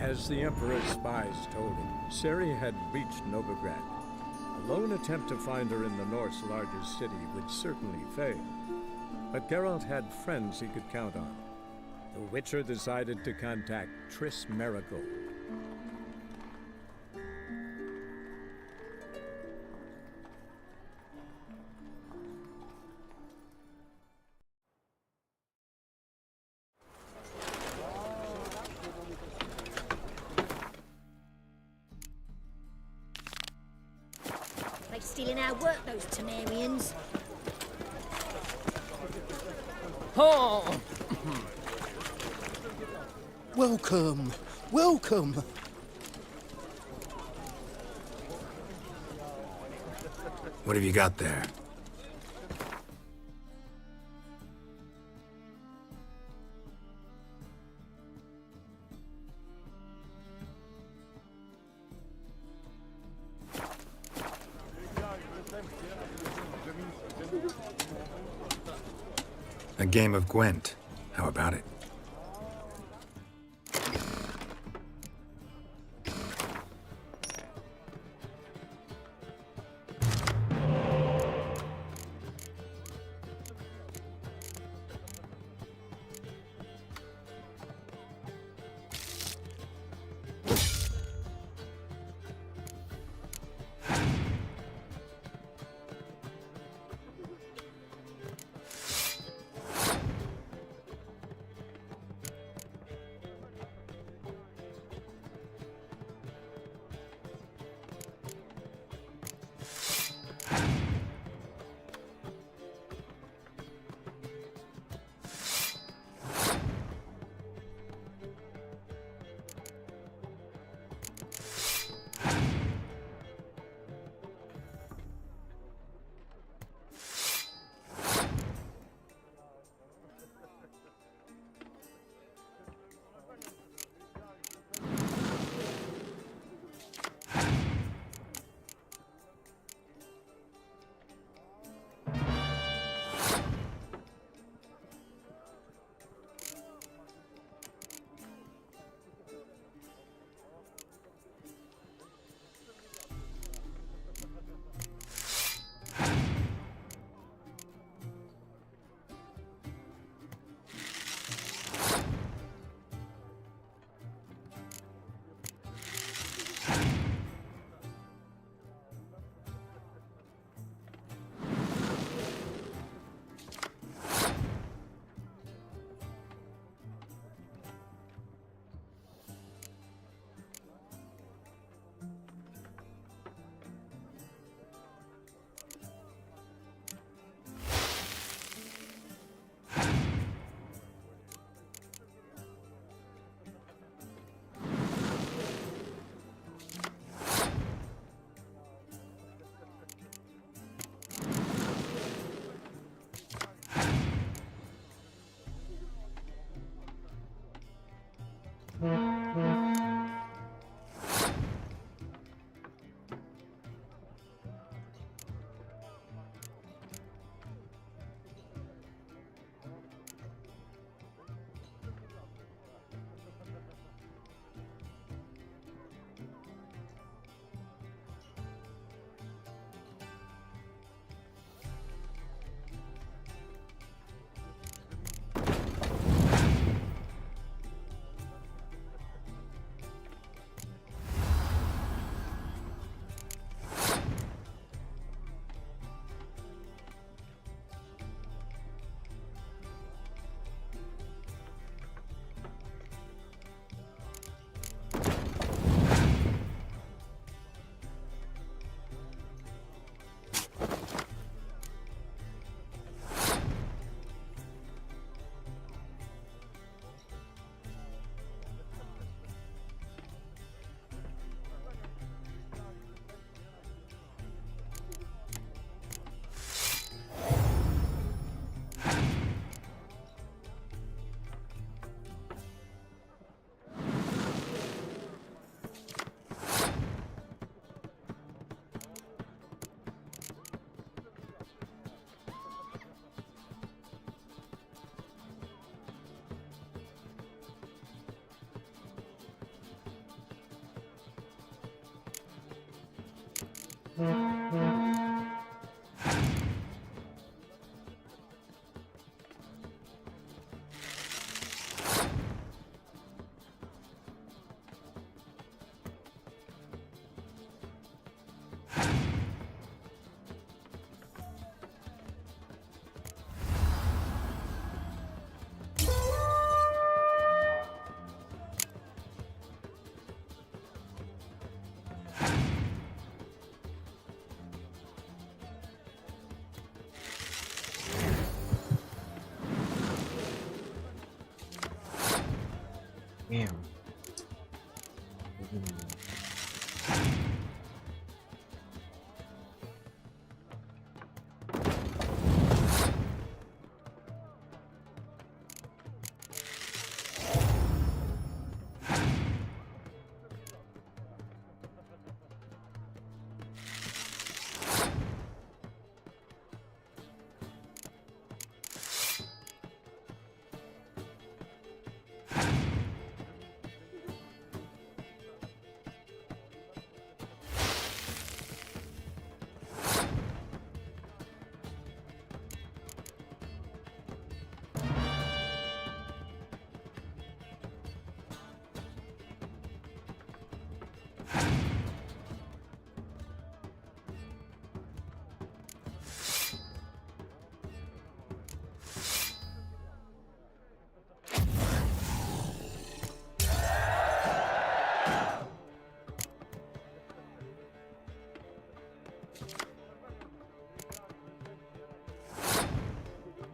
As the Emperor's spies told him, Ciri had reached Novigrad. A lone attempt to find her in the North's largest city would certainly fail. But Geralt had friends he could count on. The Witcher decided to contact Triss Merigold. They're stealing our work, those Temerians. Oh! Welcome, welcome. What have you got there? A game of Gwent. How about it? Damn.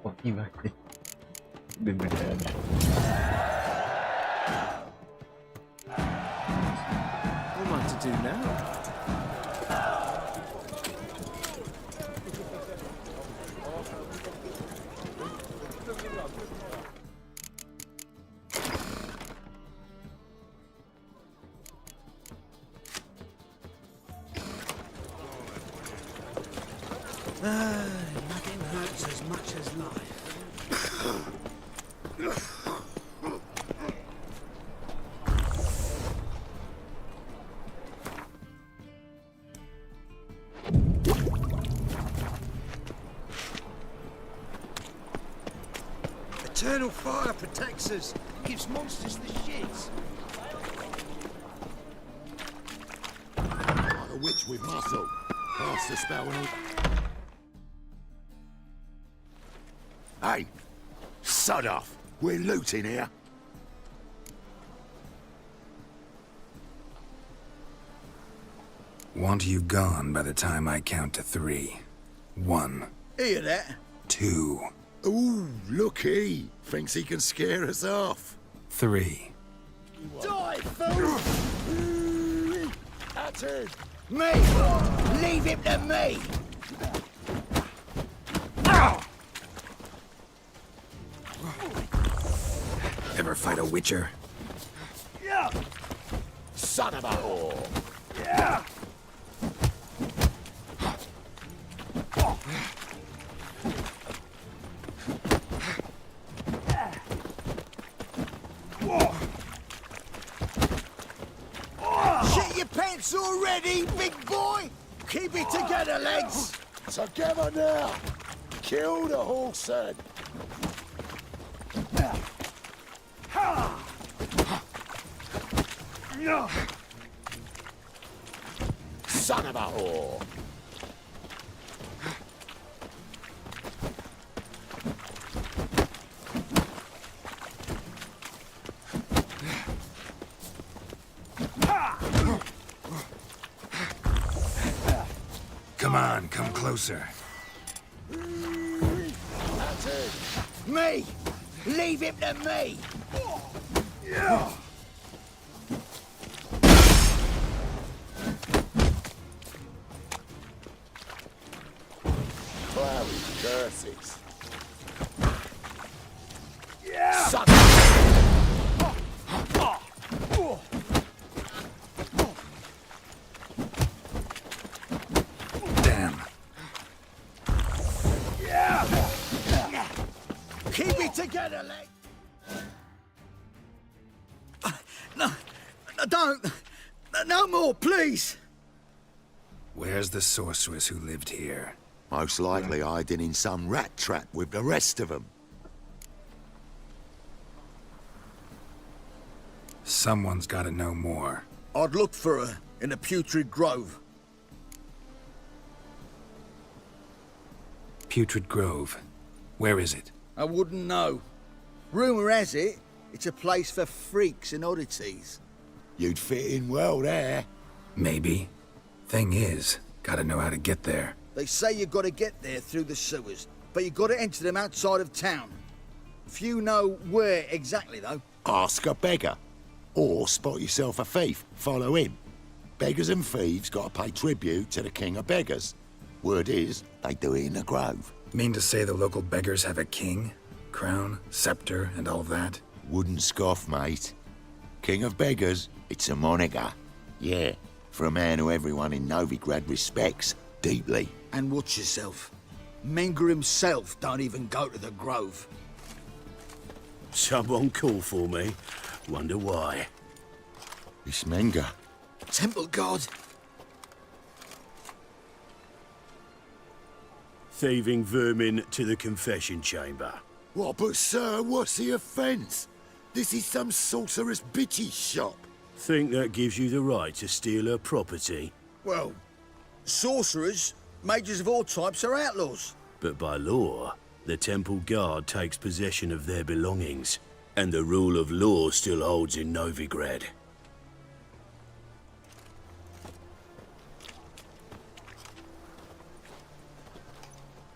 Wah, gimana nih? Beneran. What am I to do now? Nothing hurts as much as life. Eternal fire protects us. Gives monsters the shits. Like a witch with muscle. Cast the spell and all. Hey! Sod off! We're looting here. Want you gone by the time I count to 3. 1, Hear that? 2, Ooh, looky! Thinks he can scare us off. 3. Die, fool! That's it! Me! Leave him to me! Ever fight a witcher? Son of a whore! Shit your pants already, big boy? Keep it together, legs! Together now! Kill the horse head! Son of a whore! Come on, come closer. That's it! Me! Leave him to me! Cloudy curses! Son Damn. Keep it together, leg! No, don't! No more, please! Where's the sorceress who lived here? Most likely hiding in some rat trap with the rest of them. Someone's gotta know more. I'd look for her in the Putrid Grove. Putrid Grove. Where is it? I wouldn't know. Rumour has it, it's a place for freaks and oddities. You'd fit in well there. Maybe. Thing is, gotta know how to get there. They say you gotta get there through the sewers, but you gotta enter them outside of town. Few know where exactly, though. Ask a beggar. Or spot yourself a thief, follow him. Beggars and thieves gotta pay tribute to the king of beggars. Word is, they do it in the grove. Mean to say the local beggars have a king, crown, scepter, and all that? Wouldn't scoff, mate. King of beggars, it's a moniker. Yeah, for a man who everyone in Novigrad respects deeply. And watch yourself. Menger himself don't even go to the Grove. Someone call for me. Wonder why. It's Menger. Temple God. Thieving vermin to the confession chamber. What, but sir, what's the offence? This is some sorceress bitch's shop. Think that gives you the right to steal her property? Well, sorcerers, mages of all types are outlaws. But by law, the temple guard takes possession of their belongings, and the rule of law still holds in Novigrad.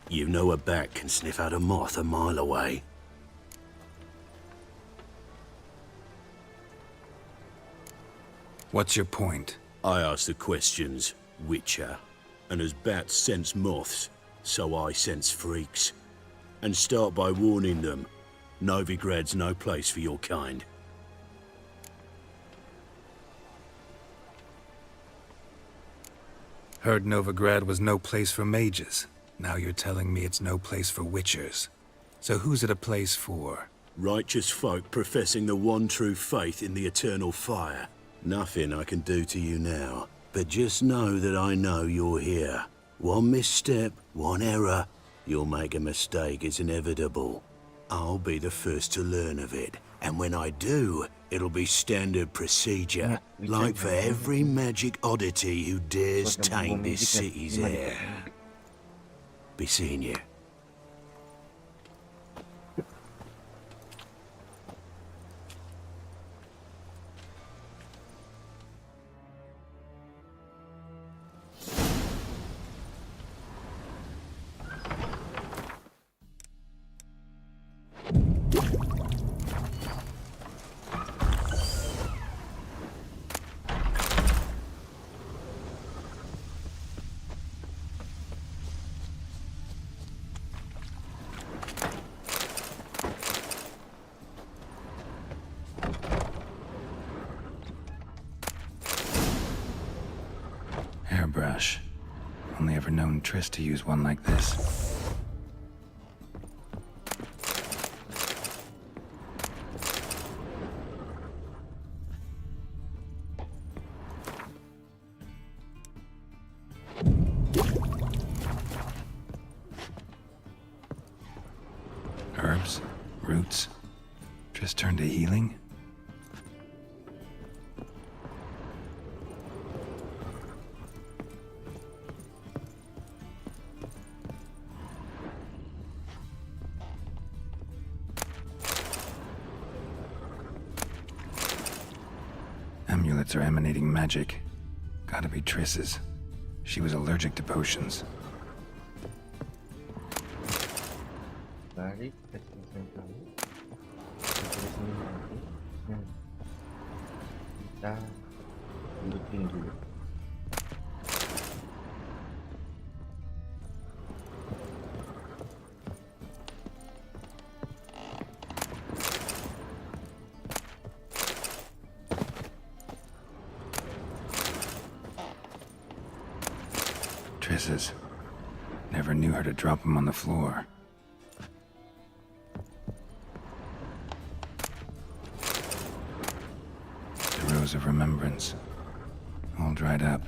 You know a bat can sniff out a moth a mile away. What's your point? I ask the questions, Witcher, and as bats sense moths, so I sense freaks. And start by warning them, Novigrad's no place for your kind. Heard Novigrad was no place for mages. Now you're telling me it's no place for witchers. So who's it a place for? Righteous folk professing the one true faith in the eternal fire. Nothing I can do to you now, but just know that I know you're here. One misstep, one error, you'll make a mistake, it's inevitable. I'll be the first to learn of it, and when I do, it'll be standard procedure, like for every magic oddity who dares taint this city's air. Be seeing you. Hairbrush. Only ever known Triss to use one like this. Herbs? Roots? Triss turned to healing? Amulets are emanating magic. Gotta be Triss's. She was allergic to potions. Tarik Kecil sentral. Terus ini nanti kita dudukin dulu. Triss's. Never knew her to drop them on the floor. The Rose of Remembrance. All dried up.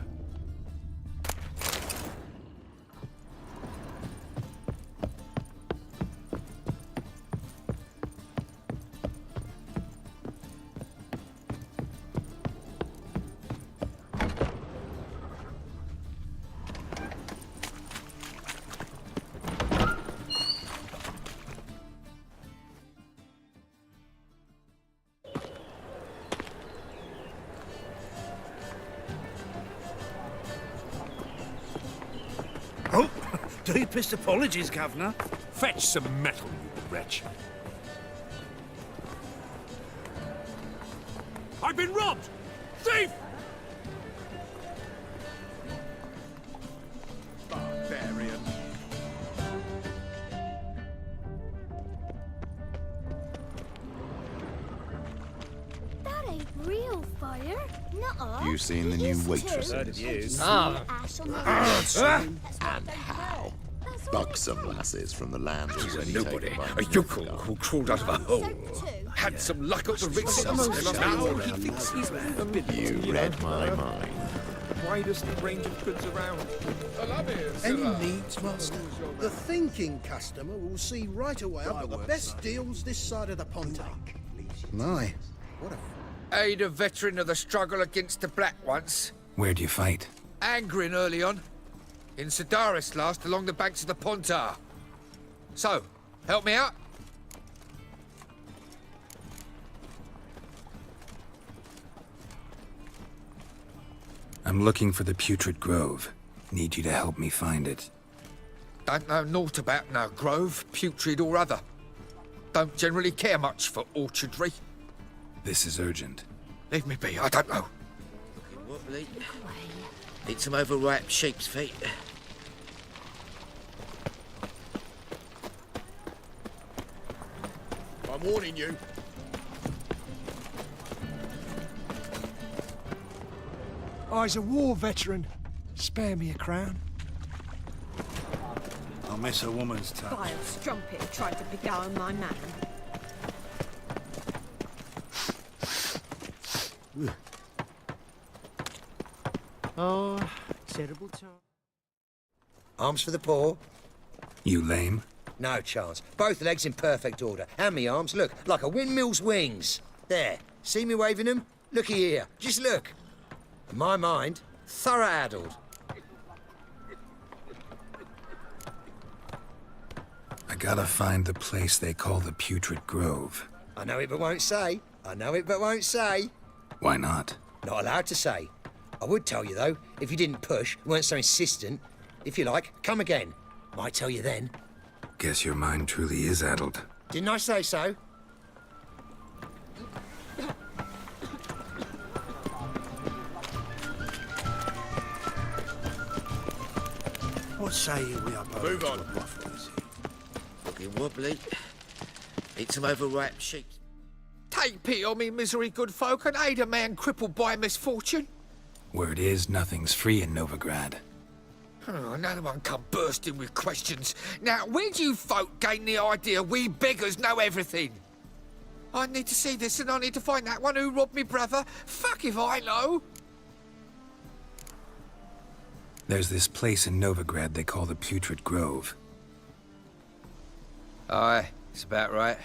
Deepest apologies, Governor. Fetch some metal, you wretch. I've been robbed! Thief! Barbarian. That ain't real fire. Nuh-uh. You seen the It new is waitress? too. Heard of you. Ash on the And how? Buxom lasses from the land already Nobody. taken by A the yokel North who crawled out of a hole. Too. Had some luck at the rickshaws. Now he thinks he's Guard. You read my mind. Widest range of goods around. Any needs, Master? The thinking customer will see right away I've got the best deals this side of the Ponte. My, what a... Aid a veteran of the struggle against the Black once. Where'd you fight? Angering early on. In Sedaris last, along the banks of the Pontar. So, help me out? I'm looking for the Putrid Grove. Need you to help me find it. Don't know naught about no grove, putrid or other. Don't generally care much for orchardry. This is urgent. Leave me be, I don't know. Looking wobbly. Need some overripe sheep's feet. I'm warning you. I's a war veteran. Spare me a crown. I'll miss a woman's touch. Vile strumpet tried to beguile my man. Oh, terrible time. Arms for the poor? You lame? No chance. Both legs in perfect order. And me arms, look, like a windmill's wings. There. See me waving them? Looky here. Just look. In my mind, thorough addled. I gotta find the place they call the Putrid Grove. I know it but won't say. I know it but won't say. Why not? Not allowed to say. I would tell you, though, if you didn't push, weren't so insistent. If you like, come again. Might tell you then. Guess your mind truly is addled. Didn't I say so? What say you we are both Move on. to a brothel, is it? Looking wobbly. Eat some overripe sheep. Take pity on me, misery good folk, and aid a man crippled by misfortune. Word is, nothing's free in Novigrad. Oh, another one come bursting with questions. Now, where do you folk gain the idea we beggars know everything? I need to see this, and I need to find that one who robbed me brother. Fuck if I know. There's this place in Novigrad they call the Putrid Grove. Aye, it's about right.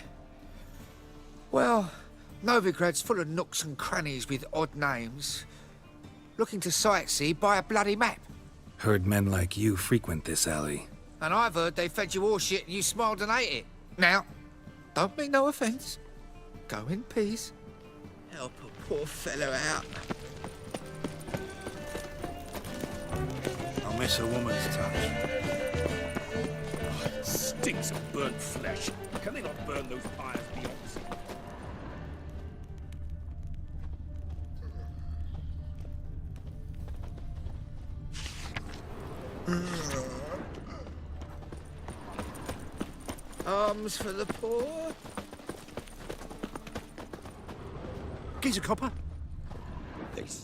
Well, Novigrad's full of nooks and crannies with odd names. Looking to sightsee, buy a bloody map. Heard men like you frequent this alley. And I've heard they fed you all shit and you smiled and ate it. Now, don't mean no offence. Go in peace. Help a poor fellow out. I'll miss a woman's touch. It stinks of burnt flesh. Can they not burn those pyres beyond? Arms for the poor. Geezer copper.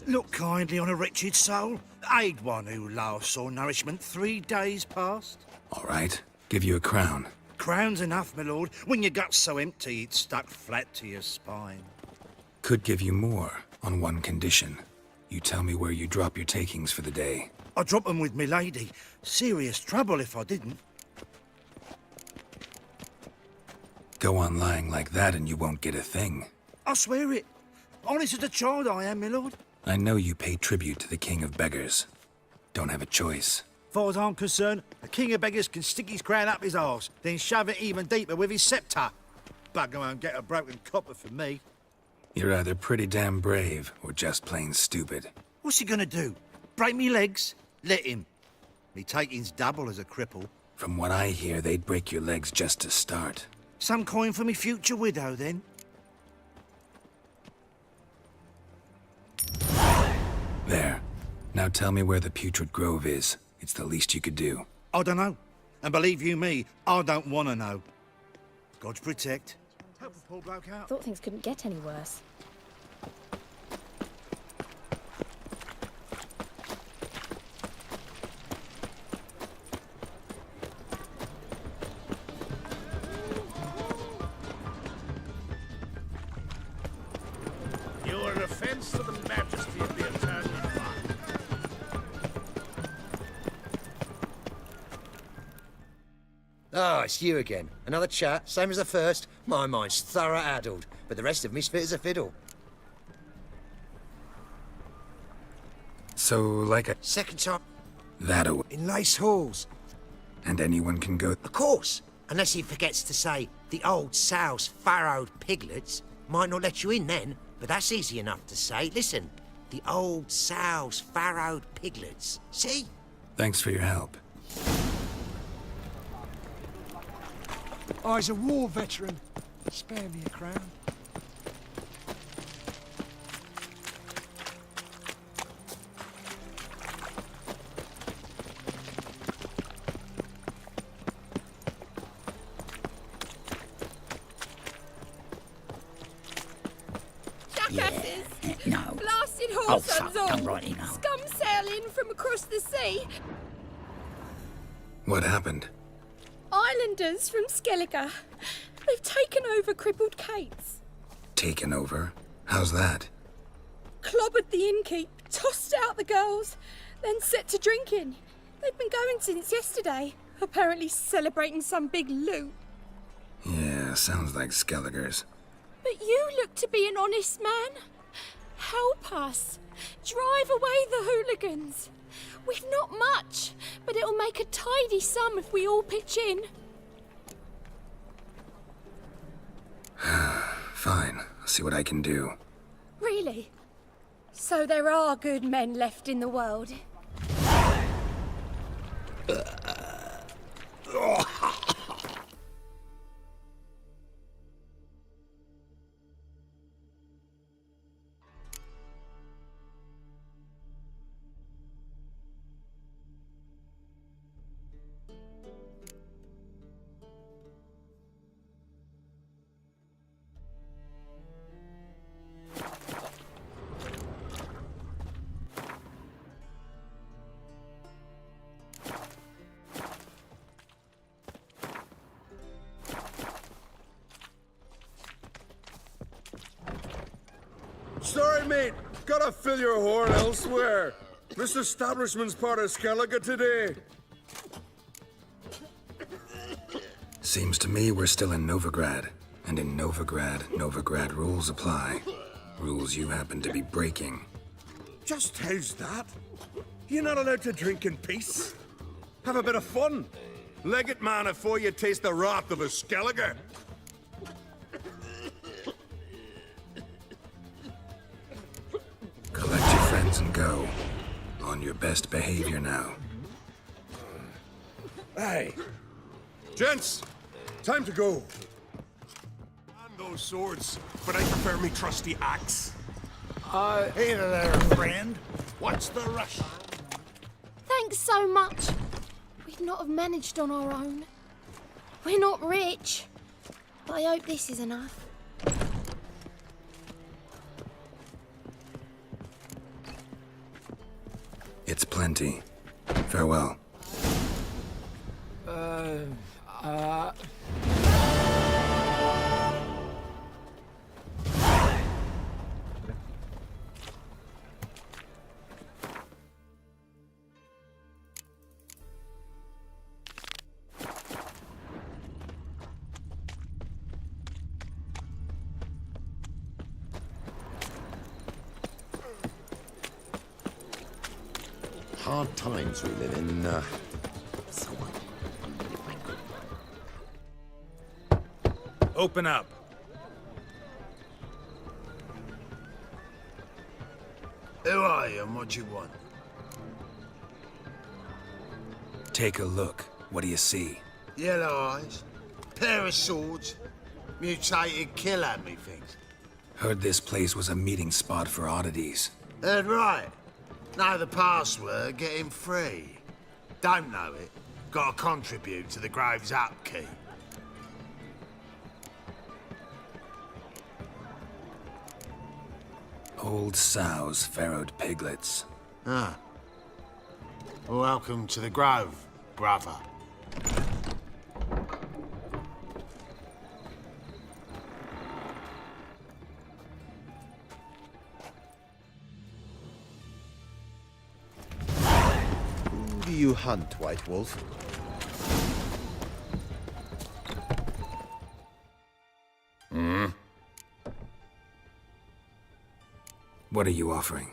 Look kindly on a wretched soul. Aid one who last saw nourishment 3 days past. All right, give you a crown. Crown's enough, my lord, when your gut's so empty it's stuck flat to your spine. Could give you more, on one condition. You tell me where you drop your takings for the day. I'd drop 'em with me lady. Serious trouble if I didn't. Go on lying like that and you won't get a thing. I swear it. Honest as a child I am, my lord. I know you pay tribute to the King of Beggars. Don't have a choice. Far as I'm concerned, the king of beggars can stick his crown up his arse, then shove it even deeper with his sceptre. Bugger won't get a broken copper from me. You're either pretty damn brave or just plain stupid. What's he gonna do? Break me legs? Let him. Me taking's double as a cripple. From what I hear, they'd break your legs just to start. Some coin for me future widow, then? There. Now tell me where the Putrid Grove is. It's the least you could do. I don't know. And believe you me, I don't want to know. God protect. Help the poor bloke out. Thought things couldn't get any worse. You are an offence to the majesty of the eternal fire. Ah, it's you again. Another chat, same as the first. My mind's thorough addled, but the rest of me's fit as a fiddle. So, like a... Second time. That-a... In Lace Halls. And anyone can go... Of course. Unless he forgets to say, the old sow's farrowed piglets. Might not let you in then, but that's easy enough to say. Listen, the old sow's farrowed piglets. See? Thanks for your help. I's a war veteran. Spare me a crown. Jackasses! No. Blasted Oh, horsons fuck, all! I'm right, you know. Scum sailing from across the sea! What happened? Islanders from Skellige. They've taken over crippled Kate's. Taken over? How's that? Clobbered the innkeep, tossed out the girls, then set to drinking. They've been going since yesterday, apparently celebrating some big loot. Yeah, sounds like Skellige's. But you look to be an honest man. Help us. Drive away the hooligans. We've not much, but it'll make a tidy sum if we all pitch in. Fine, I'll see what I can do. Really? So there are good men left in the world? Sorry, mate. Gotta fill your horn elsewhere. This establishment's part of Skellige today. Seems to me we're still in Novigrad. And in Novigrad rules apply. Rules you happen to be breaking. Just how's that? You're not allowed to drink in peace? Have a bit of fun. Leg it, man, afore you taste the wrath of a Skellige. Collect your friends and go. On your best behavior now. Hey. Gents, time to go. And those swords, but I prefer me trusty axe. Hey there, friend. What's the rush? Thanks so much. We'd not have managed on our own. We're not rich, but I hope this is enough. It's plenty. Farewell. Hard times we live in, Open up. Who are you and what you want? Take a look. What do you see? Yellow eyes, pair of swords, mutated killer, methinks. Heard this place was a meeting spot for oddities. Heard right. Know the password, get him free. Don't know it, gotta contribute to the Grove's upkeep. Old sows, farrowed piglets. Ah. Welcome to the Grove, brother. Who do you hunt, White Wolf? What are you offering?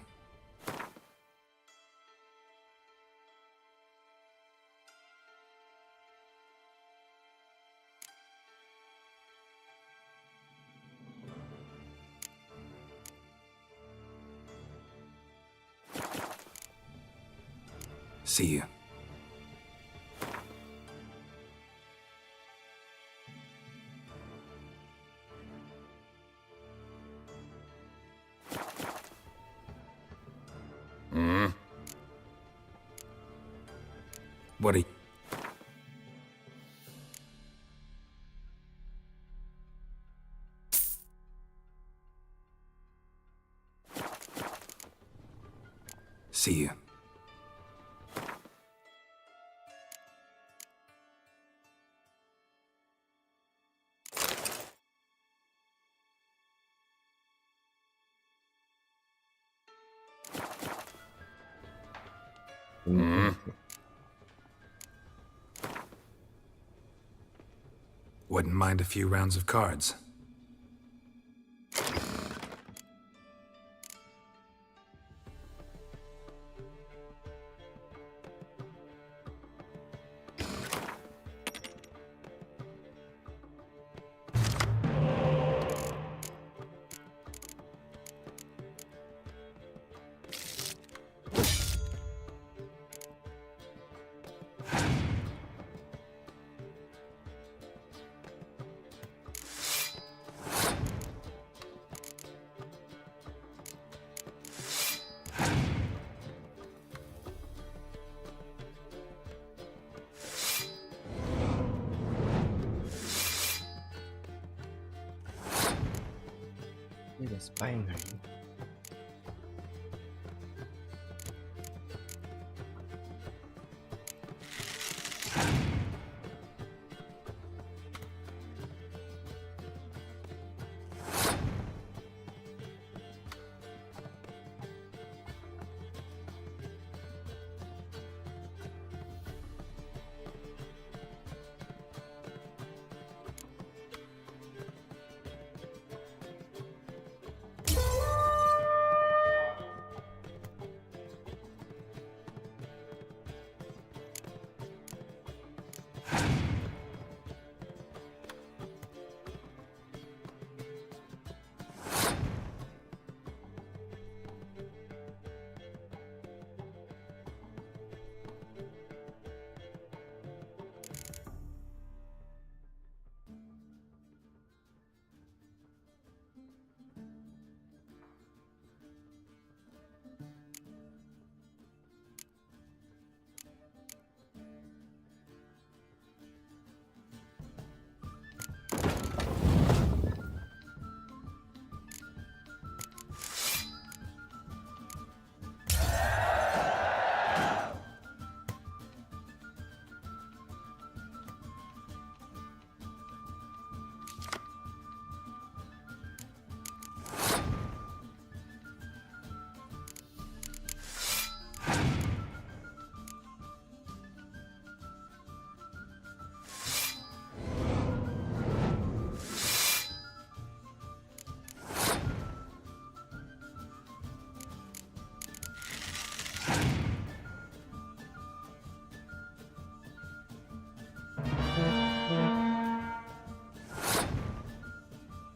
See you. What are you... See you. Wouldn't mind a few rounds of cards. Bay này.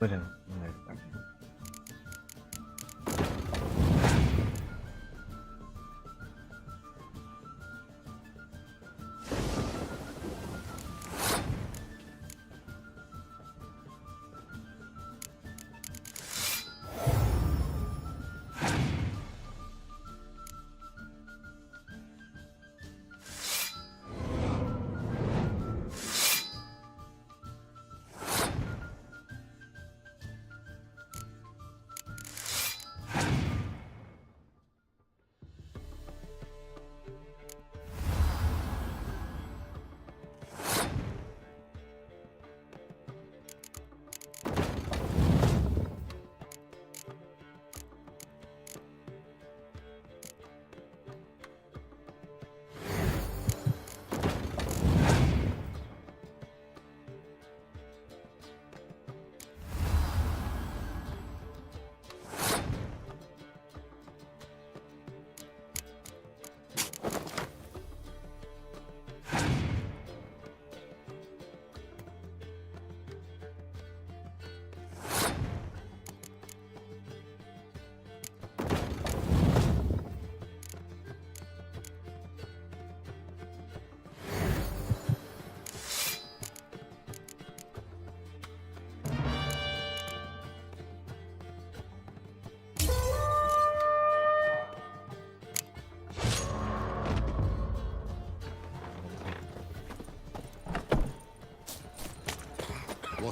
Betul.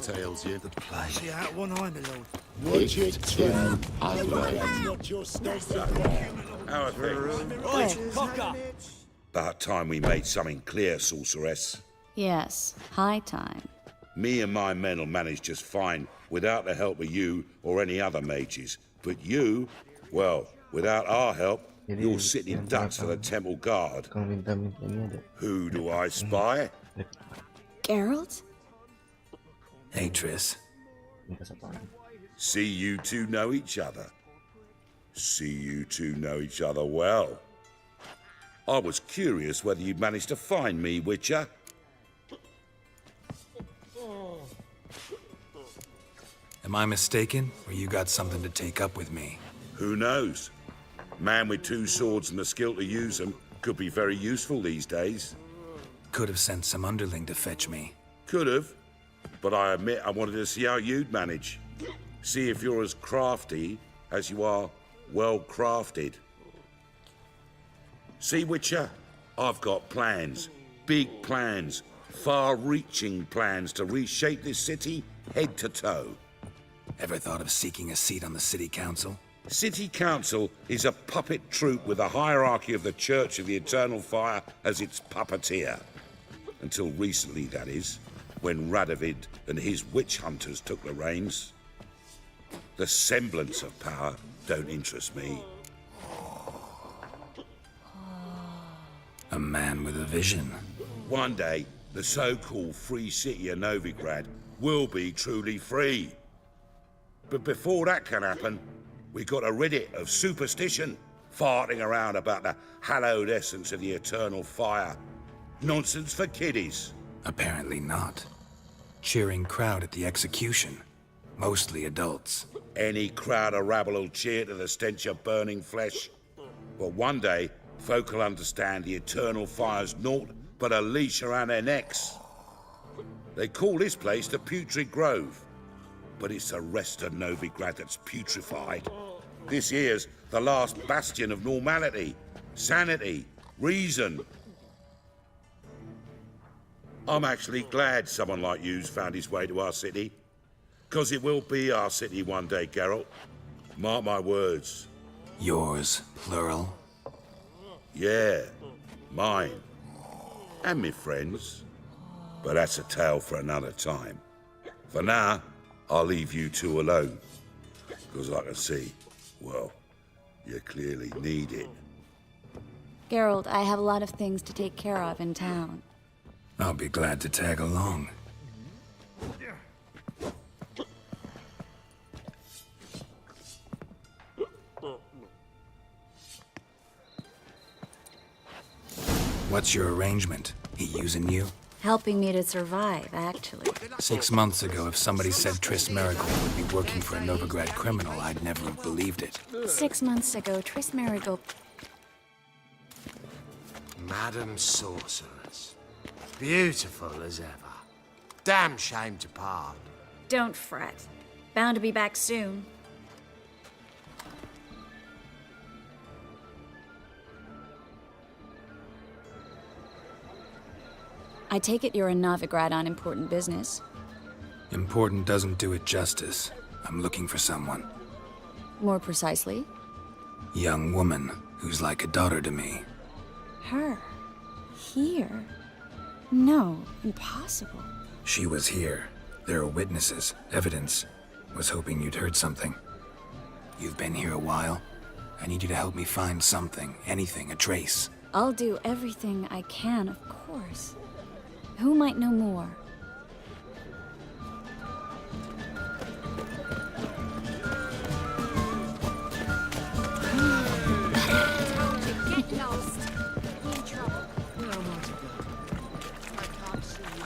what ails you. The plague. See out one eye, my lord. Watch it, Tim. That's not your stuff. How are things? About time we made something clear, sorceress. Yes, high time. Me and my men'll manage just fine without the help of you or any other mages. But you, well, without our help, you're sitting ducks for the temple guard. Who do I spy? Geralt? Hey, Triss. See you two know each other. See you two know each other well. I was curious whether you'd managed to find me, Witcher. Am I mistaken, or you got something to take up with me? Who knows? Man with two swords and the skill to use them could be very useful these days. Could have sent some underling to fetch me. Could have, but I admit I wanted to see how you'd manage. See if you're as crafty as you are well-crafted. See, Witcher, I've got plans. Big plans. Far-reaching plans to reshape this city head to toe. Ever thought of seeking a seat on the city council? City Council is a puppet troupe with the hierarchy of the Church of the Eternal Fire as its puppeteer. Until recently, that is, when Radovid and his witch hunters took the reins. The semblance of power don't interest me. A man with a vision. One day, the so-called free city of Novigrad will be truly free. But before that can happen, we got to rid it of superstition, farting around about the hallowed essence of the eternal fire. Nonsense for kiddies. Apparently not. Cheering crowd at the execution. Mostly adults. Any crowd of rabble will cheer to the stench of burning flesh. But one day, folk will understand the eternal fire's naught but a leash around their necks. They call this place the Putrid Grove. But it's the rest of Novigrad that's putrefied. This here's the last bastion of normality, sanity, reason. I'm actually glad someone like you's found his way to our city. 'Cause it will be our city one day, Geralt. Mark my words. Yours, plural? Yeah, mine. And me friends. But that's a tale for another time. For now, I'll leave you two alone. 'Cause I can see, well, you clearly need it. Geralt, I have a lot of things to take care of in town. I'll be glad to tag along. What's your arrangement? He using you? Helping me to survive, actually. 6 months ago, if somebody said Triss Merigold would be working for a Novigrad criminal, I'd never have believed it. 6 months ago, Triss Merigold... Madam Sorceress. Beautiful as ever. Damn shame to part. Don't fret. Bound to be back soon. I take it you're in Novigrad on important business. Important doesn't do it justice. I'm looking for someone. More precisely? Young woman who's like a daughter to me. Her? Here? No, impossible. She was here. There are witnesses, evidence. Was hoping you'd heard something. You've been here a while. I need you to help me find something, anything, a trace. I'll do everything I can, of course. Who might know more? Get lost. In trouble. Where am I to go? I can't see you.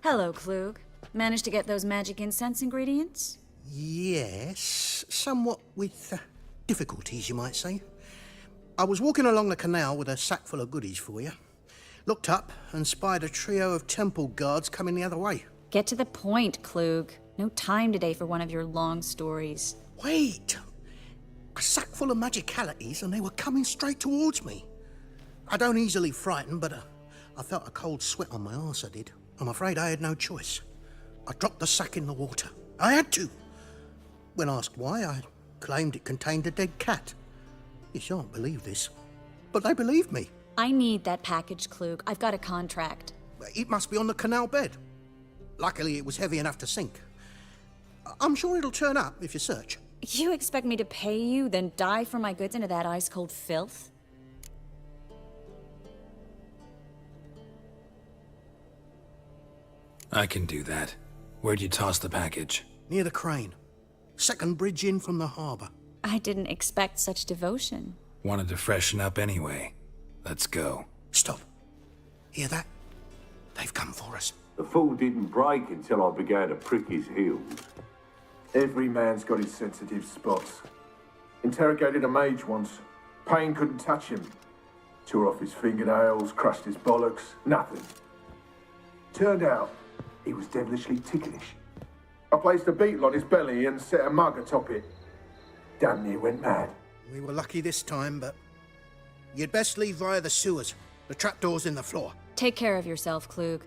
Hello, Klug. Managed to get those magic incense ingredients? Yes, somewhat with difficulties, you might say. I was walking along the canal with a sack full of goodies for you. Looked up and spied a trio of temple guards coming the other way. Get to the point, Klug. No time today for one of your long stories. Wait! A sack full of magicalities, and they were coming straight towards me. I don't easily frighten, but I felt a cold sweat on my arse, I did. I'm afraid I had no choice. I dropped the sack in the water. I had to. When asked why, I claimed it contained a dead cat. You shan't believe this, but they believed me. I need that package, Klug. I've got a contract. It must be on the canal bed. Luckily, it was heavy enough to sink. I'm sure it'll turn up if you search. You expect me to pay you, then dive for my goods into that ice-cold filth? I can do that. Where'd you toss the package? Near the crane. Second bridge in from the harbour. I didn't expect such devotion. Wanted to freshen up anyway. Let's go. Stop. Hear that? They've come for us. The fool didn't break until I began to prick his heels. Every man's got his sensitive spots. Interrogated a mage once. Pain couldn't touch him. Tore off his fingernails, crushed his bollocks, nothing. Turned out, he was devilishly ticklish. I placed a beetle on his belly and set a mug atop it. Damn near went mad. We were lucky this time, but you'd best leave via the sewers. The trapdoor's in the floor. Take care of yourself, Klug.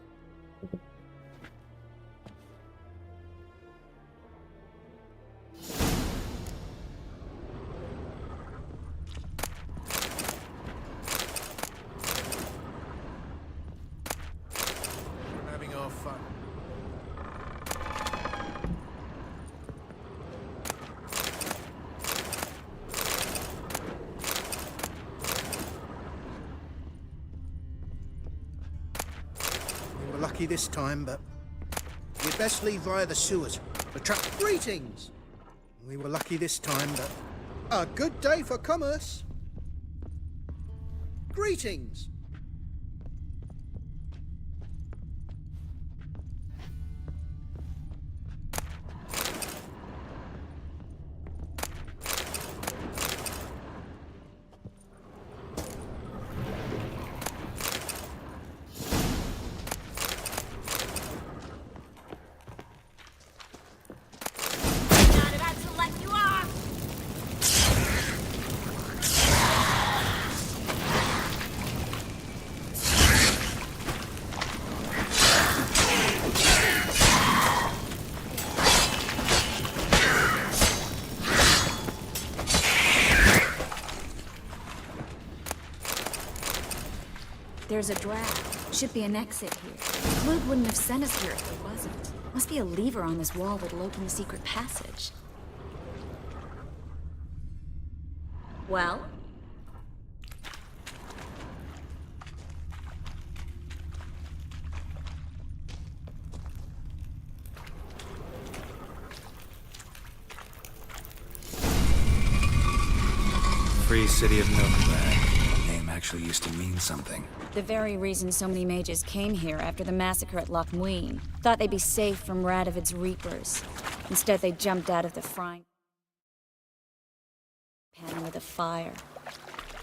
Lucky this time, but you'd best leave via the sewers. The trap. Greetings! We were lucky this time, but a good day for commerce. Greetings! There's a draft. Should be an exit here. Klug wouldn't have sent us here if there wasn't. Must be a lever on this wall that'll open the secret passage. Well? Free City of Nomaden. Name actually used to mean something. The very reason so many mages came here after the massacre at Loch Muin. Thought they'd be safe from Radovid's reapers. Instead, they jumped out of the frying pan with a fire.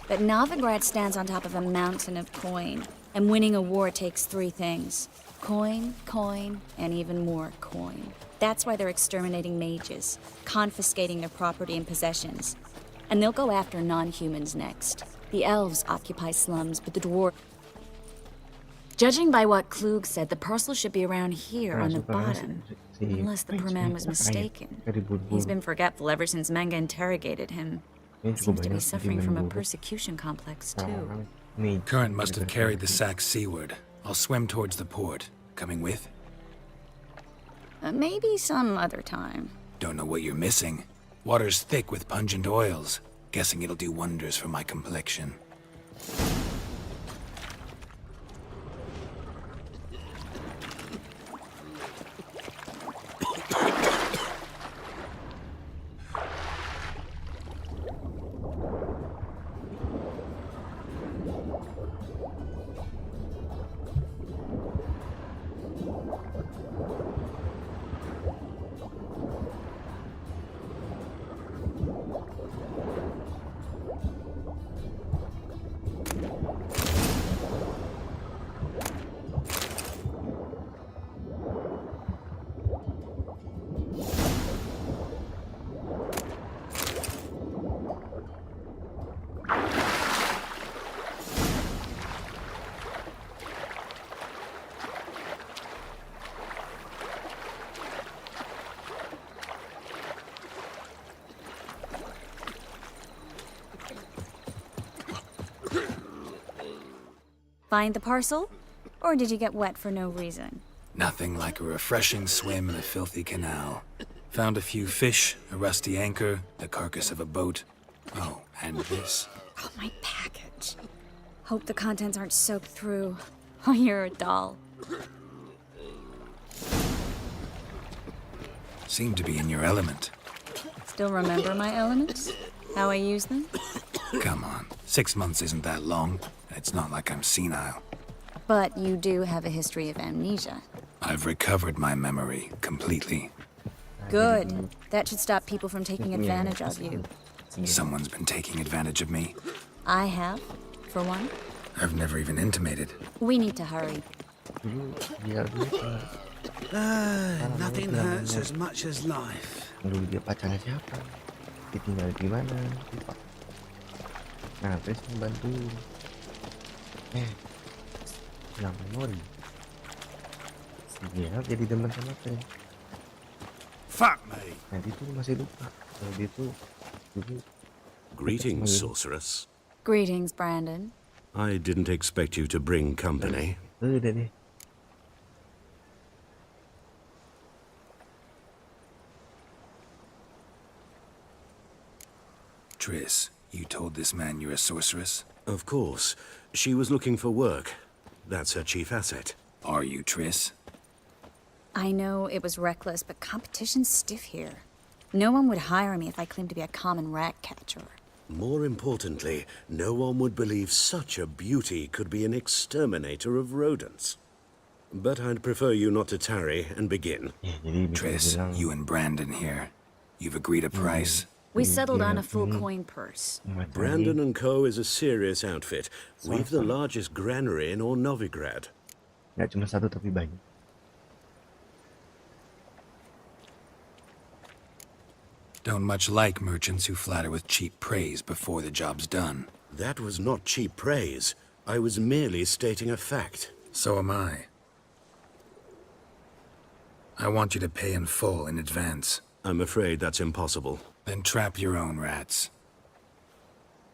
But Novigrad stands on top of a mountain of coin, and winning a war takes three things. Coin, coin, and even more coin. That's why they're exterminating mages, confiscating their property and possessions. And they'll go after non-humans next. The elves occupy slums, but the dwarves... Judging by what Klug said, the parcel should be around here on the bottom. Unless the poor man was mistaken. He's been forgetful ever since Manga interrogated him. Seems to be suffering from a persecution complex, too. Current must have carried the sack seaward. I'll swim towards the port. Coming with? Maybe some other time. Don't know what you're missing. Water's thick with pungent oils. Guessing it'll do wonders for my complexion. Find the parcel? Or did you get wet for no reason? Nothing like a refreshing swim in a filthy canal. Found a few fish, a rusty anchor, the carcass of a boat. Oh, and this. Oh, my package. Hope the contents aren't soaked through. Oh, you're a doll. Seem to be in your element. Still remember my elements? How I use them? Come on, 6 months isn't that long. It's not like I'm senile. But you do have a history of amnesia. I've recovered my memory completely. Good. That should stop people from taking advantage of you. Someone's been taking advantage of me. I have, for one. I've never even intimated. We need to hurry. Nothing hurts as much as life. Dulu dia pacarnya siapa? Ditinggal di mana? Lupa. Nah, terus membantu. Hilang memori. Dia jadi demen sama Pen. Fuck me. Nah, dia tuh masih lupa. Kalau dia tuh dulu. Greetings, sorceress. Greetings, Brandon. I didn't expect you to bring company. Udah deh. Triss, you told this man you're a sorceress? Of course. She was looking for work. That's her chief asset. Are you, Triss? I know it was reckless, but competition's stiff here. No one would hire me if I claimed to be a common rat catcher. More importantly, no one would believe such a beauty could be an exterminator of rodents. But I'd prefer you not to tarry and begin. Triss, you and Brandon here. You've agreed a price? We settled on a full coin purse. Brandon and Co. is a serious outfit. We've the largest granary in all Novigrad. Nggak cuma satu tapi banyak. Don't much like merchants who flatter with cheap praise before the job's done. That was not cheap praise. I was merely stating a fact. So am I. I want you to pay in full in advance. I'm afraid that's impossible. Then trap your own rats.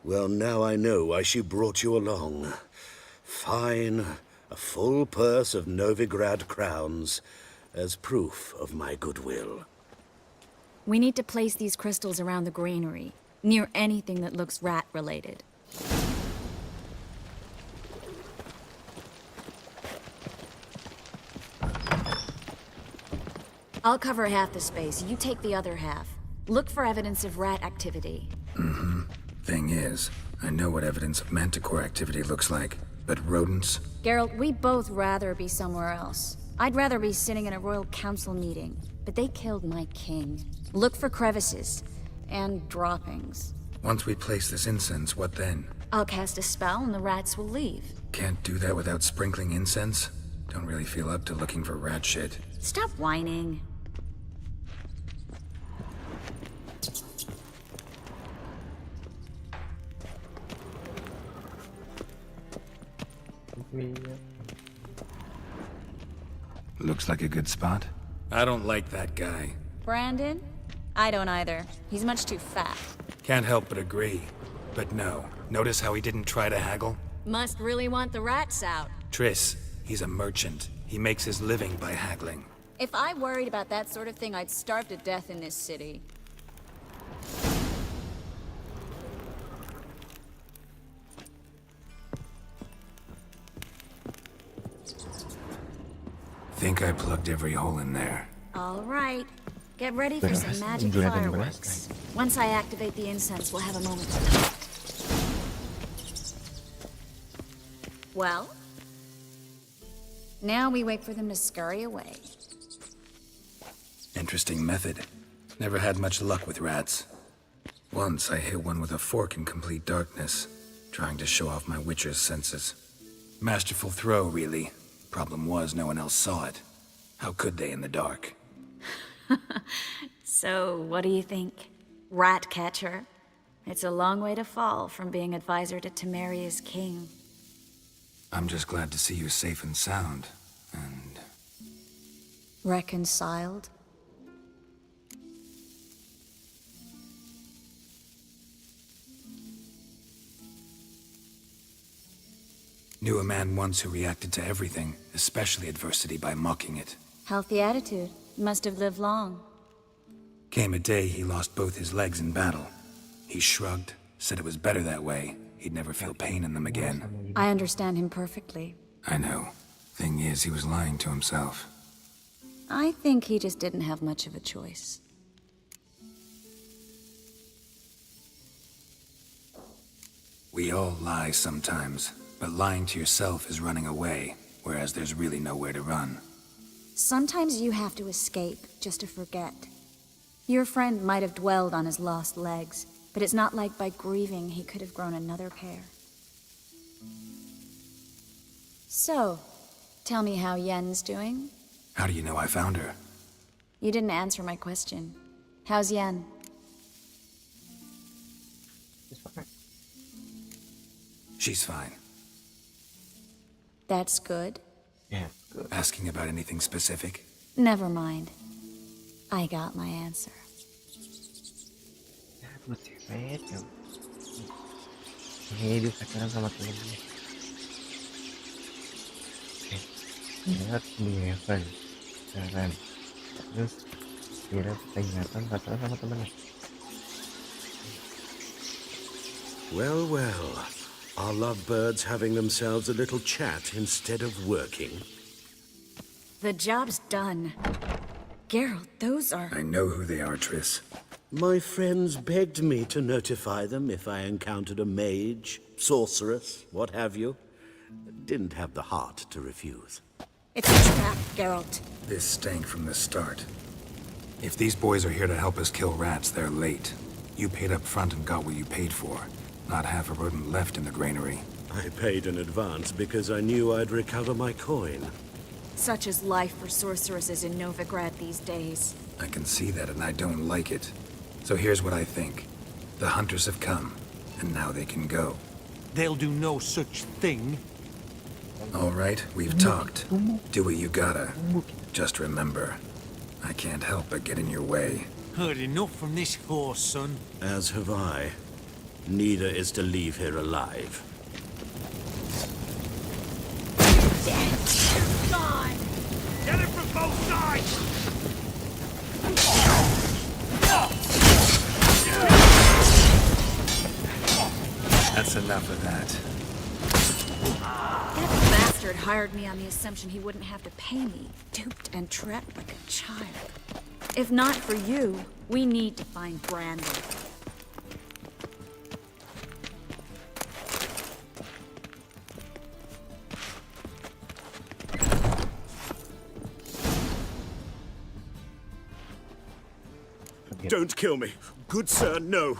Well, now I know why she brought you along. Fine. A full purse of Novigrad crowns as proof of my goodwill. We need to place these crystals around the granary, near anything that looks rat-related. I'll cover half the space, you take the other half. Look for evidence of rat activity. Thing is, I know what evidence of manticore activity looks like, but rodents? Geralt, we'd both rather be somewhere else. I'd rather be sitting in a royal council meeting, but they killed my king. Look for crevices and droppings. Once we place this incense, what then? I'll cast a spell and the rats will leave. Can't do that without sprinkling incense? Don't really feel up to looking for rat shit. Stop whining. Looks like a good spot. I don't like that guy. Brandon? I don't either. He's much too fat. Can't help but agree. But no, notice how he didn't try to haggle? Must really want the rats out. Triss, he's a merchant. He makes his living by haggling. If I worried about that sort of thing, I'd starve to death in this city. Think I plugged every hole in there. All right. Get ready for some magic fireworks. Once I activate the incense, we'll have a moment to talk. Well? Now we wait for them to scurry away. Interesting method. Never had much luck with rats. Once I hit one with a fork in complete darkness, trying to show off my witcher's senses. Masterful throw, really. Problem was, no one else saw it. How could they in the dark? So, what do you think? Rat catcher? It's a long way to fall from being advisor to Temeria's king. I'm just glad to see you safe and sound, and... Reconciled? Knew a man once who reacted to everything, especially adversity, by mocking it. Healthy attitude. Must have lived long. Came a day he lost both his legs in battle. He shrugged, said it was better that way. He'd never feel pain in them again. I understand him perfectly. I know. Thing is, he was lying to himself. I think he just didn't have much of a choice. We all lie sometimes, but lying to yourself is running away, whereas there's really nowhere to run. Sometimes you have to escape just to forget. Your friend might have dwelled on his lost legs, but it's not like by grieving he could have grown another pair. So, tell me how Yen's doing? How do you know I found her? You didn't answer my question. How's Yen? She's fine. That's good. Yeah, good. Asking about anything specific? Never mind. I got my answer. Ini dia pacaran sama temennya. Lihat dia kan, pacaran. Terus dia ingatan pacaran sama temennya. Well, well. Are lovebirds having themselves a little chat instead of working? The job's done. Geralt, those are... I know who they are, Triss. My friends begged me to notify them if I encountered a mage, sorceress, what have you. Didn't have the heart to refuse. It's a trap, Geralt. This stank from the start. If these boys are here to help us kill rats, they're late. You paid up front and got what you paid for. Not half a rodent left in the granary. I paid in advance because I knew I'd recover my coin. Such is life for sorceresses in Novigrad these days. I can see that and I don't like it. So here's what I think. The hunters have come, and now they can go. They'll do no such thing. All right, we've talked. Do what you gotta. Just remember, I can't help but get in your way. Heard enough from this horse, son. As have I. Neither is to leave here alive. Get it from both sides! That's enough of that. That bastard hired me on the assumption he wouldn't have to pay me. Duped and trapped like a child. If not for you, we need to find Brandon. Don't kill me. Good sir, no.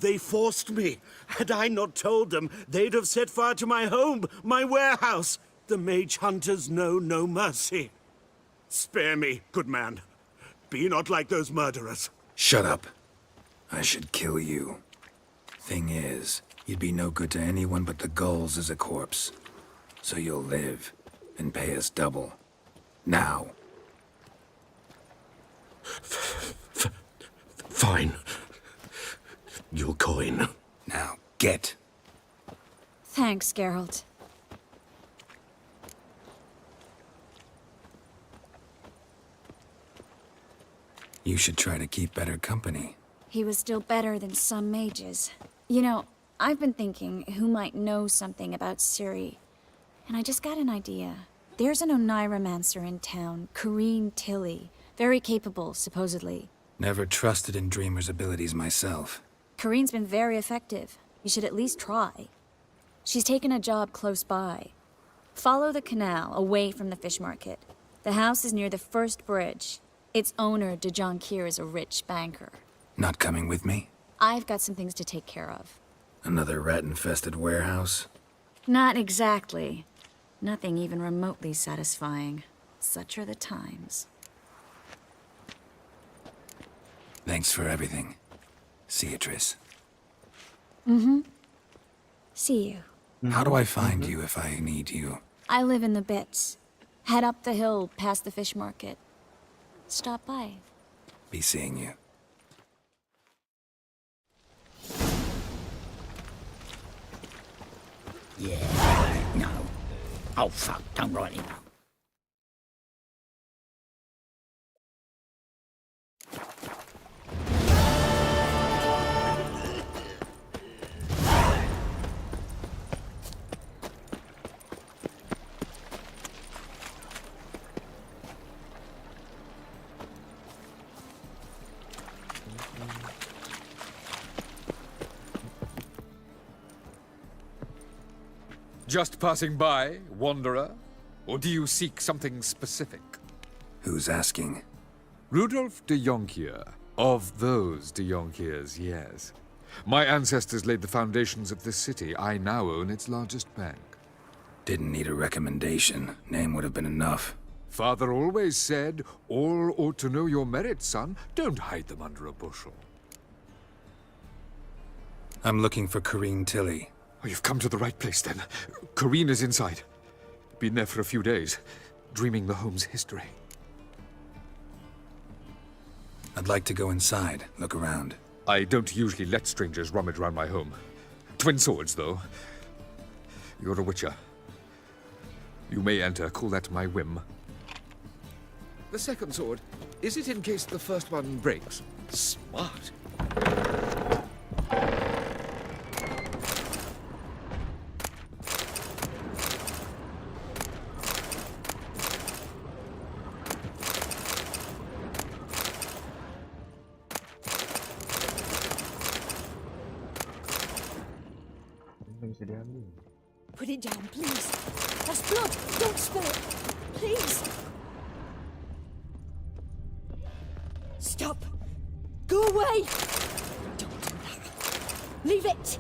They forced me. Had I not told them, they'd have set fire to my home, my warehouse. The mage hunters know no mercy. Spare me, good man. Be not like those murderers. Shut up. I should kill you. Thing is, you'd be no good to anyone but the gulls as a corpse. So you'll live and pay us double. Now. Fine. Your coin. Now, get. Thanks, Geralt. You should try to keep better company. He was still better than some mages. You know, I've been thinking who might know something about Ciri. And I just got an idea. There's an Oneiromancer in town, Corrine Tilly. Very capable, supposedly. Never trusted in Dreamer's abilities myself. Corrine's been very effective. You should at least try. She's taken a job close by. Follow the canal, away from the fish market. The house is near the first bridge. Its owner, Dejon Kier, is a rich banker. Not coming with me? I've got some things to take care of. Another rat-infested warehouse? Not exactly. Nothing even remotely satisfying. Such are the times. Thanks for everything. See you, Triss. Mm-hmm. See you. How do I find you if I need you? I live in the Bits. Head up the hill past the fish market. Stop by. Be seeing you. Yeah, no. Oh, fuck, don't write him up. Just passing by, wanderer? Or do you seek something specific? Who's asking? Rudolf de Jonkier. Of those de Jonkiers, yes. My ancestors laid the foundations of this city. I now own its largest bank. Didn't need a recommendation. Name would have been enough. Father always said, all ought to know your merits, son. Don't hide them under a bushel. I'm looking for Corrine Tilly. Oh, you've come to the right place, then. Corrine is inside. Been there for a few days, dreaming the home's history. I'd like to go inside, look around. I don't usually let strangers rummage around my home. Twin swords, though. You're a witcher. You may enter, call that my whim. The second sword, is it in case the first one breaks? Smart. Put it down, please. That's blood. Don't spill it. Please. Stop. Go away. Don't do that. Leave it.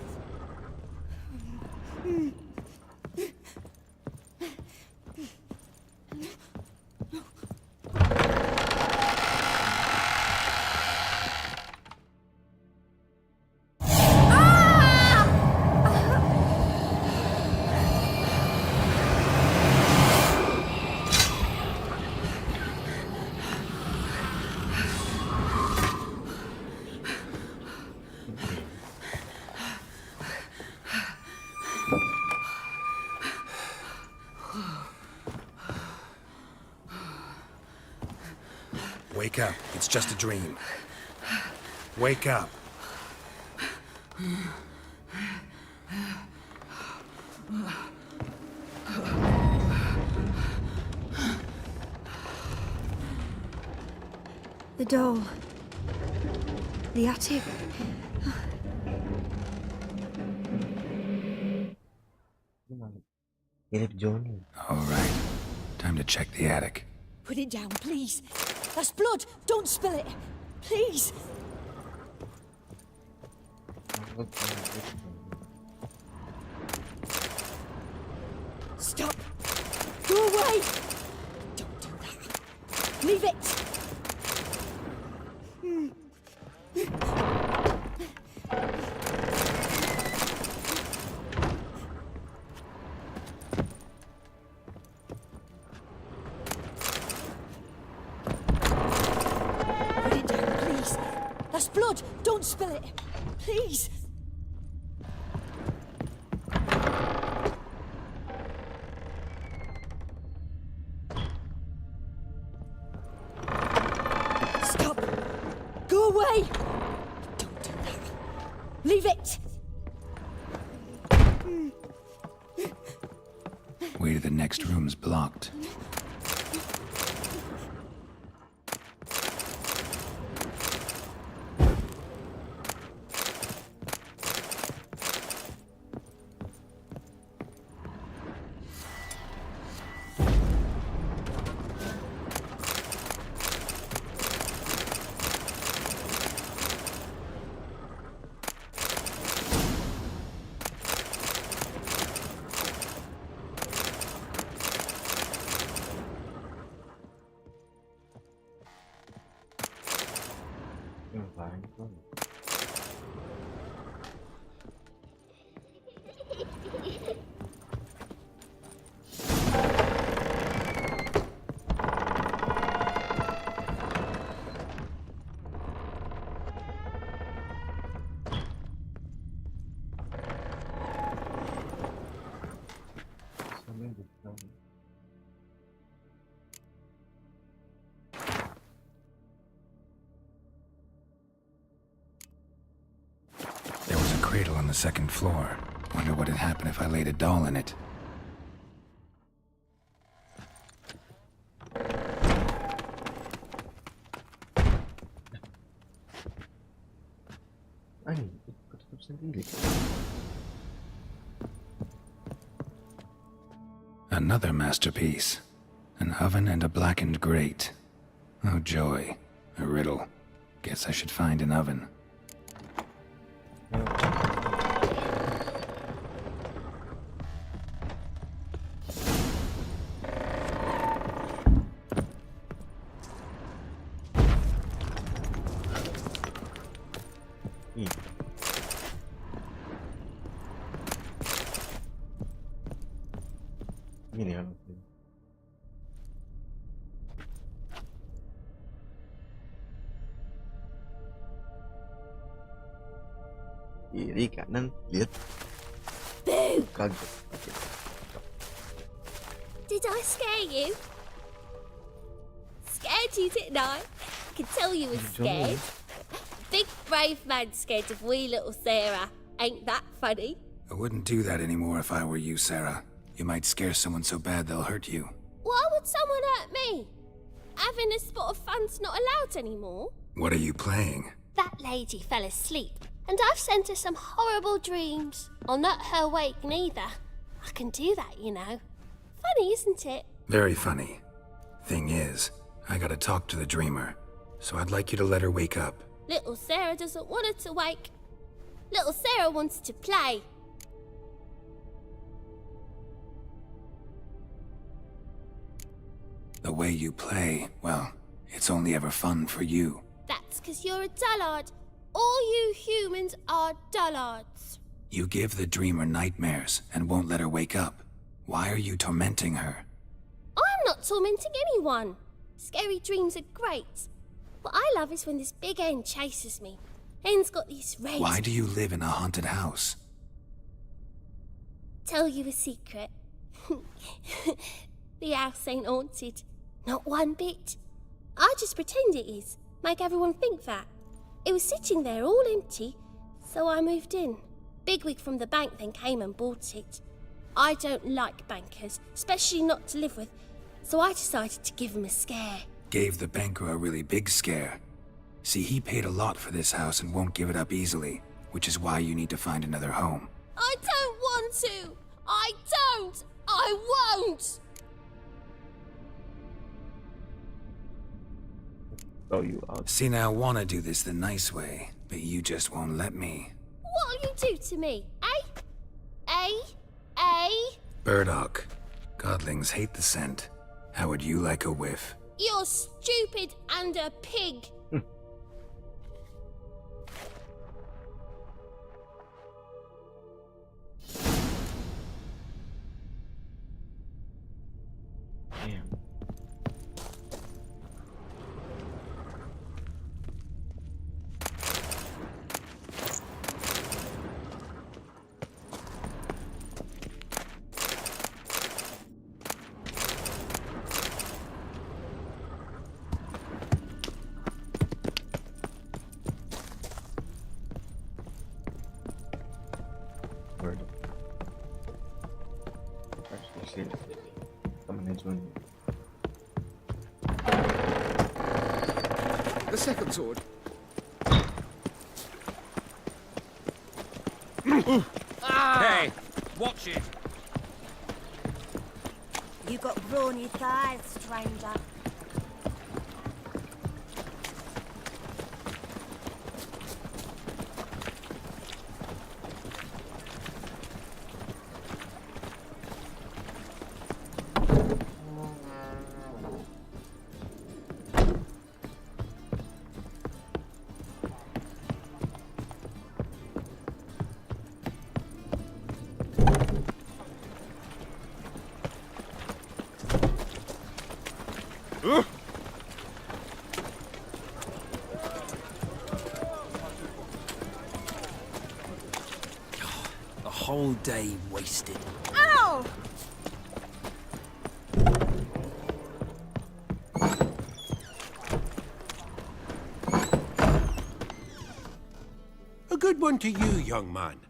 Wake up. It's just a dream. Wake up. The doll. The attic. All right. Time to check the attic. Put it down, please. That's blood. Don't spill it. Please. Stop. Go away. Don't do that. Leave it. Put it down, please. That's blood. Don't spill it. Please. Stop. Go away. Don't do that. Leave it. Way to the next room's blocked. cradle on the second floor. Wonder what'd happen if I laid a doll in it. Tutup sendiri. Another masterpiece. An oven and a blackened grate. Oh joy. A riddle. Guess I should find an oven. Gini kan. Kiri kanan lihat. Boo! Kaget. Did I scare you? Scared you, didn't I? I can tell you were scared. Big brave man scared of wee little Sarah. Ain't that funny? I wouldn't do that anymore if I were you, Sarah. You might scare someone so bad they'll hurt you. Why would someone hurt me? Having a spot of fun's not allowed anymore. What are you playing? That lady fell asleep, and I've sent her some horrible dreams. I'll not her wake neither. I can do that, you know. Funny, isn't it? Very funny. Thing is, I gotta talk to the dreamer, so I'd like you to let her wake up. Little Sarah doesn't want her to wake. Little Sarah wants to play. The way you play, well, it's only ever fun for you. That's 'cause you're a dullard. All you humans are dullards. You give the dreamer nightmares and won't let her wake up. Why are you tormenting her? I'm not tormenting anyone. Scary dreams are great. What I love is when this big hen chases me. Hen's got these red... Why do you live in a haunted house? Tell you a secret. The house ain't haunted. Not one bit. I just pretend it is. Make everyone think that. It was sitting there all empty, so I moved in. Bigwig from the bank then came and bought it. I don't like bankers, especially not to live with, so I decided to give him a scare. Gave the banker a really big scare. See, he paid a lot for this house and won't give it up easily, which is why you need to find another home. I don't want to! I don't! I won't! Oh, you are. See, now, I wanna do this the nice way, but you just won't let me. What'll you do to me, eh? Eh? Burdock. Godlings hate the scent. How would you like a whiff? You're stupid and a pig. Damn. Word. Actually, management. The second sword. Hey, watch it. You got brawny thighs, stranger. The whole day wasted. Ow! A good one to you, young man.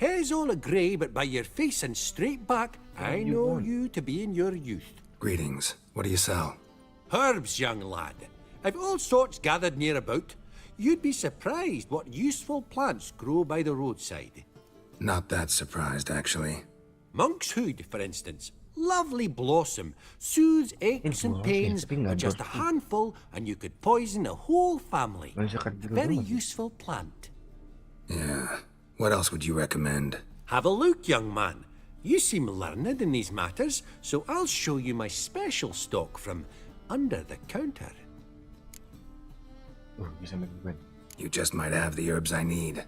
Hair's all a grey, but by your face and straight back, I know you to be in your youth. Greetings. What do you sell? Herbs, young lad. I've all sorts gathered near about. You'd be surprised what useful plants grow by the roadside. Not that surprised, actually. Monk's hood, for instance. Lovely blossom. Soothes aches and pains with just a handful, and you could poison a whole family. Very useful plant. Yeah. What else would you recommend? Have a look, young man. You seem learned in these matters, so I'll show you my special stock from under the counter. You just might have the herbs I need.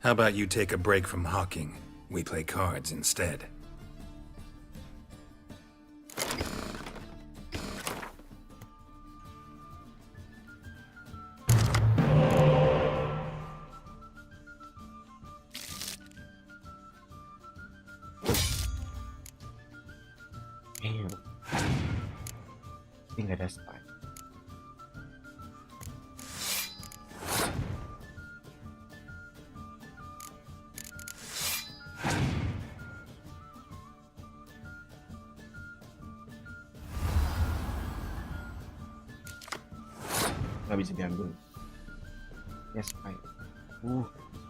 How about you take a break from hawking? We play cards instead. Ini nggak ada spy. Nggak bisa diambil. Yes, spy.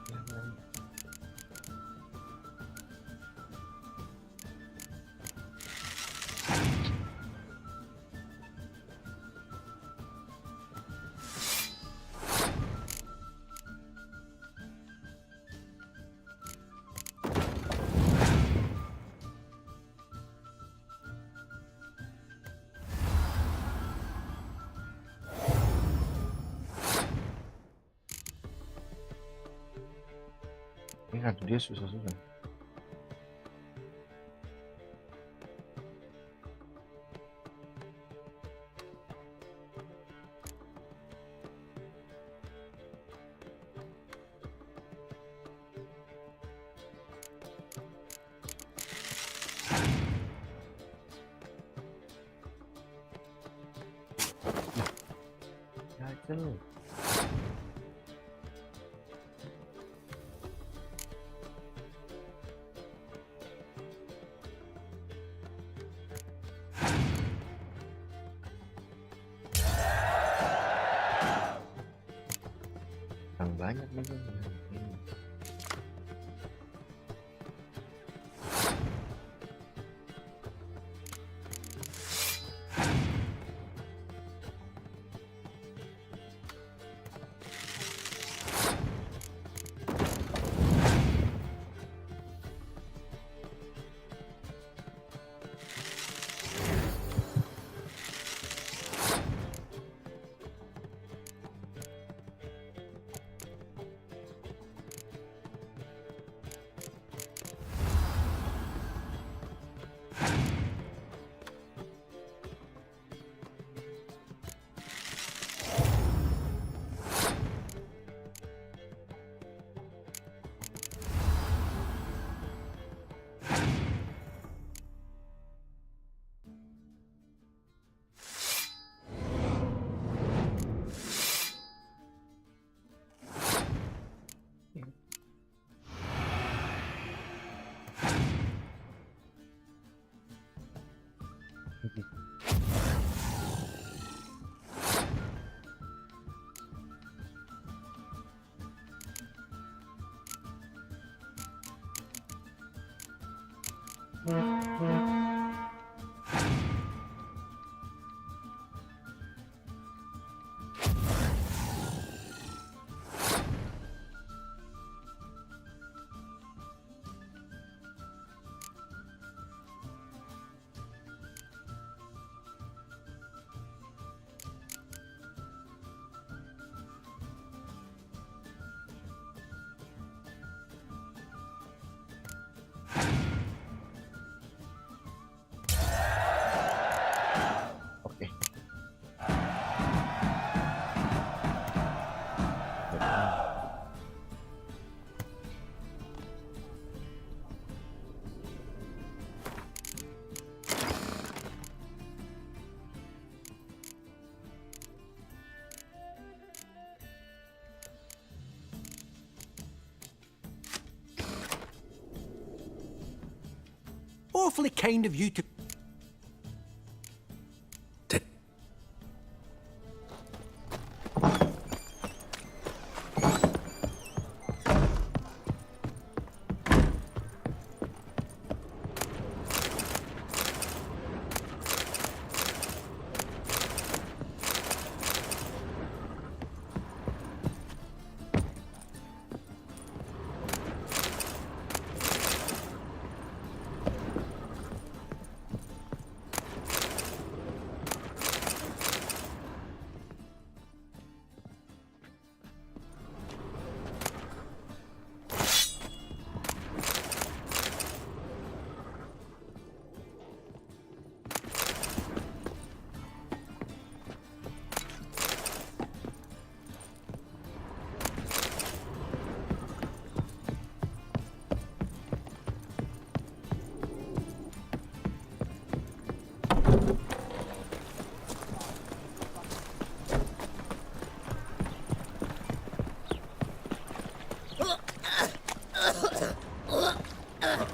Jangan. Ingat dia susah-susah. Kecil. Banyak nih. Oke. Awfully kind of you to...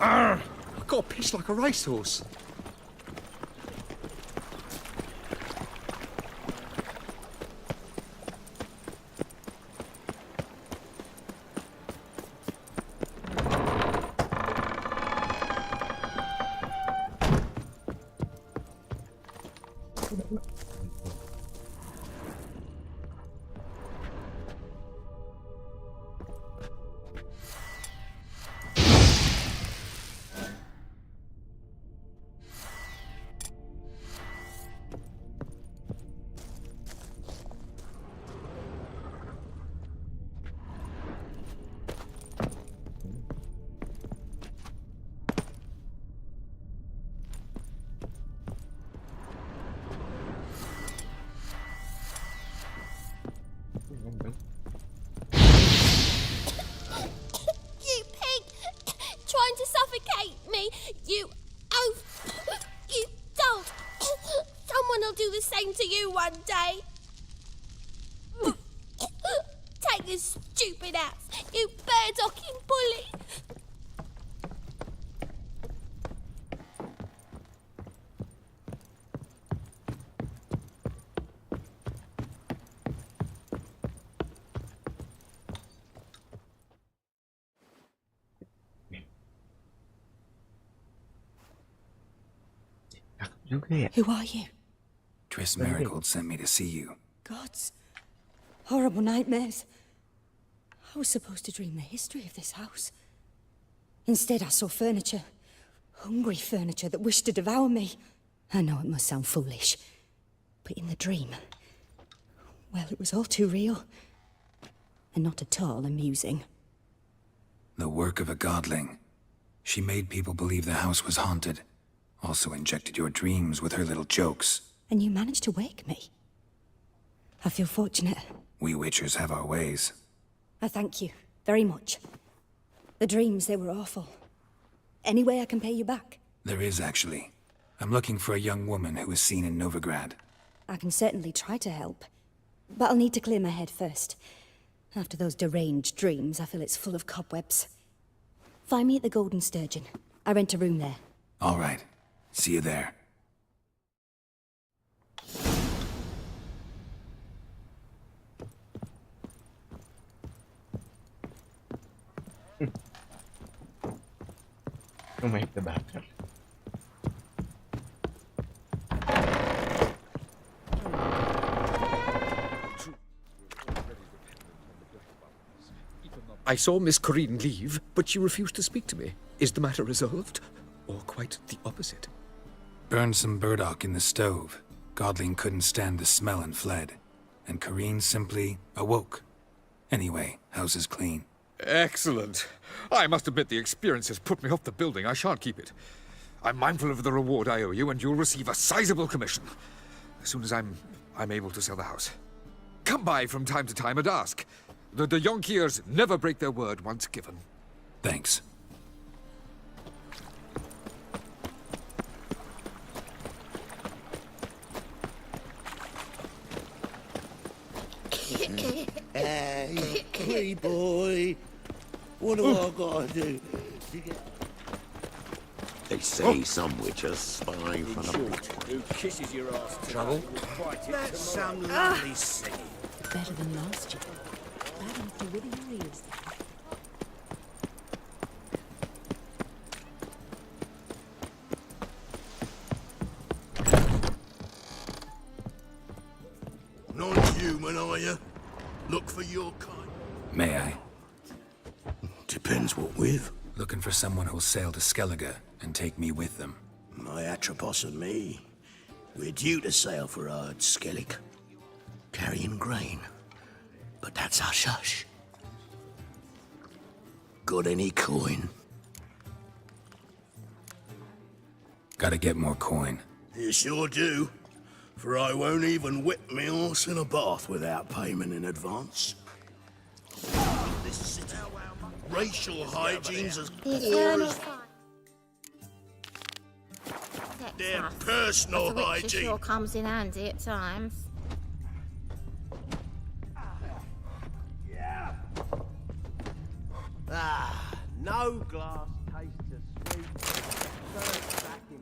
I got pissed like a racehorse. You pig! Trying to suffocate me! You oaf! You dolt! Someone will do the same to you one day! Take this stupid axe, you bird-docking bully! Who are you? Triss Marigold sent me to see you. Gods. Horrible nightmares. I was supposed to dream the history of this house. Instead, I saw furniture. Hungry furniture that wished to devour me. I know it must sound foolish, but in the dream, well, it was all too real. And not at all amusing. The work of a godling. She made people believe the house was haunted. Also injected your dreams with her little jokes. And you managed to wake me. I feel fortunate. We witchers have our ways. I thank you very much. The dreams, they were awful. Any way I can pay you back? There is, actually. I'm looking for a young woman who was seen in Novigrad. I can certainly try to help. But I'll need to clear my head first. After those deranged dreams, I feel it's full of cobwebs. Find me at the Golden Sturgeon. I rent a room there. All right. See you there. Rumah itu bakar. I saw Miss Corrine leave, but she refused to speak to me. Is the matter resolved? Or quite the opposite? Burned some burdock in the stove. Godling couldn't stand the smell and fled. And Corrine simply awoke. Anyway, house is clean. Excellent. I must admit the experience has put me off the building. I shan't keep it. I'm mindful of the reward I owe you, and you'll receive a sizable commission. As soon as I'm able to sell the house. Come by from time to time and ask. The de Jonkiers never break their word once given. Thanks. Hey, pretty boy. What do I gotta do to get... They say some witches spying for the... Who kisses your ass? Trouble? That's some lovely singing. Better than last year. Bad enough to wither your ears. Non-human, are you? Look for your kind. May I? Depends what with. Looking for someone who'll sail to Skellige and take me with them. My Atropos and me. We're due to sail for Skellig, carrying grain. But that's hush-hush. Got any coin? Gotta get more coin. You sure do. For I won't even whip me horse in a bath without payment in advance. This city, racial hygiene's as poor as their personal hygiene. Sure comes in handy at times. Ah, no glass taste of sweet. First back in.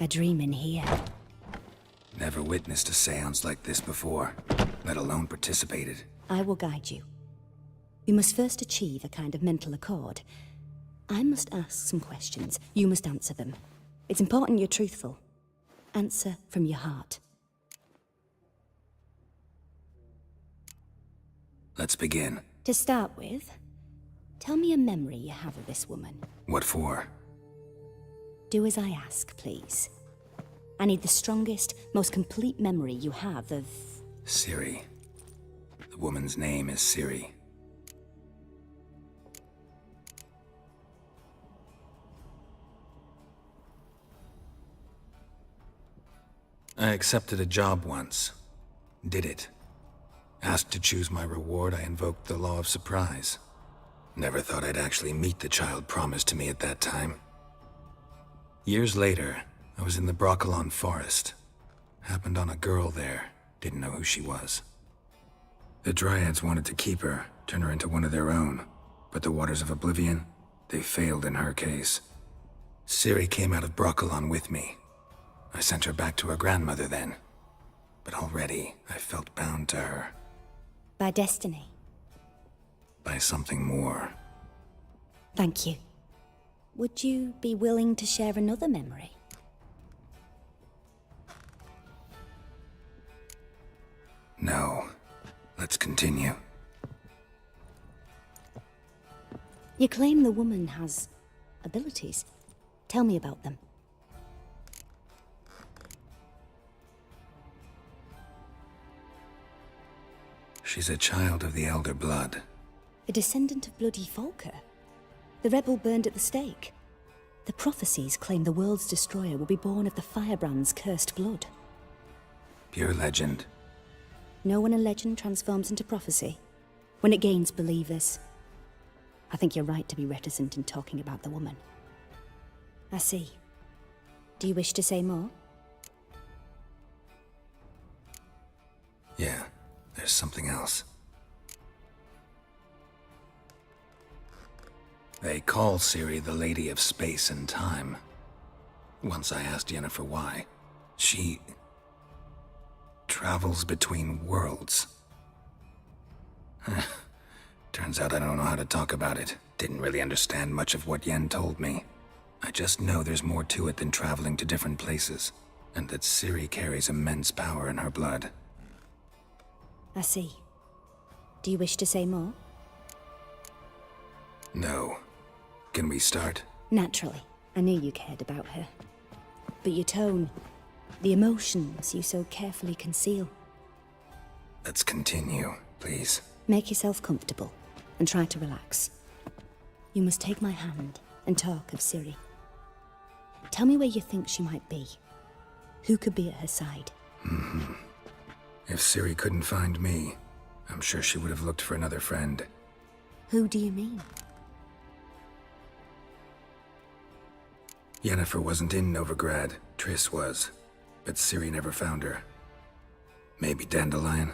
A dream in here. Never witnessed a seance like this before, let alone participated. I will guide you. We must first achieve a kind of mental accord. I must ask some questions. You must answer them. It's important you're truthful. Answer from your heart. Let's begin. To start with, tell me a memory you have of this woman. What for? Do as I ask, please. I need the strongest, most complete memory you have of... Ciri. The woman's name is Ciri. I accepted a job once. Did it. Asked to choose my reward, I invoked the law of surprise. Never thought I'd actually meet the child promised to me at that time. Years later, I was in the Broccolon forest. Happened on a girl there. Didn't know who she was. The Dryads wanted to keep her, turn her into one of their own. But the Waters of Oblivion, they failed in her case. Ciri came out of Broccolon with me. I sent her back to her grandmother then. But already, I felt bound to her. By destiny. By something more. Thank you. Would you be willing to share another memory? No. Let's continue. You claim the woman has abilities. Tell me about them. She's a child of the Elder Blood. A descendant of bloody Volker. The rebel burned at the stake. The prophecies claim the world's destroyer will be born of the firebrand's cursed blood. Pure legend. Know when a legend transforms into prophecy? When it gains believers. I think you're right to be reticent in talking about the woman. I see. Do you wish to say more? Yeah, there's something else. They call Ciri the Lady of Space and Time. Once I asked Yennefer why. She travels between worlds. Turns out I don't know how to talk about it. Didn't really understand much of what Yen told me. I just know there's more to it than traveling to different places, and that Ciri carries immense power in her blood. I see. Do you wish to say more? No. Can we start? Naturally. I knew you cared about her. But your tone, the emotions you so carefully conceal. Let's continue, please. Make yourself comfortable and try to relax. You must take my hand and talk of Ciri. Tell me where you think she might be. Who could be at her side? If Ciri couldn't find me, I'm sure she would have looked for another friend. Who do you mean? Yennefer wasn't in Novigrad. Triss was. But Ciri never found her. Maybe Dandelion?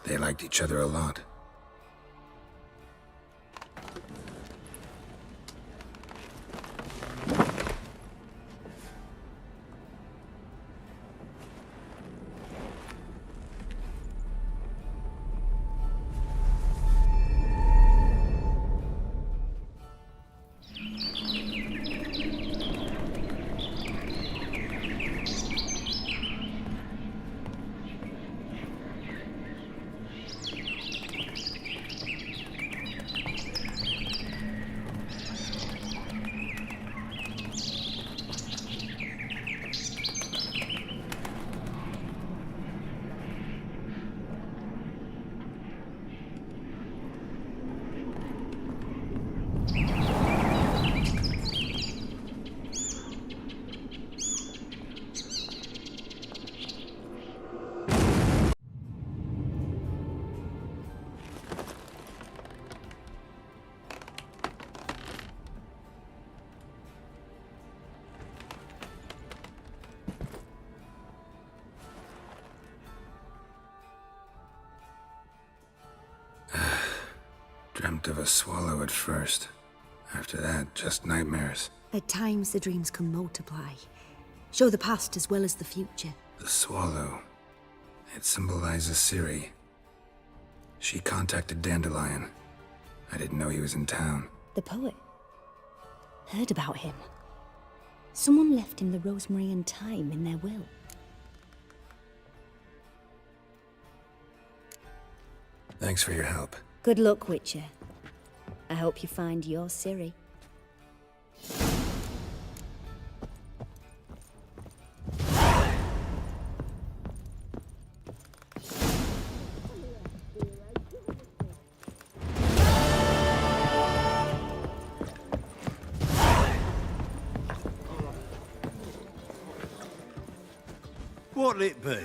They liked each other a lot. Dreamt of a swallow at first. After that, just nightmares. At times the dreams can multiply. Show the past as well as the future. The swallow. It symbolizes Ciri. She contacted Dandelion. I didn't know he was in town. The poet. Heard about him. Someone left him the rosemary and thyme in their will. Thanks for your help. Good luck, Witcher. I hope you find your Ciri. What'll it be?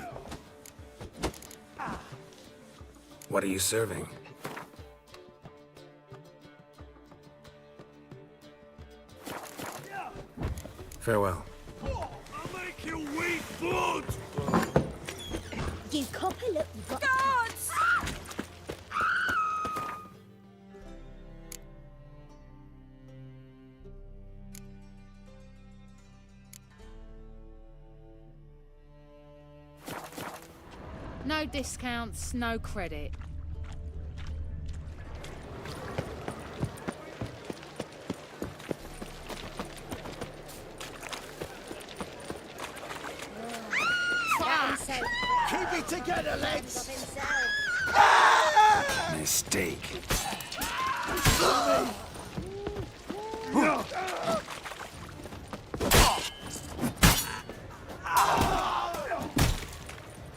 What are you serving? Farewell. I'll make you weep blood! You copper, look, you got... Guards! No discounts, no credit. Keep it together, lads! Mistake.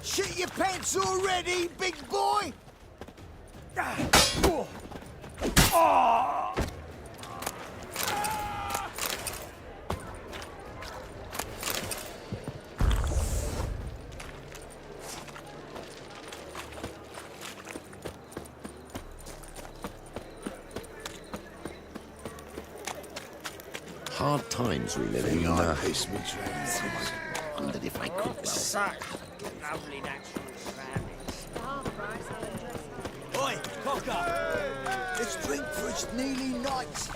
Shit your pants already, big boy? Hard times we live in. Wondered if I could well. Such lovely natural surroundings. Oi, cocker! Let's drink for its nearly night.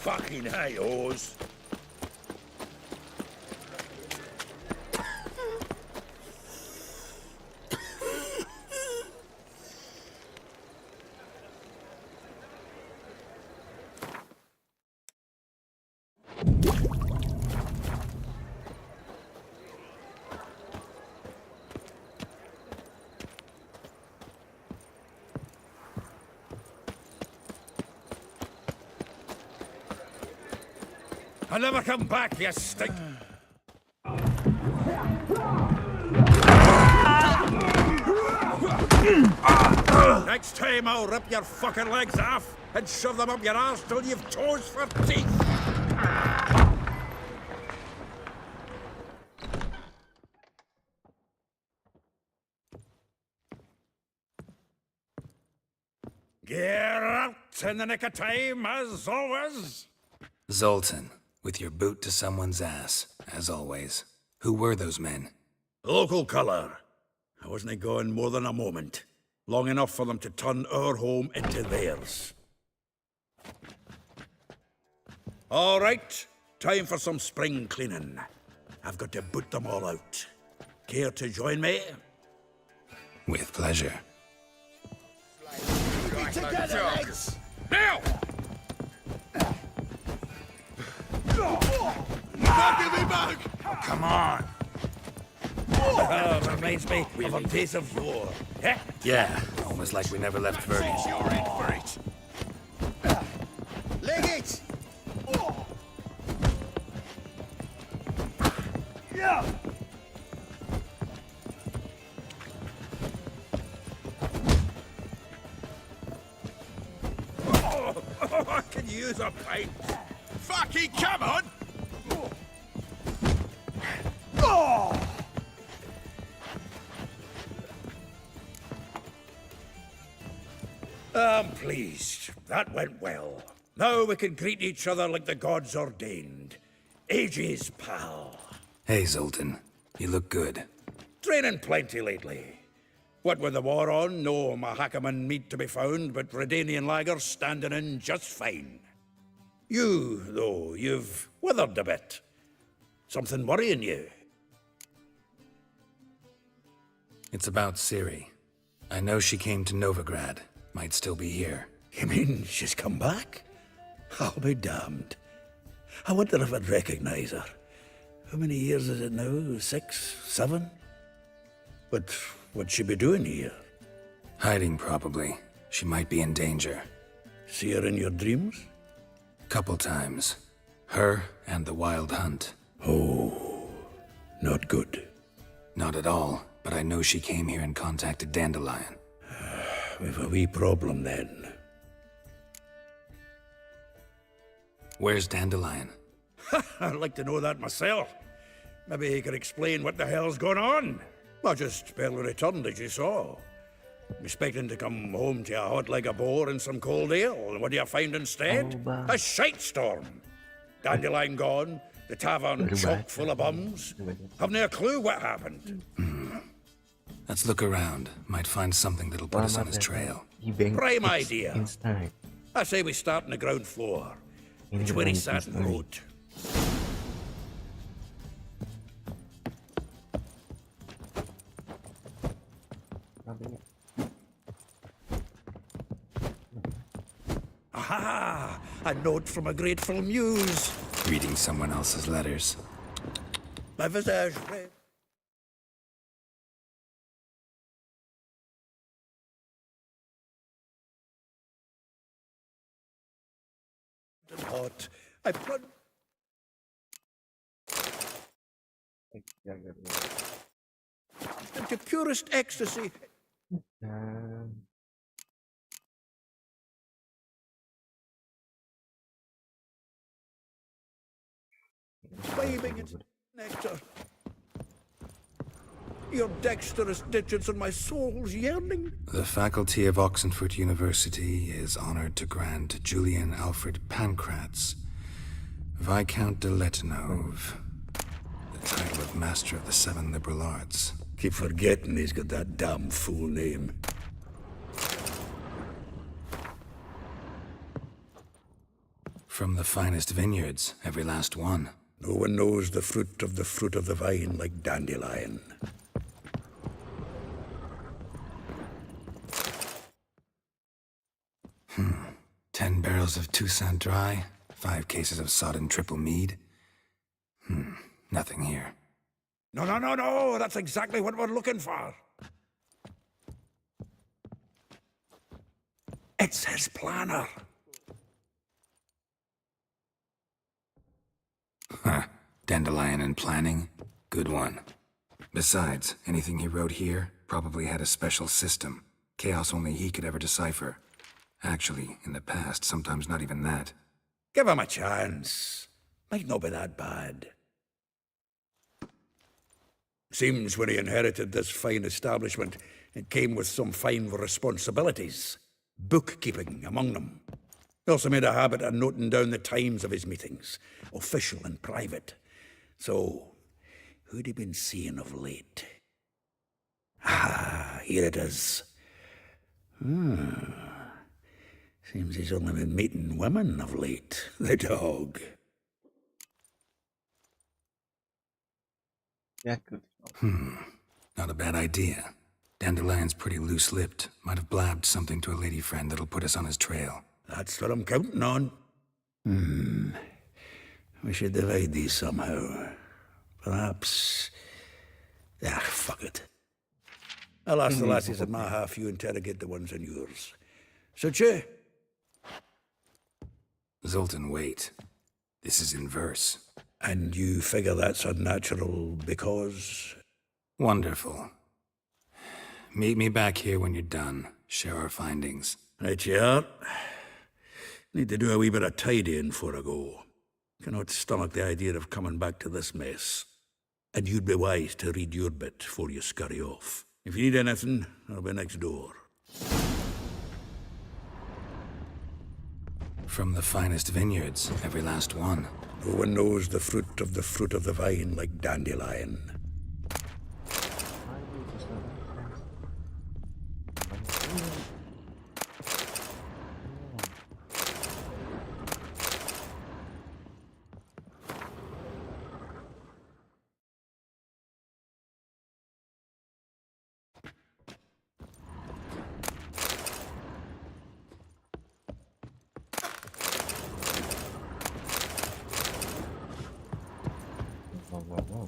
fucking hey-os. I'll never come back, you stink. Next time I'll rip your fucking legs off and shove them up your arse till you've toes for teeth. Get out in the nick of time, as always. Zoltan, with your boot to someone's ass, as always. Who were those men? Local colour. I wasn't gone more than a moment. Long enough for them to turn our home into theirs. All right, time for some spring cleaning. I've got to boot them all out. Care to join me? With pleasure. Get together, lads! Now! Give me back! Come on! Reminds me of a piece of war. Eh? Yeah, almost like we never left Verdi. You're in for it. Leg it! Yeah! I can use a pint. Fucking come on! I'm pleased. That went well. Now we can greet each other like the gods ordained. Ages, pal. Hey, Zoltan. You look good. Training plenty lately. What with the war on, no Mahakaman meat to be found, but Redanian lagers standing in just fine. You, though, you've withered a bit. Something worrying you? It's about Ciri. I know she came to Novigrad. Might still be here. You mean she's come back? I'll be damned. I wonder if I'd recognize her. How many years is it now? 6, 7? But what'd she be doing here? Hiding, probably. She might be in danger. See her in your dreams? Couple times. Her and the Wild Hunt. Oh, not good. Not at all, but I know she came here and contacted Dandelion. We've a wee problem then. Where's Dandelion? I'd like to know that myself. Maybe he could explain what the hell's going on. I just barely returned, as you saw. Expecting to come home to a hot like a boar and some cold ale, and what do you find instead? A shite storm. Dandelion gone, the tavern chock full of bums. Haven't a clue what happened. Let's look around. Might find something that'll put us on his trail. Prime idea. I say we start on the ground floor. It's where he sat and wrote. Aha! A note from a grateful muse. Reading someone else's letters. My visage red. Hot. I put into purest ecstasy. Waving its nectar. Your dexterous digits and my soul's yearning. The faculty of Oxenford University is honored to grant Julian Alfred Pancratz, Viscount de Letenove, the title of Master of the Seven Liberal Arts. Keep forgetting he's got that damn fool name. From the finest vineyards, every last one. No one knows the fruit of the vine like Dandelion. Hmm. 10 barrels of Toussaint Dry, 5 cases of sodden triple mead. Nothing here. No, that's exactly what we're looking for. It's his planner. Huh. Dandelion and planning? Good one. Besides, anything he wrote here probably had a special system. Chaos only he could ever decipher. Actually, in the past, sometimes not even that. Give him a chance. Might not be that bad. Seems when he inherited this fine establishment, it came with some fine responsibilities. Bookkeeping among them. He also made a habit of noting down the times of his meetings, official and private. So, who'd he been seeing of late? Ah, here it is. Seems he's only been meeting women of late, the dog. Yeah, good. Not a bad idea. Dandelion's pretty loose-lipped. Might have blabbed something to a lady friend that'll put us on his trail. That's what I'm counting on. We should divide these somehow. Perhaps... fuck it. I'll ask the lassies at my half, you interrogate the ones in yours. Such you? Zoltan, wait. This is in verse. And you figure that's unnatural because... Wonderful. Meet me back here when you're done. Share our findings. Right you are. Need to do a wee bit of tidying before I go. Cannot stomach the idea of coming back to this mess. And you'd be wise to read your bit before you scurry off. If you need anything, I'll be next door. From the finest vineyards, every last one. No one knows the fruit of the vine like Dandelion. Wow.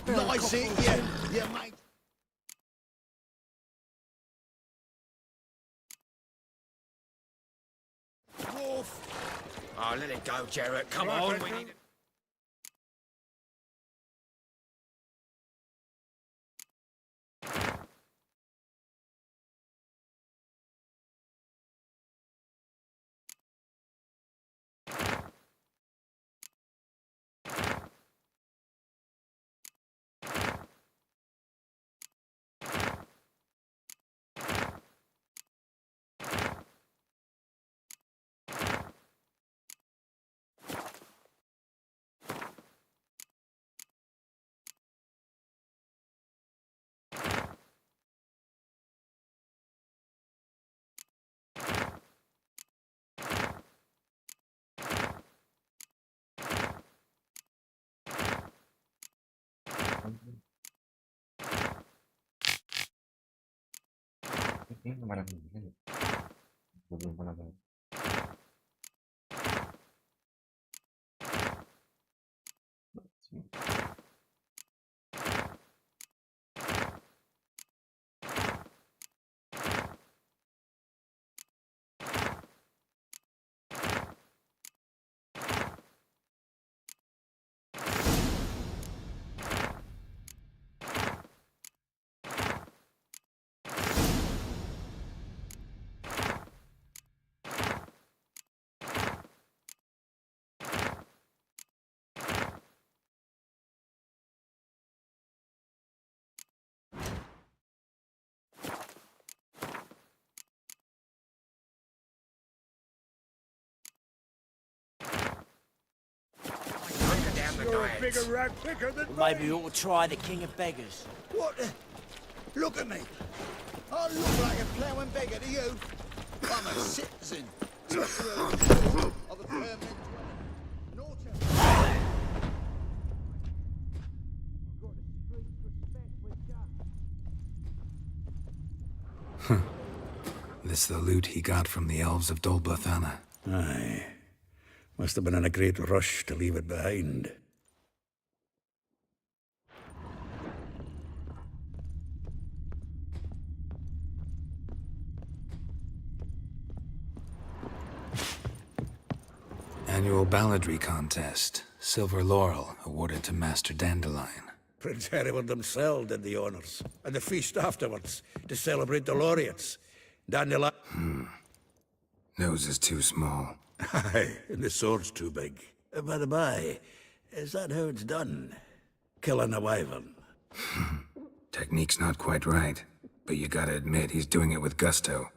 Nice it, yeah, mate. off! Oh, let it go, Jarrett. Come on, we need... Ini kemana lagi? Belum pernah banget. You're a bigger rat picker than Maybe we ought to try the King of Beggars. What the... Look at me. I look like a ploughing beggar to you. I'm a citizen. Of a permanent This the loot he got from the elves of Dolblathana. Aye. Must have been in a great rush to leave it behind. Annual balladry contest. Silver laurel awarded to Master Dandelion. Prince Hereward himself did the honours, and the feast afterwards, to celebrate the laureates. Dandelion... Nose is too small. Aye, and the sword's too big. By the by, is that how it's done? Killing a wyvern? Technique's not quite right, but you gotta admit he's doing it with gusto.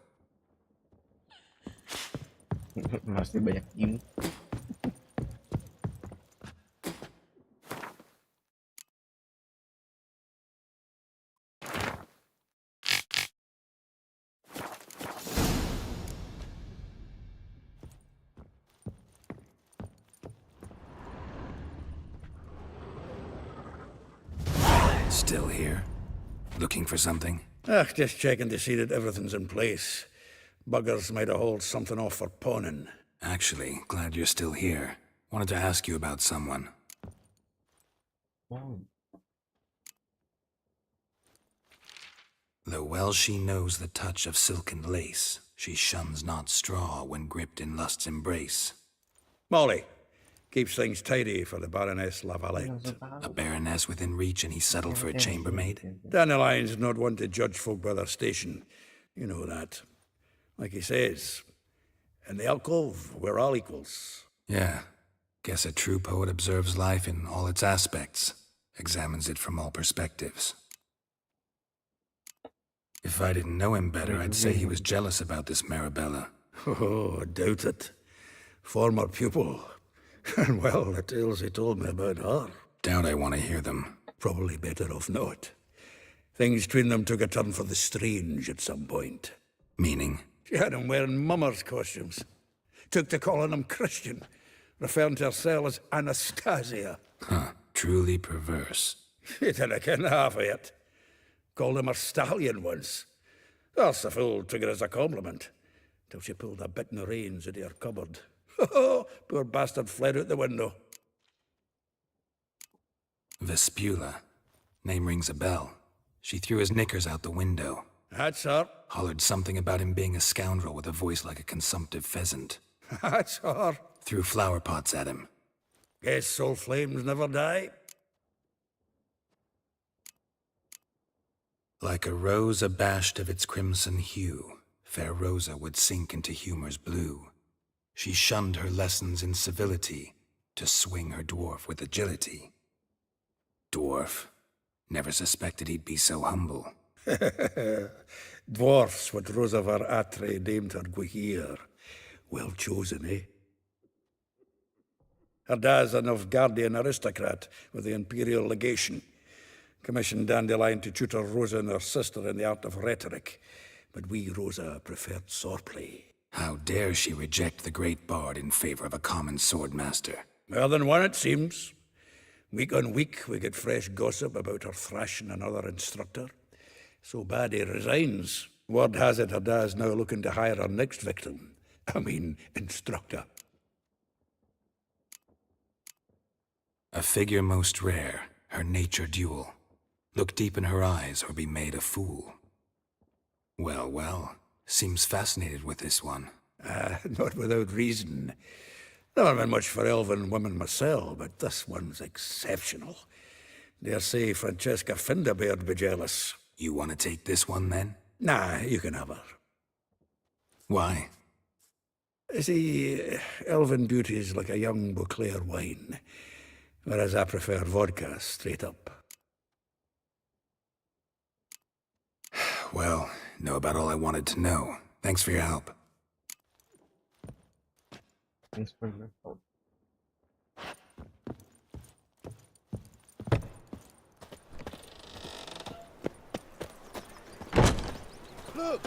Masih banyak ini. Still here? Looking for something? Just checking to see that everything's in place. Buggers might have hauled something off for pawning. Actually, glad you're still here. Wanted to ask you about someone. Though well she knows the touch of silken lace, she shuns not straw when gripped in lust's embrace. Molly, keeps things tidy for the Baroness Lavalette. A baroness within reach and he settled for a chambermaid? Dandelion's not one to judge folk by their station. You know that. Like he says, in the alcove, we're all equals. Yeah. Guess a true poet observes life in all its aspects, examines it from all perspectives. If I didn't know him better, I'd say he was jealous about this Marabella. Oh, I doubt it. Former pupil. And well, the tales he told me about her. Doubt I want to hear them. Probably better off not. Things between them took a turn for the strange at some point. Meaning? She had him wearing mummers' costumes. Took to calling him Christian, referring to herself as Anastasia. Huh. Truly perverse. She didn't ken half of it. Called him a stallion once. That's the fool took it as a compliment. Till she pulled a bit in the reins into her cupboard. Poor bastard fled out the window. Vespula. Name rings a bell. She threw his knickers out the window. That's her. Hollered something about him being a scoundrel with a voice like a consumptive pheasant. That's her. Threw flower pots at him. Guess soul flames never die. Like a rose abashed of its crimson hue, fair Rosa would sink into humor's blue. She shunned her lessons in civility to swing her dwarf with agility. Dwarf. Never suspected he'd be so humble. Dwarfs what Rosavar Atre named her Gwihir. Well chosen, eh? Her dad's a Novgardian aristocrat with the Imperial Legation. Commissioned Dandelion to tutor Rosa and her sister in the art of rhetoric. But we, Rosa, preferred swordplay. How dare she reject the great bard in favor of a common swordmaster? More than one, it seems. Week on week, we get fresh gossip about her thrashing another instructor. So bad he resigns. Word has it her dad's now looking to hire her next victim. I mean, instructor. A figure most rare, her nature dual. Look deep in her eyes or be made a fool. Well, well, seems fascinated with this one. Not without reason. Never been much for elven women myself, but this one's exceptional. Dare say Francesca Finderbeard be jealous. You want to take this one, then? Nah, you can have her. Why? See, elven beauty's like a young Beauclair wine, whereas I prefer vodka straight up. Well, know about all I wanted to know. Thanks for your help. Thanks for your help. Look!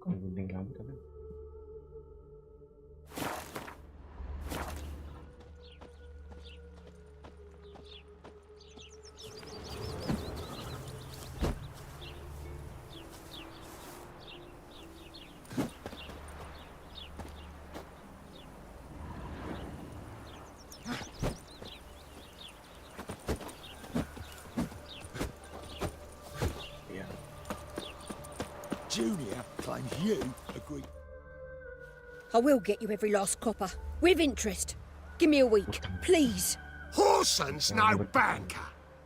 Kok gunting rambut apa? Junior claims you agree. I will get you every last copper, with interest. Give me a week, please. Horson's no banker.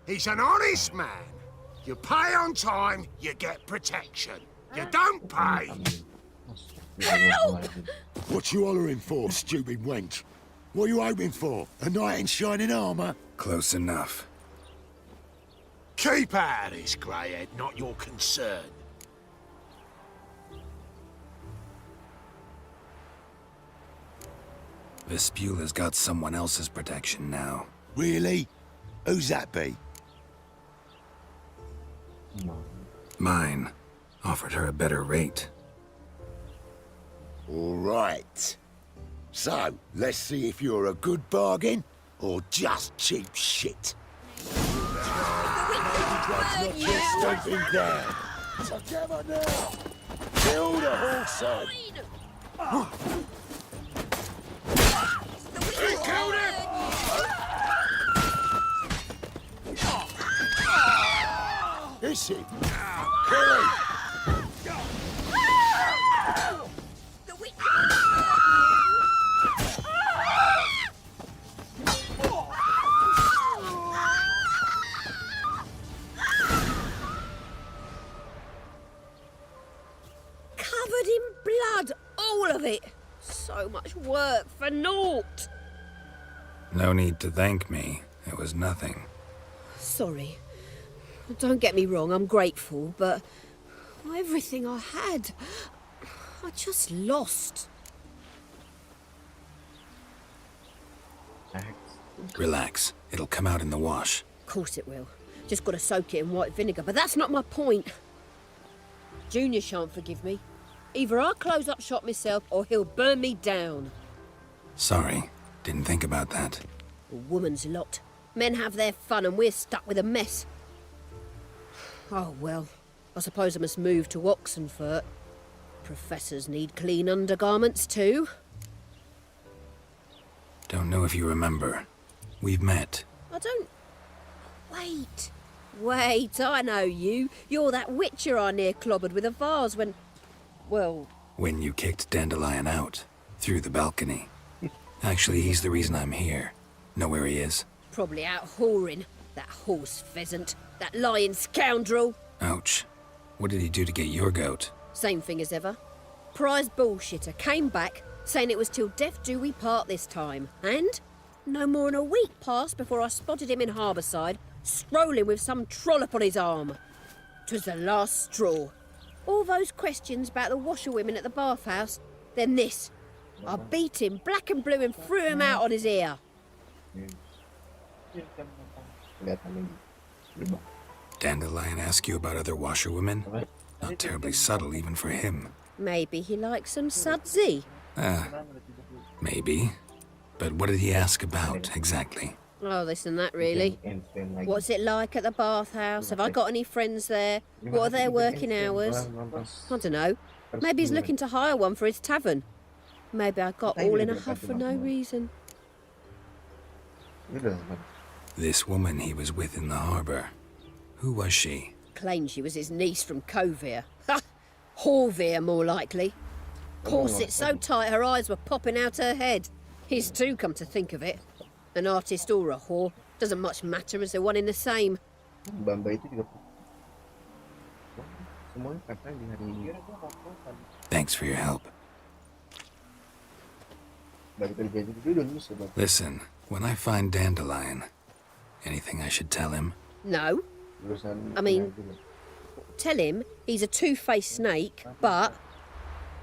He's an honest man. You pay on time, you get protection. You don't pay. Help! What you hollering for, stupid wench? What are you hoping for? A knight in shining armour? Close enough. Keep out of this, greyhead, not your concern. Vespula's got someone else's protection now. Really? Who's that be? Mine. Offered her a better rate. All right. So, let's see if you're a good bargain or just cheap shit. Stomping down. Together now. Kill the horse. He killed him! Is he? Kill him! Covered in blood, all of it. So much work for naught. No need to thank me. It was nothing. Sorry. Don't get me wrong, I'm grateful, but everything I had, I just lost. Relax. It'll come out in the wash. Of course it will. Just got to soak it in white vinegar, but that's not my point. Junior shan't forgive me. Either I'll close up shop myself or he'll burn me down. Sorry. Didn't think about that. A woman's lot. Men have their fun and we're stuck with a mess. Oh, well. I suppose I must move to Oxenfurt. Professors need clean undergarments too. Don't know if you remember. We've met. I don't... Wait. Wait, I know you. You're that witcher I near clobbered with a vase when... Well... When you kicked Dandelion out, through the balcony. Actually, he's the reason I'm here. Know where he is? Probably out whoring. That horse pheasant. That lying scoundrel. Ouch. What did he do to get your goat? Same thing as ever. Prize bullshitter came back, saying it was till death do we part this time. And no more than a week passed before I spotted him in Harbourside, strolling with some trollop on his arm. 'Twas the last straw. All those questions about the washerwomen at the bathhouse, then this. I beat him black and blue and threw him out on his ear. Dandelion ask you about other washerwomen? Not terribly subtle even for him. Maybe he likes some sudsy. Maybe. But what did he ask about, exactly? Oh, this and that, really. What's it like at the bathhouse? Have I got any friends there? What are their working hours? I don't know. Maybe he's looking to hire one for his tavern. Maybe I got all in a huff for no reason. This woman he was with in the harbour. Who was she? Claimed she was his niece from Covere. Ha! Horvere, more likely. Corset so tight her eyes were popping out her head. His too, come to think of it. An artist or a whore. Doesn't much matter as they're one in the same. Thanks for your help. Listen, when I find Dandelion, anything I should tell him? No. I mean, tell him he's a two-faced snake, but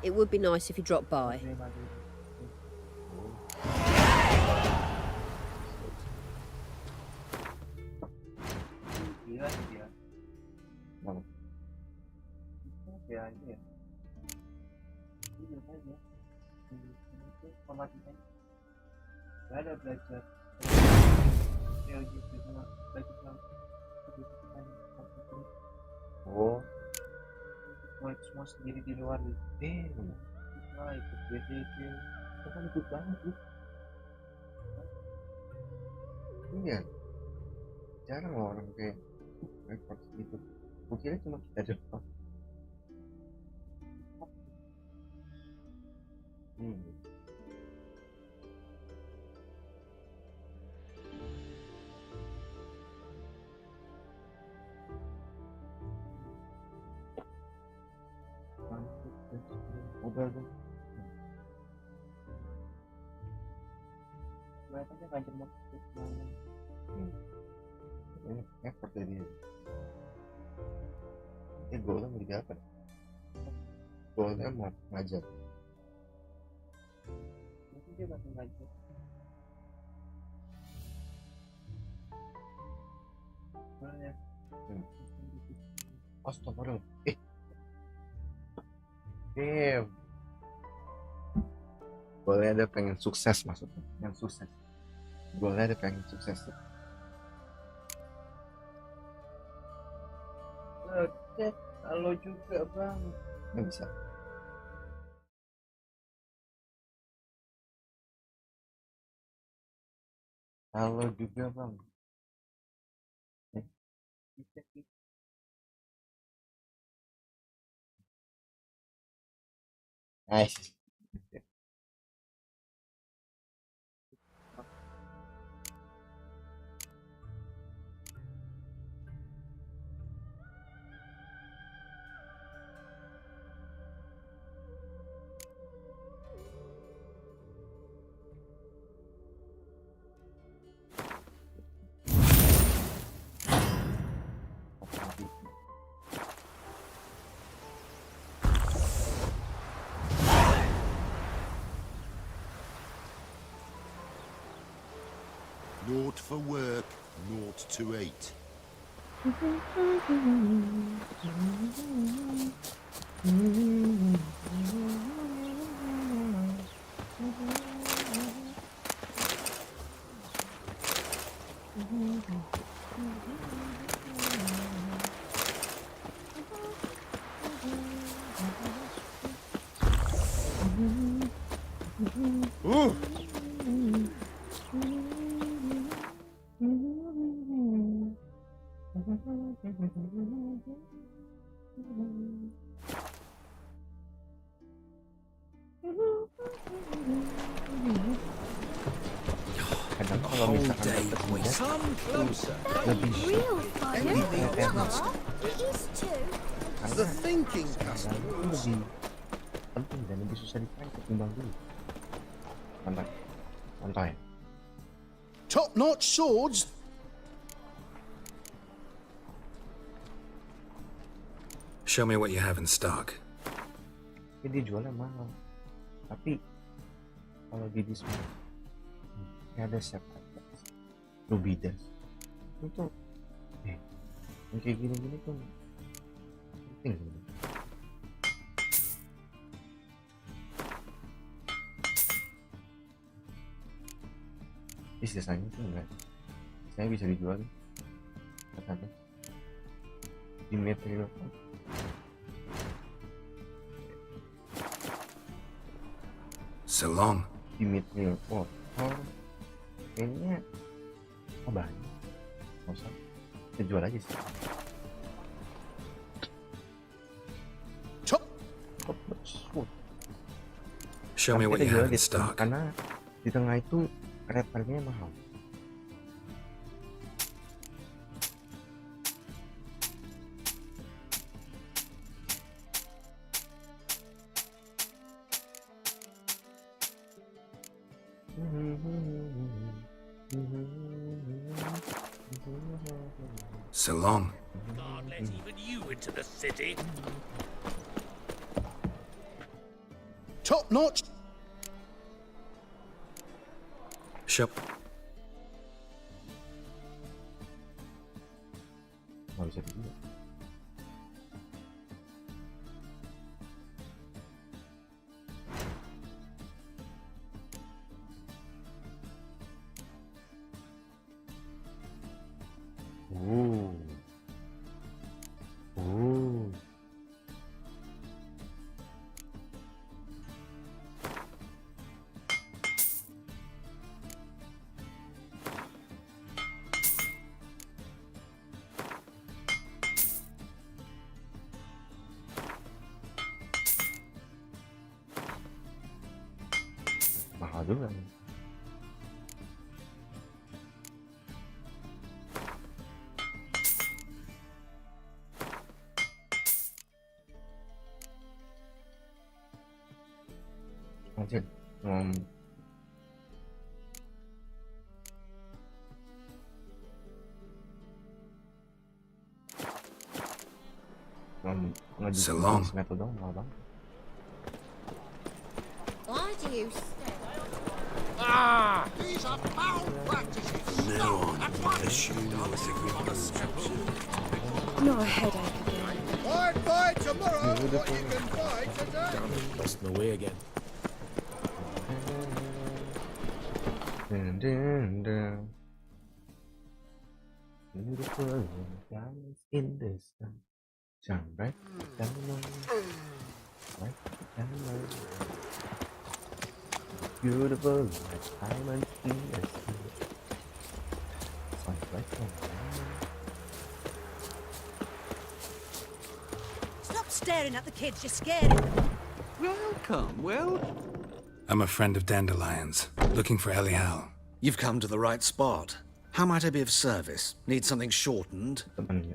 it would be nice if he dropped by. Oh, semua sendiri di luar itu. Nah, ikut BDG. Itu kan ikut banget tuh. Iya. Jarang loh orang kayak repot gitu. Mungkin cuma kita doang. Udah deh. Kelihatannya kancing banget. Ini effort dari ini golnya mau diapa? Golnya mau ngajar. Mungkin dia bakal ngajar. Golnya. Astagfirullah. Damn. Golnya ada pengen sukses maksudnya. Yang sukses. Golnya ada pengen sukses. Halo juga bang. Nggak bisa. Halo juga bang. Nice. Naught for work, naught to eat. Kadang kalau misalkan dapet lebih The thinking itu lebih penting dan lebih susah dicari ketimbang dulu. Santai, santai. Top-notch swords. Show me what you have in stock. Dia jualnya mahal, tapi kalau di Disney ada set Rubidas itu yang kayak gini-gini tuh penting. Sisanya tuh enggak, saya bisa dijual katanya di material. So long. Di material kayaknya banyak, nggak usah, kita jual aja sih. Show me what you have in stock. Karena di tengah itu harganya mahal. So long. Can't let even you into the city. Top notch. Shop. Nggak bisa dulu. Mahal juga nih. Anjir, So long. Metode mahal banget. Why do you Ah! These are foul practices. Now on, assume No headache again. Buy tomorrow what you can buy today. Lost my way again. Beautiful diamonds in the sun, shine bright diamond, bright diamond. Beautiful like diamonds in the sun, shine bright diamond. Stop staring at the kids, you're scaring them. Welcome. I'm a friend of Dandelion's, looking for Elial. You've come to the right spot. How might I be of service? Need something shortened?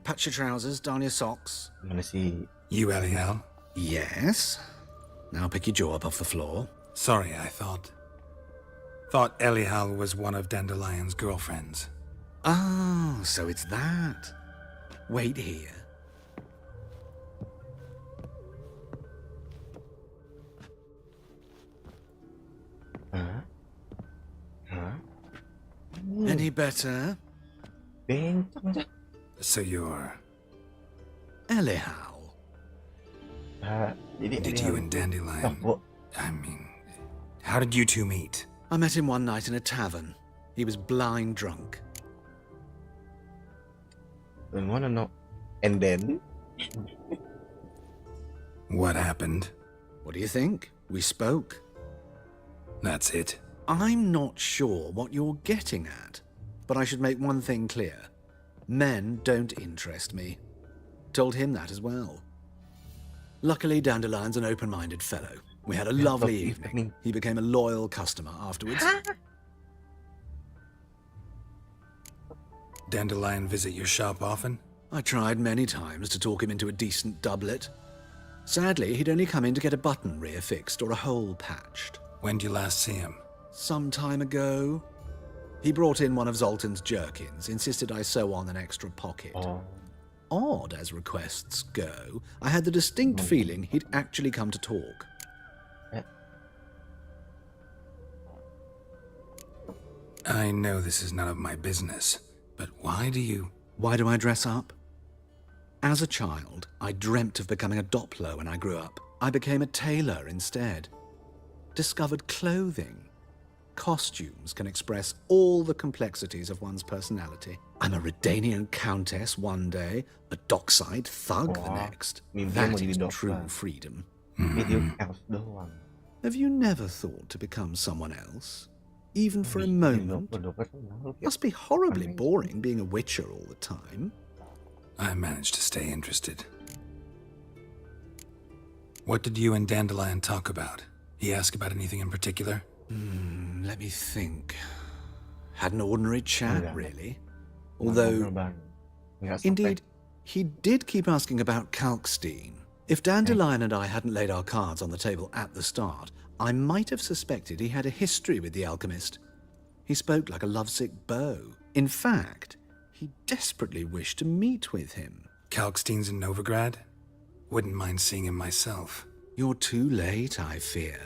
Patch your trousers, darn your socks. I'm gonna see you, Elial. Yes. Now pick your jaw up off the floor. Sorry, I thought Elial was one of Dandelion's girlfriends. Oh, so it's that. Wait here. Any better? So you're... Elial. Did you and Dandelion... I mean, how did you two meet? I met him one night in a tavern. He was blind drunk. I wanna know. And then? What happened? What do you think? We spoke. That's it. I'm not sure what you're getting at, but I should make one thing clear. Men don't interest me. Told him that as well. Luckily, Dandelion's an open-minded fellow. We had a lovely evening. He became a loyal customer afterwards. Dandelion visit your shop often? I tried many times to talk him into a decent doublet. Sadly, he'd only come in to get a button reaffixed or a hole patched. When did you last see him? Some time ago. He brought in one of Zoltan's jerkins, insisted I sew on an extra pocket. Odd as requests go, I had the distinct feeling he'd actually come to talk. I know this is none of my business, but why do you... Why do I dress up? As a child, I dreamt of becoming a Doppler when I grew up. I became a tailor instead. Discovered clothing. Costumes can express all the complexities of one's personality. I'm a Redanian countess one day, a dockside thug the next. That is true freedom. Have you never thought to become someone else? Even for a moment? Must be horribly boring being a witcher all the time. I managed to stay interested. What did you and Dandelion talk about? He asked about anything in particular? Let me think. Had an ordinary chat, really. Although, indeed, he did keep asking about Kalkstein. If Dandelion and I hadn't laid our cards on the table at the start, I might have suspected he had a history with the alchemist. He spoke like a lovesick beau. In fact, he desperately wished to meet with him. Kalkstein's in Novigrad? Wouldn't mind seeing him myself. You're too late, I fear.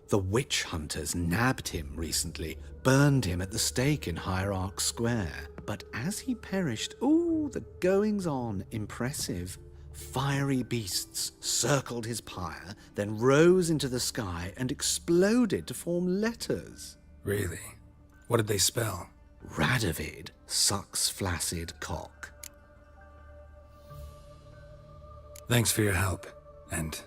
The witch hunters nabbed him recently, burned him at the stake in Hierarch Square. But as he perished, the goings-on, impressive. Fiery beasts circled his pyre, then rose into the sky and exploded to form letters. Really? What did they spell? Radovid sucks flaccid cock. Thanks for your help, and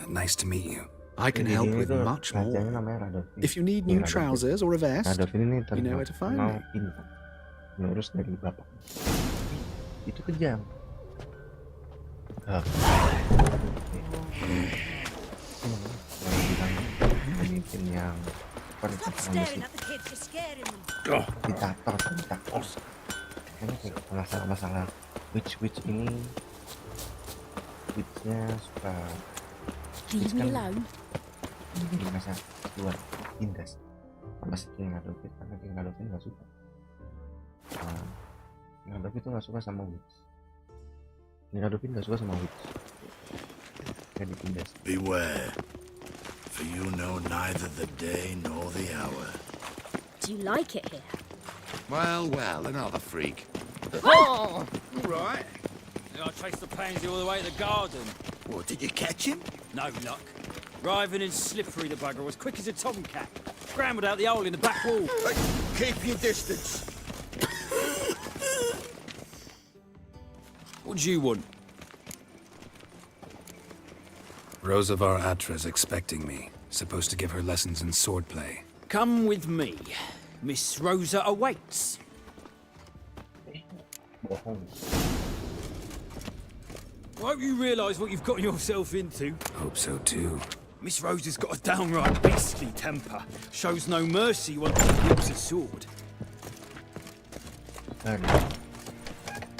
nice to meet you. I can help with much more. If you need new trousers or a vest, you know where to find me. Nurus dari bapak. Itu kejam. Pemimpin yang diktator. Kayaknya masalah witch ini, witchnya suka. Leave me alone. Ini masa keluar tindas. Pas King Adolfit, karena King Adolfit nggak suka. King Adolfit tuh nggak suka sama witch. King Adolfit nggak suka sama witch. Jadi tindas. Beware, for you know neither the day nor the hour. Do you like it here? Well, another freak. Oh! All right. I traced the pansy all the way to the garden. What, did you catch him? No luck. Writhing and slippery, the bugger was quick as a tomcat. Scrambled out the hole in the back wall. Hey, keep your distance. What do you want? Rosavar Atra's expecting me. Supposed to give her lessons in swordplay. Come with me. Miss Rosa awaits. I hope you realise what you've got yourself into. Hope so too. Miss Rosa's got a downright beastly temper. Shows no mercy once she grips a sword.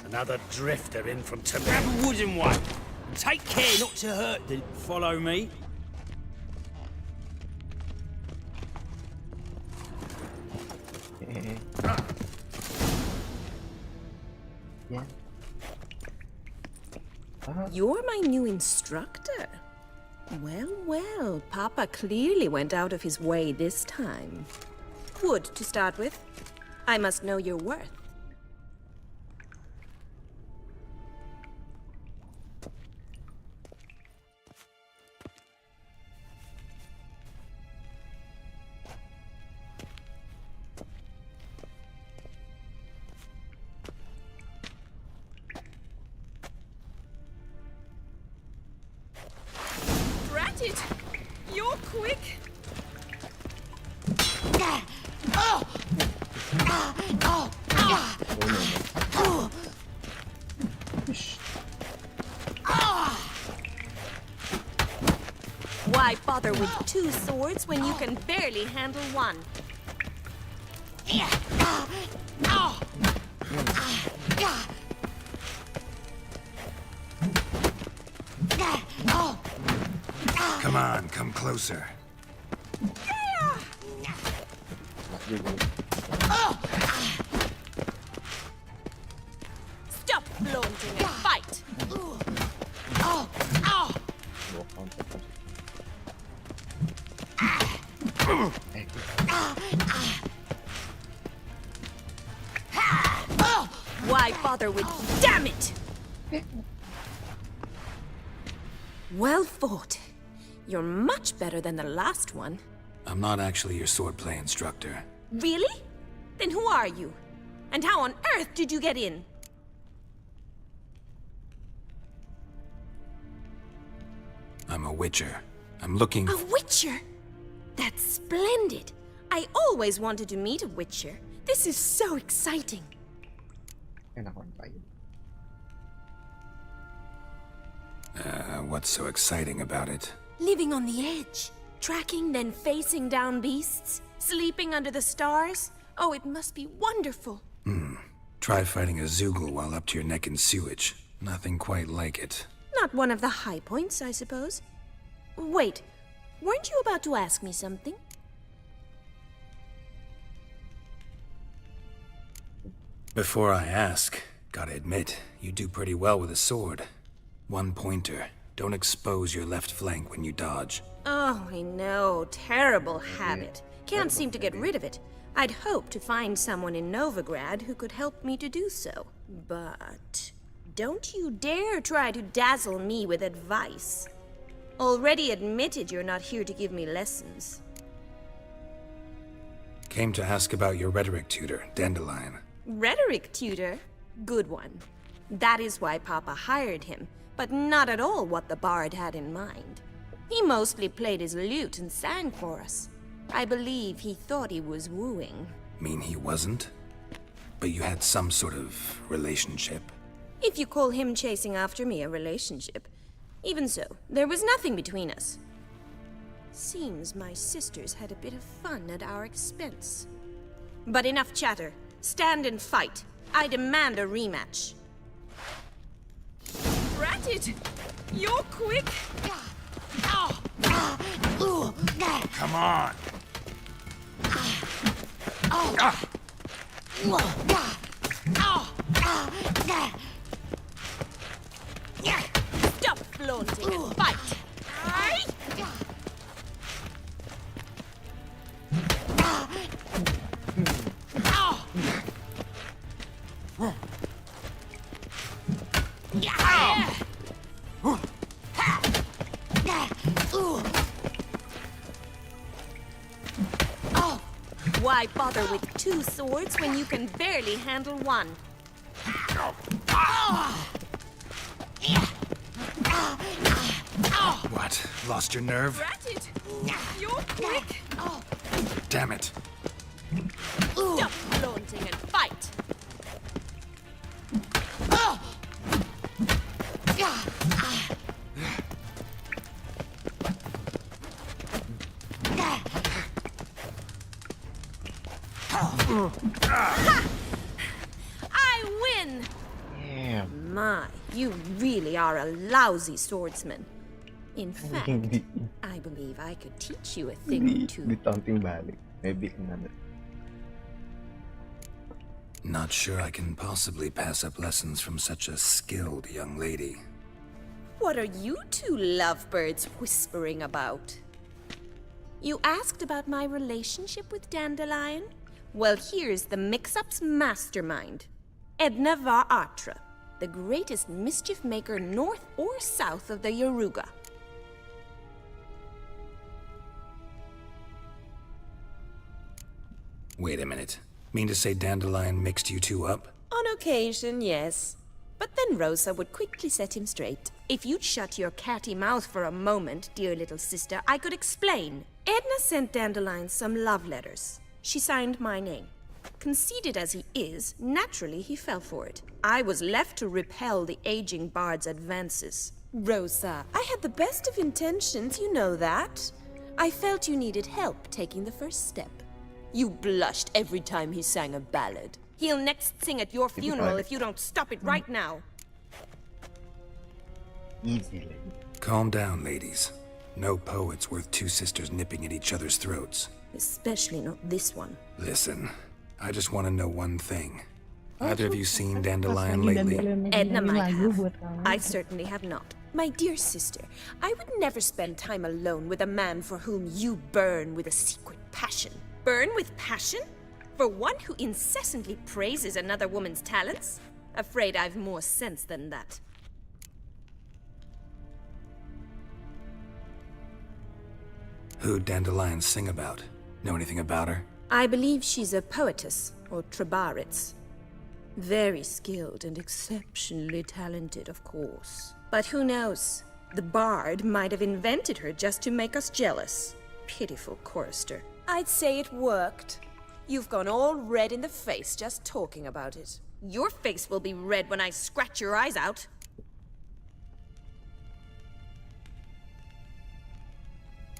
Another drifter in from Tibet. Grab a wooden one. Take care not to hurt them. Follow me. Yeah. You're my new instructor. Well, Papa clearly went out of his way this time. Wood, to start with. I must know your worth. You're quick. Why bother with two swords when you can barely handle one? Come on, come closer. Stop flaunting and fight! Why bother with... Damn it! Well fought. You're much better than the last one. I'm not actually your swordplay instructor. Really? Then who are you? And how on earth did you get in? I'm a witcher. I'm looking... A witcher? That's splendid. I always wanted to meet a witcher. This is so exciting. What's so exciting about it? Living on the edge. Tracking, then facing down beasts. Sleeping under the stars. Oh, it must be wonderful. Try fighting a Zoogle while up to your neck in sewage. Nothing quite like it. Not one of the high points, I suppose. Wait, weren't you about to ask me something? Before I ask, gotta admit, you do pretty well with a sword. One pointer. Don't expose your left flank when you dodge. Oh, I know. Terrible habit. Can't seem to get rid of it. I'd hoped to find someone in Novigrad who could help me to do so. But don't you dare try to dazzle me with advice. Already admitted you're not here to give me lessons. Came to ask about your rhetoric tutor, Dandelion. Rhetoric tutor? Good one. That is why Papa hired him, but not at all what the bard had in mind. He mostly played his lute and sang for us. I believe he thought he was wooing. Mean he wasn't? But you had some sort of relationship? If you call him chasing after me a relationship. Even so, there was nothing between us. Seems my sisters had a bit of fun at our expense. But enough chatter. Stand and fight. I demand a rematch. Ratted! You're quick! Come on! Stop flaunting and fight! Why bother with two swords when you can barely handle one? What? Lost your nerve? Ratted! You're quick! Damn it. Stop flaunting and fight! I win! Damn. My, you really are a lousy swordsman. In fact, I believe I could teach you a thing or two. Ditaunting balik. Maybe another. Not sure I can possibly pass up lessons from such a skilled young lady. What are you two lovebirds whispering about? You asked about my relationship with Dandelion? Well, here's the mix-up's mastermind. Edna var Atra, the greatest mischief maker north or south of the Yaruga. Wait a minute. Mean to say Dandelion mixed you two up? On occasion, yes. But then Rosa would quickly set him straight. If you'd shut your catty mouth for a moment, dear little sister, I could explain. Edna sent Dandelion some love letters. She signed my name. Conceited as he is, naturally he fell for it. I was left to repel the aging bard's advances. Rosa, I had the best of intentions, you know that. I felt you needed help taking the first step. You blushed every time he sang a ballad. He'll next sing at your funeral if you don't stop it right now. Easily. Calm down, ladies. No poet's worth two sisters nipping at each other's throats. Especially not this one. Listen, I just want to know one thing. Either of you seen Dandelion lately? Edna might have. I certainly have not. My dear sister, I would never spend time alone with a man for whom you burn with a secret passion. Burn with passion? For one who incessantly praises another woman's talents? Afraid I've more sense than that. Who'd Dandelion sing about? Know anything about her? I believe she's a poetess, or trabaritz. Very skilled and exceptionally talented, of course. But who knows? The bard might have invented her just to make us jealous. Pitiful chorister. I'd say it worked. You've gone all red in the face just talking about it. Your face will be red when I scratch your eyes out.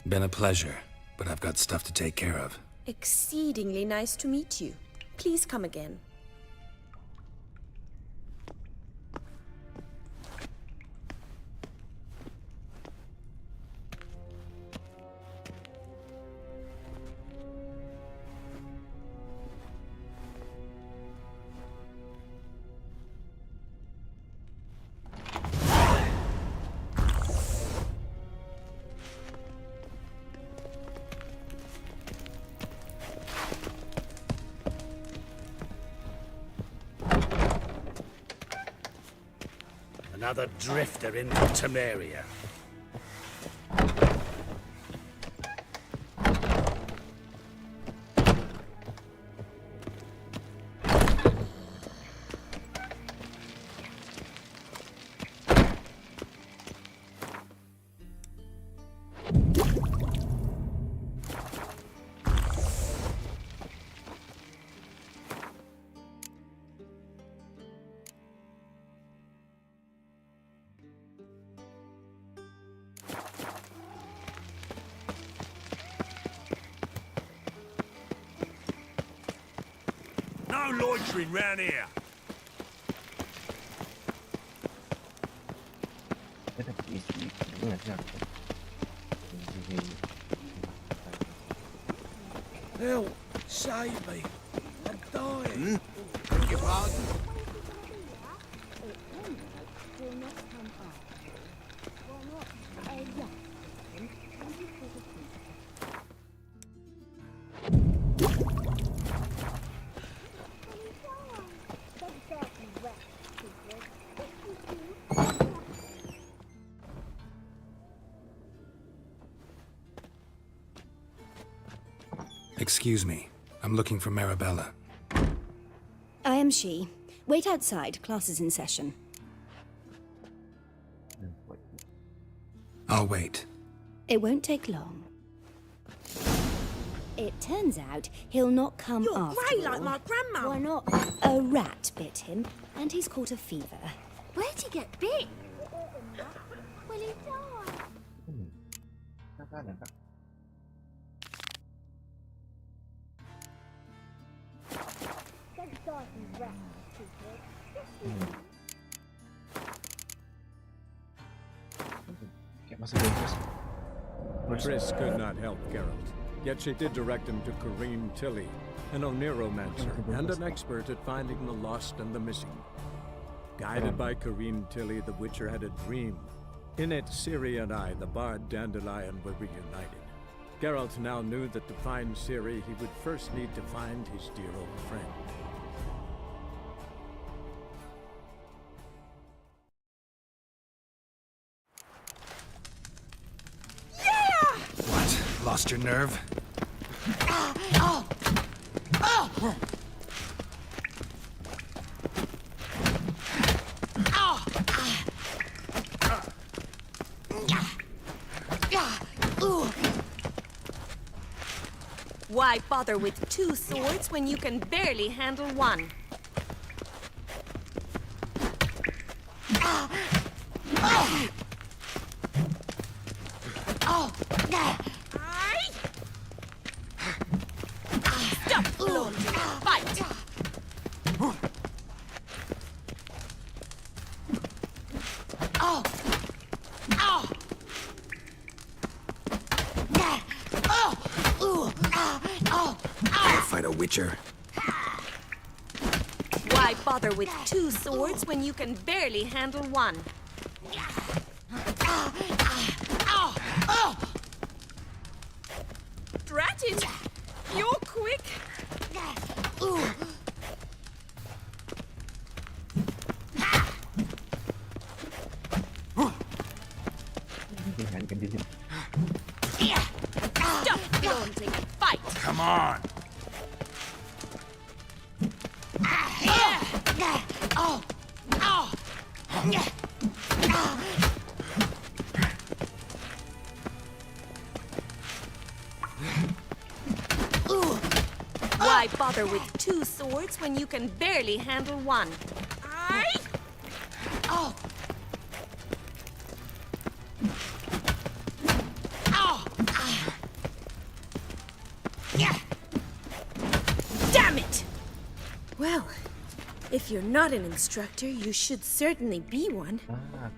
Been a pleasure, but I've got stuff to take care of. Exceedingly nice to meet you. Please come again. Another drifter in Temeria. No loitering round here. Help! Save me! I'm dying! Beg your pardon? Excuse me. I'm looking for Marabella. I am she. Wait outside. Class is in session. I'll wait. It won't take long. It turns out he'll not come You're after grey all. like my grandma. Why not? A rat bit him, and he's caught a fever. Where'd he get bit? Will he die? Triss could not help Geralt, yet she did direct him to Corrine Tilly, an Oniromancer and an expert at finding the lost and the missing. Guided by Corrine Tilly, the Witcher had a dream. In it, Ciri and I, the bard Dandelion, were reunited. Geralt now knew that to find Ciri, he would first need to find his dear old friend. What? Lost your nerve? Why bother with two swords when you can barely handle one? Stop flaunting and fight! Oh! Oh! Can't fight a witcher. Why bother with 2 swords when you can barely handle one? Drat it! You're quick! Stop flaunting and fight! Come on. Why bother with 2 swords when you can barely handle one? Oh! Damn it! Well, if you're not an instructor, you should certainly be one.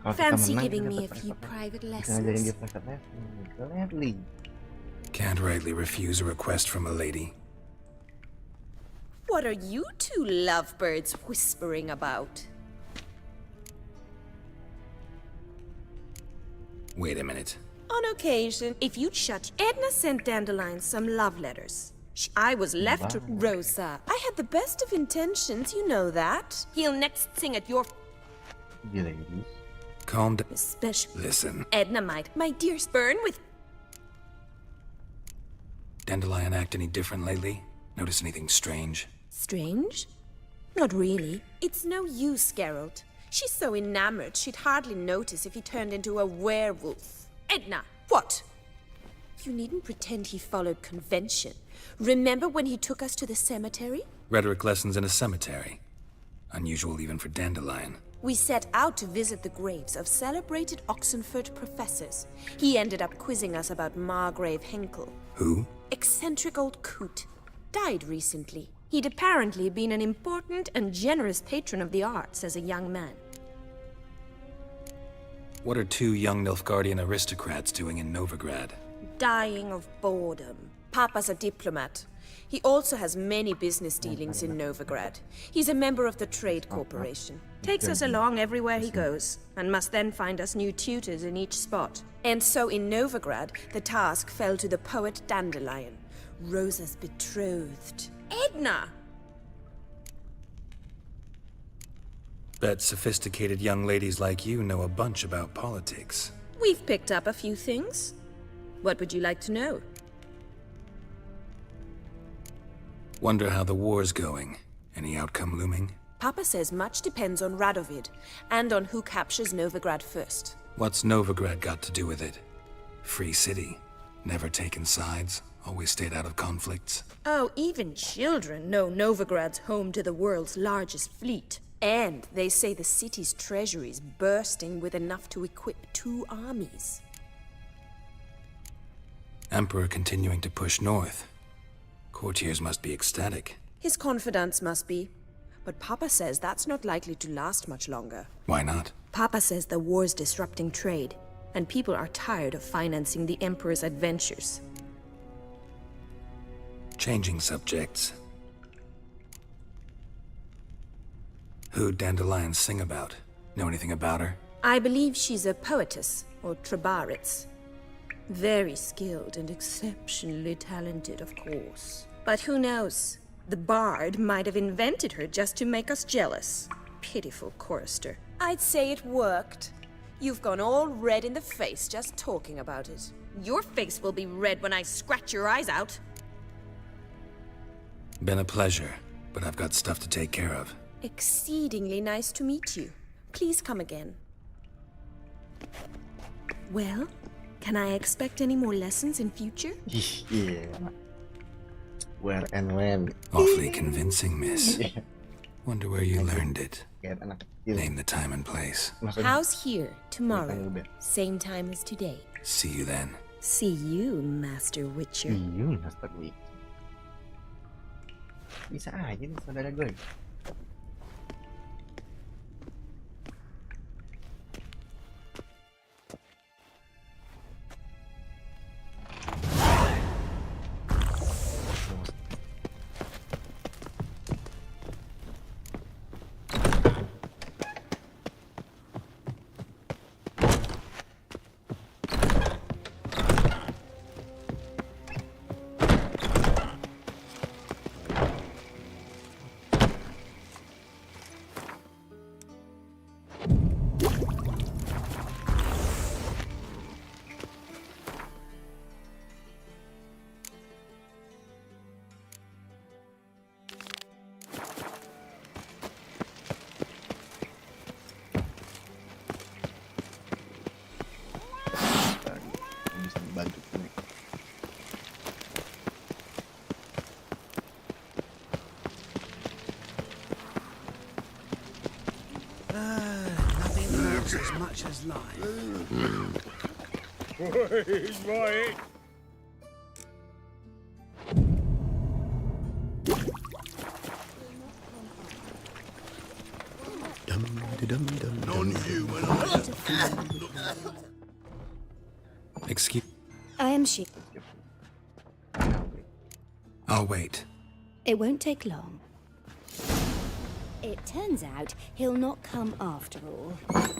Kalau kita Fancy menang, giving kita me a dapat few apa? private Kita ngajarin lessons. dia private lesson. Gladly. Can't rightly refuse a request from a lady. What are you 2 lovebirds whispering about? Wait a minute. On occasion, if you'd shut, Edna sent Dandelion some love letters. I was left to Rosa. I had the best of intentions, you know that. He'll next sing at your Ladies. Calm down. especially Listen, Edna might. My dear, burn with Dandelion act any different lately? Notice anything strange? strange? Not really. It's no use, Geralt. She's so enamored she'd hardly notice if he turned into a werewolf. Edna, what? You needn't pretend he followed convention. Remember when he took us to the cemetery? Rhetoric lessons in a cemetery. Unusual even for Dandelion. We set out to visit the graves of celebrated Oxenford professors. He ended up quizzing us about Margrave Henkel. Who? Eccentric old coot. Died recently. He'd apparently been an important and generous patron of the arts as a young man. What are 2 young Nilfgaardian aristocrats doing in Novigrad? Dying of boredom. Papa's a diplomat. He also has many business dealings in Novigrad. He's a member of the Trade Corporation. Takes us along everywhere he goes, and must then find us new tutors in each spot. And so in Novigrad, the task fell to the poet Dandelion, Rosa's betrothed. Edna! Bet sophisticated young ladies like you know a bunch about politics. We've picked up a few things. What would you like to know? Wonder how the war's going. Any outcome looming? Papa says much depends on Radovid, and on who captures Novigrad first. What's Novigrad got to do with it? Free city. Never taken sides. Always stayed out of conflicts. Oh, even children know Novigrad's home to the world's largest fleet. And they say the city's treasury's bursting with enough to equip 2 armies. Emperor continuing to push north. Courtiers must be ecstatic. His confidants must be. But Papa says that's not likely to last much longer. Why not? Papa says the war's disrupting trade, and people are tired of financing the Emperor's adventures. Changing subjects. Who'd Dandelion sing about? Know anything about her? I believe she's a poetess, or Trabaritz. Very skilled and exceptionally talented, of course. But who knows? The bard might have invented her just to make us jealous. Pitiful chorister. I'd say it worked. You've gone all red in the face just talking about it. Your face will be red when I scratch your eyes out. Been a pleasure, but I've got stuff to take care of. Exceedingly nice to meet you. Please come again. Well, can I expect any more lessons in future? Yeah. Where and when. Awfully convincing, miss. Wonder where you learned it. Name the time and place. House here, tomorrow. Same time as today. See you then. See you, Master Witcher. You, Master Witcher. Bisa aja nih saudara gue. Bisa membantu gue. Nothing hurts as much as life. He's right. On you when Excuse. I am she. I'll wait. It won't take long. It turns out he'll not come after all.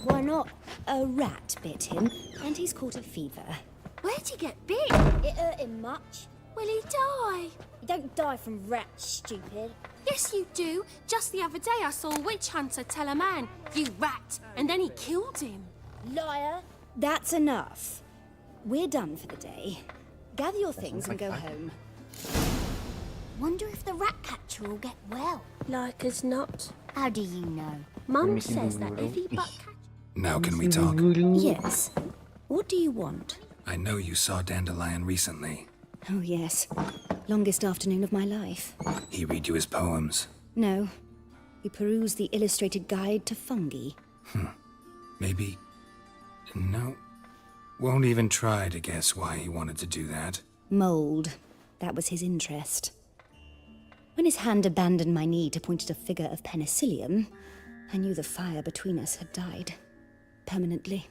Why not? A rat bit him, and he's caught a fever. Where'd he get bit? It hurt him much. Will he die? You don't die from rats, stupid. Yes, you do. Just the other day I saw a witch hunter tell a man, "You rat," and then he killed him. Liar. That's enough. We're done for the day. Gather your things and go home. Wonder if the rat catcher will get well. Like as not. How do you know? Mum says that if he but Now can we talk? Yes. What do you want? I know you saw Dandelion recently. Oh, yes. Longest afternoon of my life. He read you his poems. No. He perused the illustrated guide to fungi. Maybe... No. Won't even try to guess why he wanted to do that. Mold. That was his interest. When his hand abandoned my knee to point at a figure of penicillium, I knew the fire between us had died. Permanently.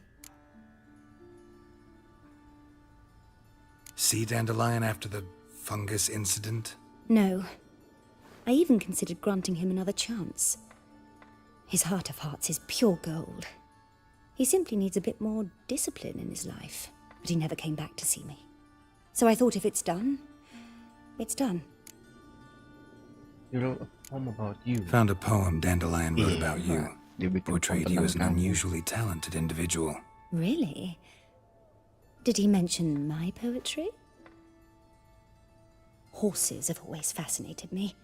See Dandelion after the fungus incident? No. I even considered granting him another chance. His heart of hearts is pure gold. He simply needs a bit more discipline in his life. But he never came back to see me. So I thought if it's done, it's done. You wrote a poem about you. Found a poem Dandelion wrote about you. Portrayed you as an unusually talented individual. Really? Did he mention my poetry? Horses have always fascinated me.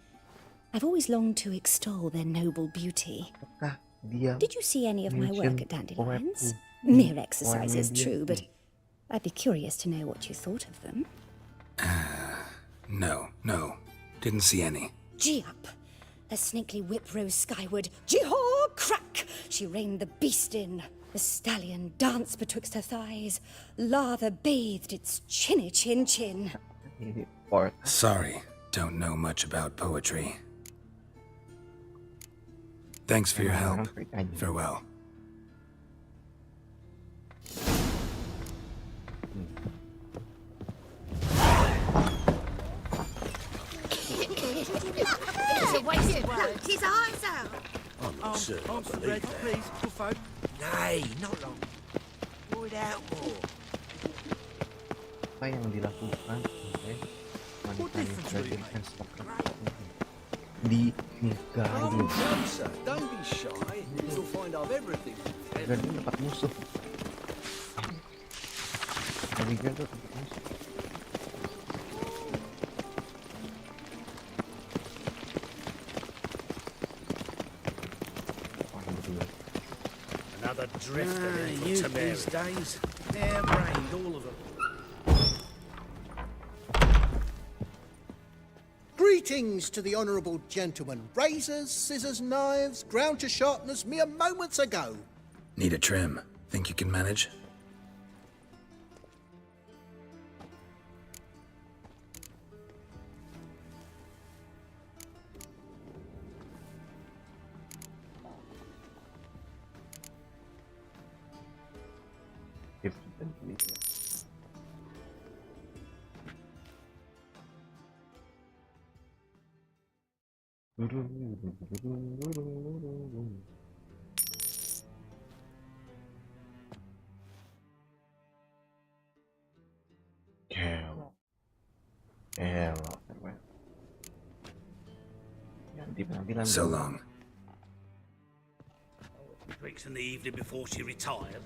I've always longed to extol their noble beauty. Did you see any of my work at Dandelions? Mere exercise is true, but I'd be curious to know what you thought of them. No. Didn't see any. Gee up! A snakely whip rose skyward. Gee-haw! Crack! She reined the beast in. The stallion danced betwixt her thighs. Lather bathed its chinny chin. Sorry, don't know much about poetry. Thanks for your help. Farewell. It's a waste of words. His eyes out. I'm not certain I believe that. Please, good folk. Nay, not long. Pour it out more. Apa yang dilakukan oleh wanita yang dijadikan sebagai dinikahi. Don't be shy. You'll find I've everything. Dan dia dapat musuh. Abigail tuh dapat musuh. Another drifter these days. Hair-brained, all of them. Greetings to the honourable gentleman. Razors, scissors, knives, ground to sharpness mere moments ago. Need a trim. Think you can manage? So long. Drinks in the evening before she retired.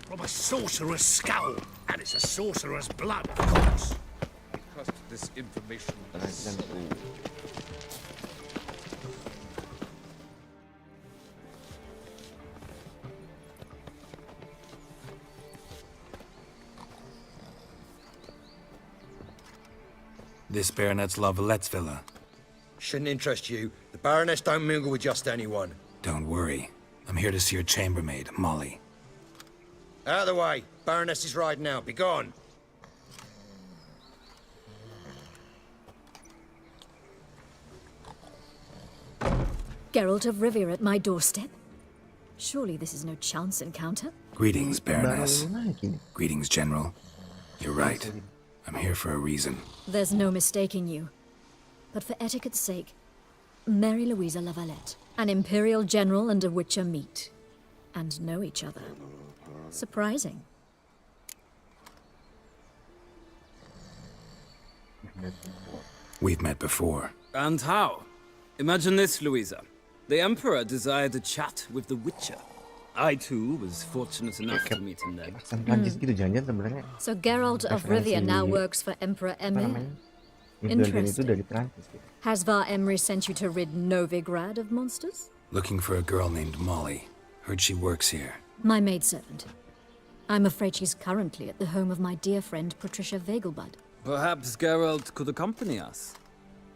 From a sorcerer's skull, and it's a sorcerer's blood, of course. Because this information is This Baronet's Lavallette's villa. Shouldn't interest you. The Baroness don't mingle with just anyone. Don't worry. I'm here to see your chambermaid, Molly. Out of the way. Baroness is riding out. Be gone. Geralt of Rivia at my doorstep? Surely this is no chance encounter? Greetings, Baroness. Greetings, General. You're right. I'm here for a reason. There's no mistaking you. But for etiquette's sake, Mary Louisa Lavalette, an Imperial General and a Witcher meet. And know each other. Surprising. We've met before. And how? Imagine this, Louisa. The Emperor desired a chat with the Witcher. I, too, was fortunate enough to meet him then. So Geralt of Rivia now works for Emperor Emir? Interesting. Has Var Emry sent you to rid Novigrad of monsters? Looking for a girl named Molly. Heard she works here. My maidservant. I'm afraid she's currently at the home of my dear friend Patricia Vegelbud. Perhaps Geralt could accompany us.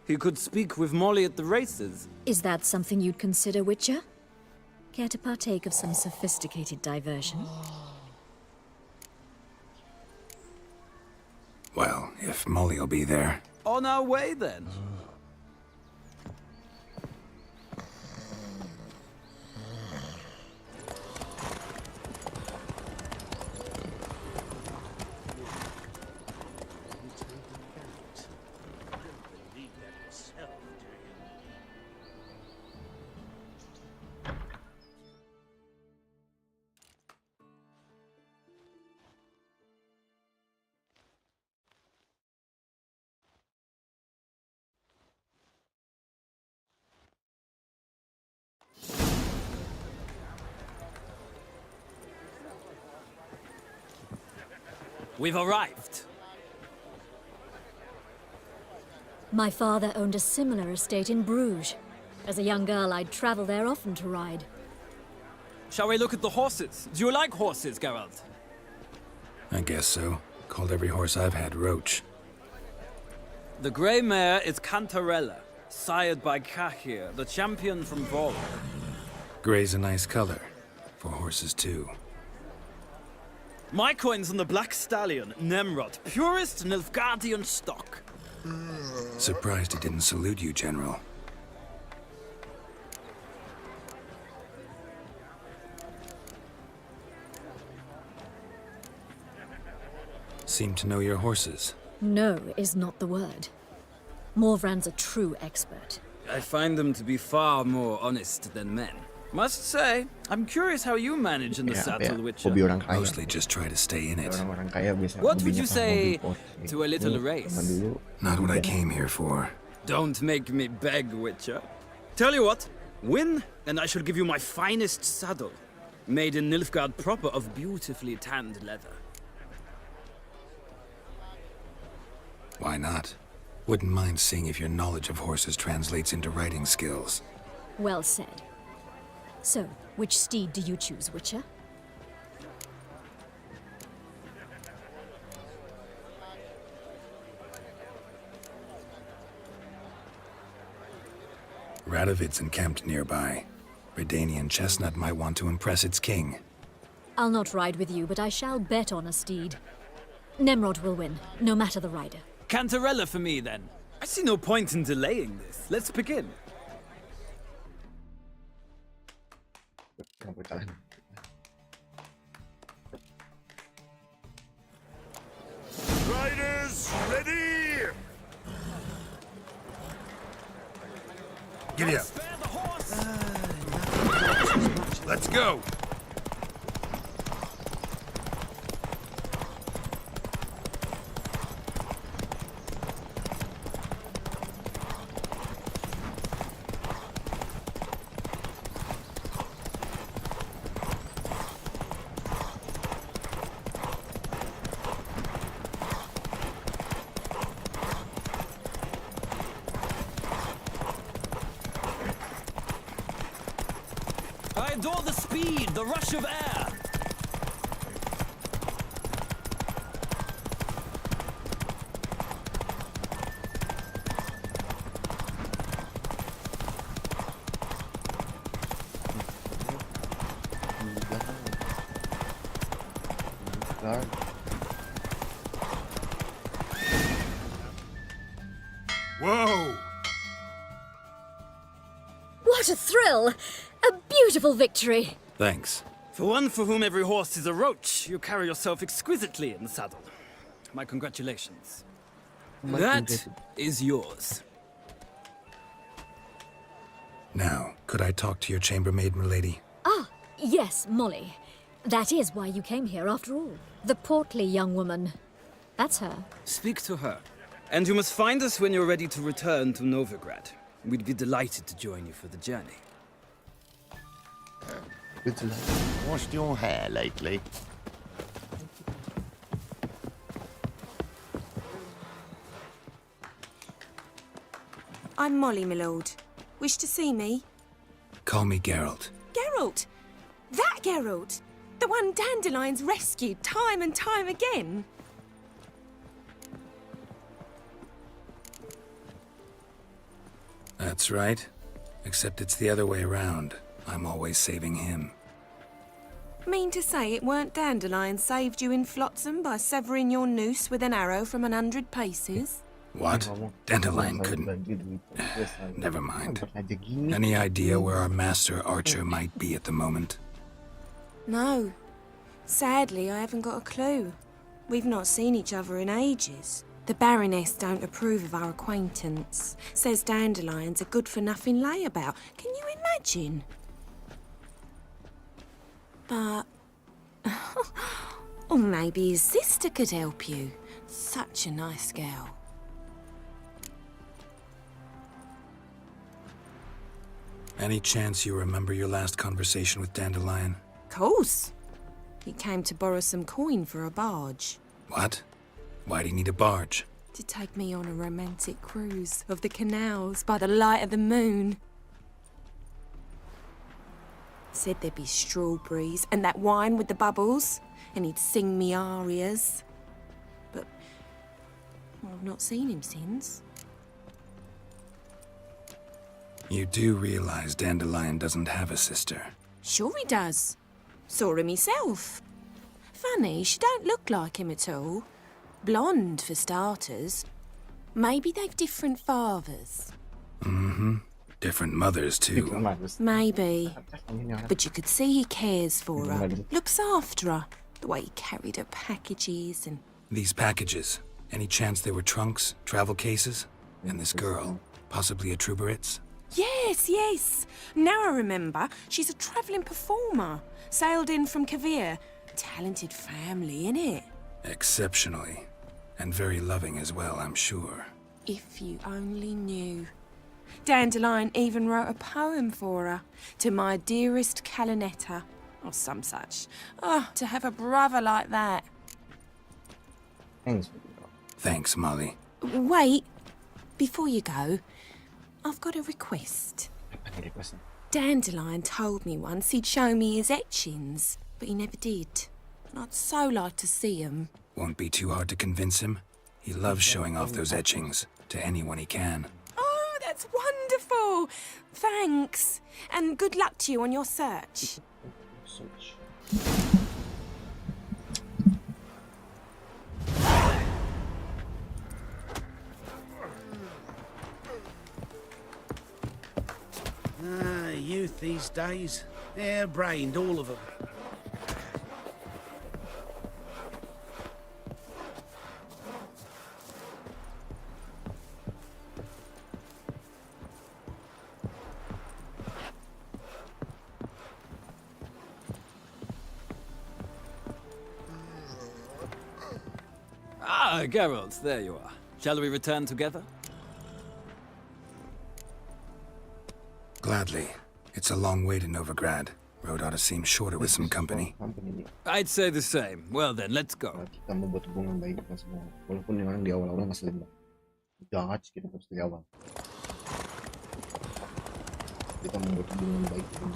He could speak with Molly at the races. Is that something you'd consider, Witcher? Care to partake of some sophisticated diversion? Well, if Molly'll be there. On our way, then. We've arrived. My father owned a similar estate in Bruges. As a young girl, I'd travel there often to ride. Shall we look at the horses? Do you like horses, Geralt? I guess so. Called every horse I've had Roach. The grey mare is Cantarella, sired by Cahir, the champion from Vol. Grey's a nice color. For horses, too. My coin's on the Black Stallion, Nemrod, purest Nilfgaardian stock. Surprised he didn't salute you, General. Seem to know your horses. No is not the word. Morvran's a true expert. I find them to be far more honest than men. Must say, I'm curious how you manage in the saddle, Witcher. Mostly just try to stay in it. What would you say to a little race? Not what I came here for. Don't make me beg, Witcher. Tell you what, win, and I shall give you my finest saddle. Made in Nilfgaard proper of beautifully tanned leather. Why not? Wouldn't mind seeing if your knowledge of horses translates into riding skills. Well said. So, which steed do you choose, Witcher? Radovid's encamped nearby. Redanian chestnut might want to impress its king. I'll not ride with you, but I shall bet on a steed. Nemrod will win, no matter the rider. Cantarella for me, then. I see no point in delaying this. Let's begin. go! I adore the speed, the rush of air. Whoa! What a thrill! A beautiful victory! Thanks. For one for whom every horse is a roach, you carry yourself exquisitely in the saddle. My congratulations. That is yours. Now, could I talk to your chambermaid, milady? Ah, yes, Molly. That is why you came here after all. The portly young woman. That's her. Speak to her. And you must find us when you're ready to return to Novigrad. We'd be delighted to join you for the journey. Washed your hair lately? I'm Molly, my lord. Wish to see me? Call me Geralt. Geralt! That Geralt! The one Dandelion's rescued time and time again! That's right. Except it's the other way around. I'm always saving him. Mean to say it weren't Dandelion saved you in Flotsam by severing your noose with an arrow from 100 paces? What? Dandelion couldn't. Never mind. Any idea where our master archer might be at the moment? No. Sadly, I haven't got a clue. We've not seen each other in ages. The Baroness don't approve of our acquaintance. Says Dandelion's a good-for-nothing layabout. Can you imagine? But... or maybe his sister could help you. Such a nice girl. Any chance you remember your last conversation with Dandelion? Course. He came to borrow some coin for a barge. What? Why'd he need a barge? To take me on a romantic cruise of the canals by the light of the moon. Said there'd be strawberries and that wine with the bubbles, and he'd sing me arias. But I've not seen him since. You do realize Dandelion doesn't have a sister? Sure he does. Saw him myself. Funny, she don't look like him at all. Blonde, for starters. Maybe they've different fathers. Mm-hmm. Different mothers, too. Maybe. But you could see he cares for her. Looks after her. The way he carried her packages and... These packages, any chance they were trunks, travel cases? And this girl, possibly a Truberitz? Yes, yes. Now I remember. She's a travelling performer. Sailed in from Kavir. Talented family, innit? Exceptionally. And very loving as well, I'm sure. If you only knew. Dandelion even wrote a poem for her. To my dearest Calinetta. Or some such. Oh, to have a brother like that. Thanks, Molly. Wait. Before you go, I've got a request. Dandelion told me once he'd show me his etchings, but he never did. And I'd so like to see them. Won't be too hard to convince him. He loves showing off those etchings to anyone he can. Oh, that's wonderful! Thanks. And good luck to you on your search. Youth these days. Hair-brained, all of them. Ah, Geralt, there you are. Shall we return together? Gladly. It's a long way to Novigrad. Road ought to seem shorter with some company. I'd say the same. Well then, let's go. Kita membuat hubungan baik dengan semua. Walaupun yang orang di awal-awal ngeselin. Jahat kita harus dari awal. Kita membuat hubungan baik dengan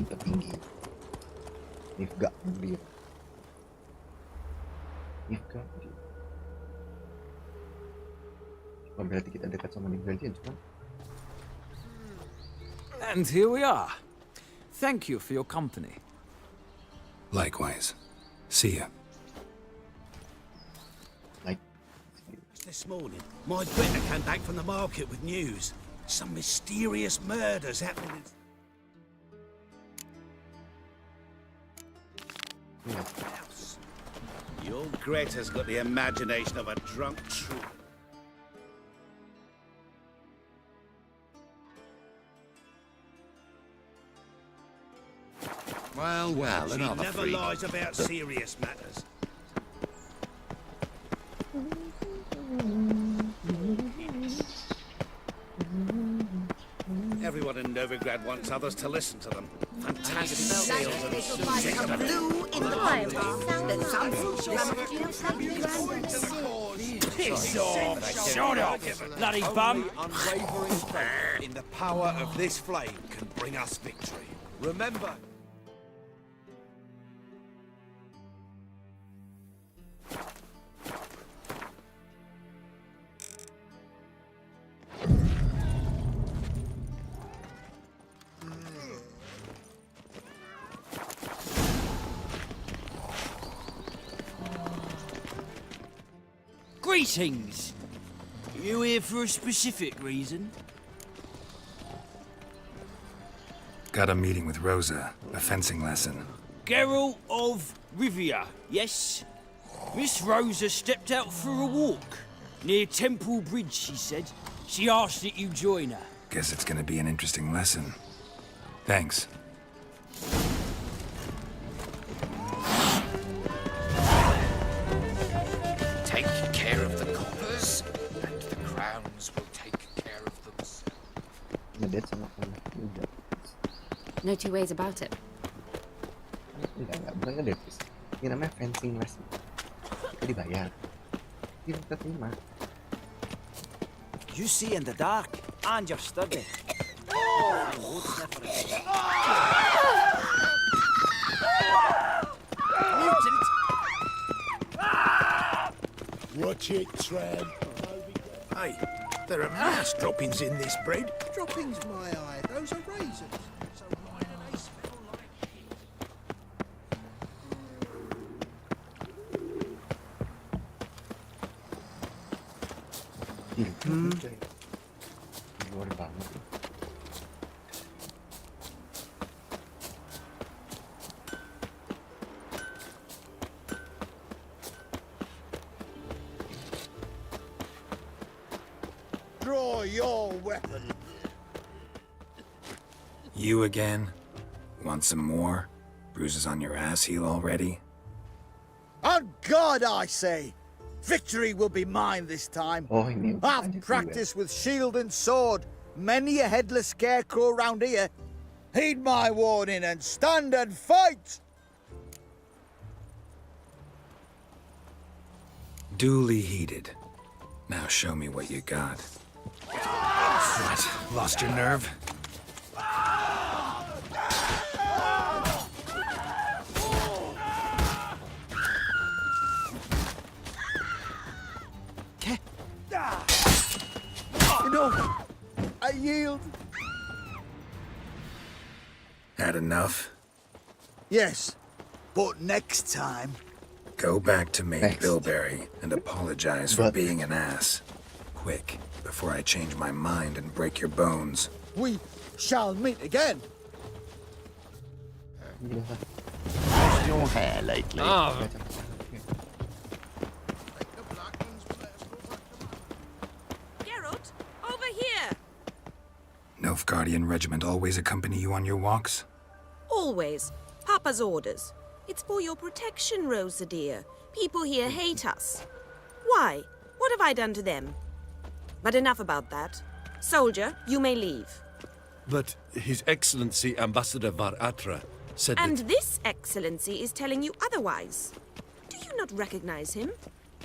petinggi. Nifga dia. Bukan berarti kita dekat sama Nifga, cuma. And here we are. Thank you for your company. Likewise. See ya. This morning, my butler came back from the market with news. Some mysterious murders happening. Your Greta's got the imagination of a drunk troop. Well, She another never freak. lies about serious matters. Everyone in Novigrad wants others to listen to them. Fantastic sales and Blue in the fire. Piss off! Shut up, bloody bum! Unwavering faith in the power of this flame can bring us victory. Remember. Greetings! You here for a specific reason? Got a meeting with Rosa, a fencing lesson. Geralt of Rivia, yes? Miss Rosa stepped out for a walk. Near Temple Bridge, she said. She asked that you join her. Guess it's gonna be an interesting lesson. Thanks. Take care of the coppers, and the crowns will take care of themselves. Ngedate sama anak muda. No two ways about it. Enggak, bukan ngedate. Ini namanya fencing lesson. Kita dibayar. Kita terima. You see in the dark, and you're study. Mutant! Watch it, Tram. Hey, there are mouse droppings in this bread. Droppings, my eye. Those are raisins. So minor they smell like. Luar banget. Draw your weapon. You again? Want some more? Bruises on your ass heal already? On God, I say! Victory will be mine this time. Oh, ini. I've practiced with shield and sword. Many a headless scarecrow round here. Heed my warning and stand and fight! Duly heeded. Now show me what you got. What? Lost your nerve? Enough! I yield. Had enough? Yes, but next time. Go back to Maid Thanks. Bilberry and apologize for being an ass. Quick, before I change my mind and break your bones. We shall meet again. How's your hair lately? Geralt, over here! Nilfgaardian regiment always accompany you on your walks? Always. Papa's orders. It's for your protection, Rosa dear. People here hate us. Why? What have I done to them? But enough about that. Soldier, you may leave. But His Excellency Ambassador Var-Atra said And that... this excellency is telling you otherwise. Do you not recognize him?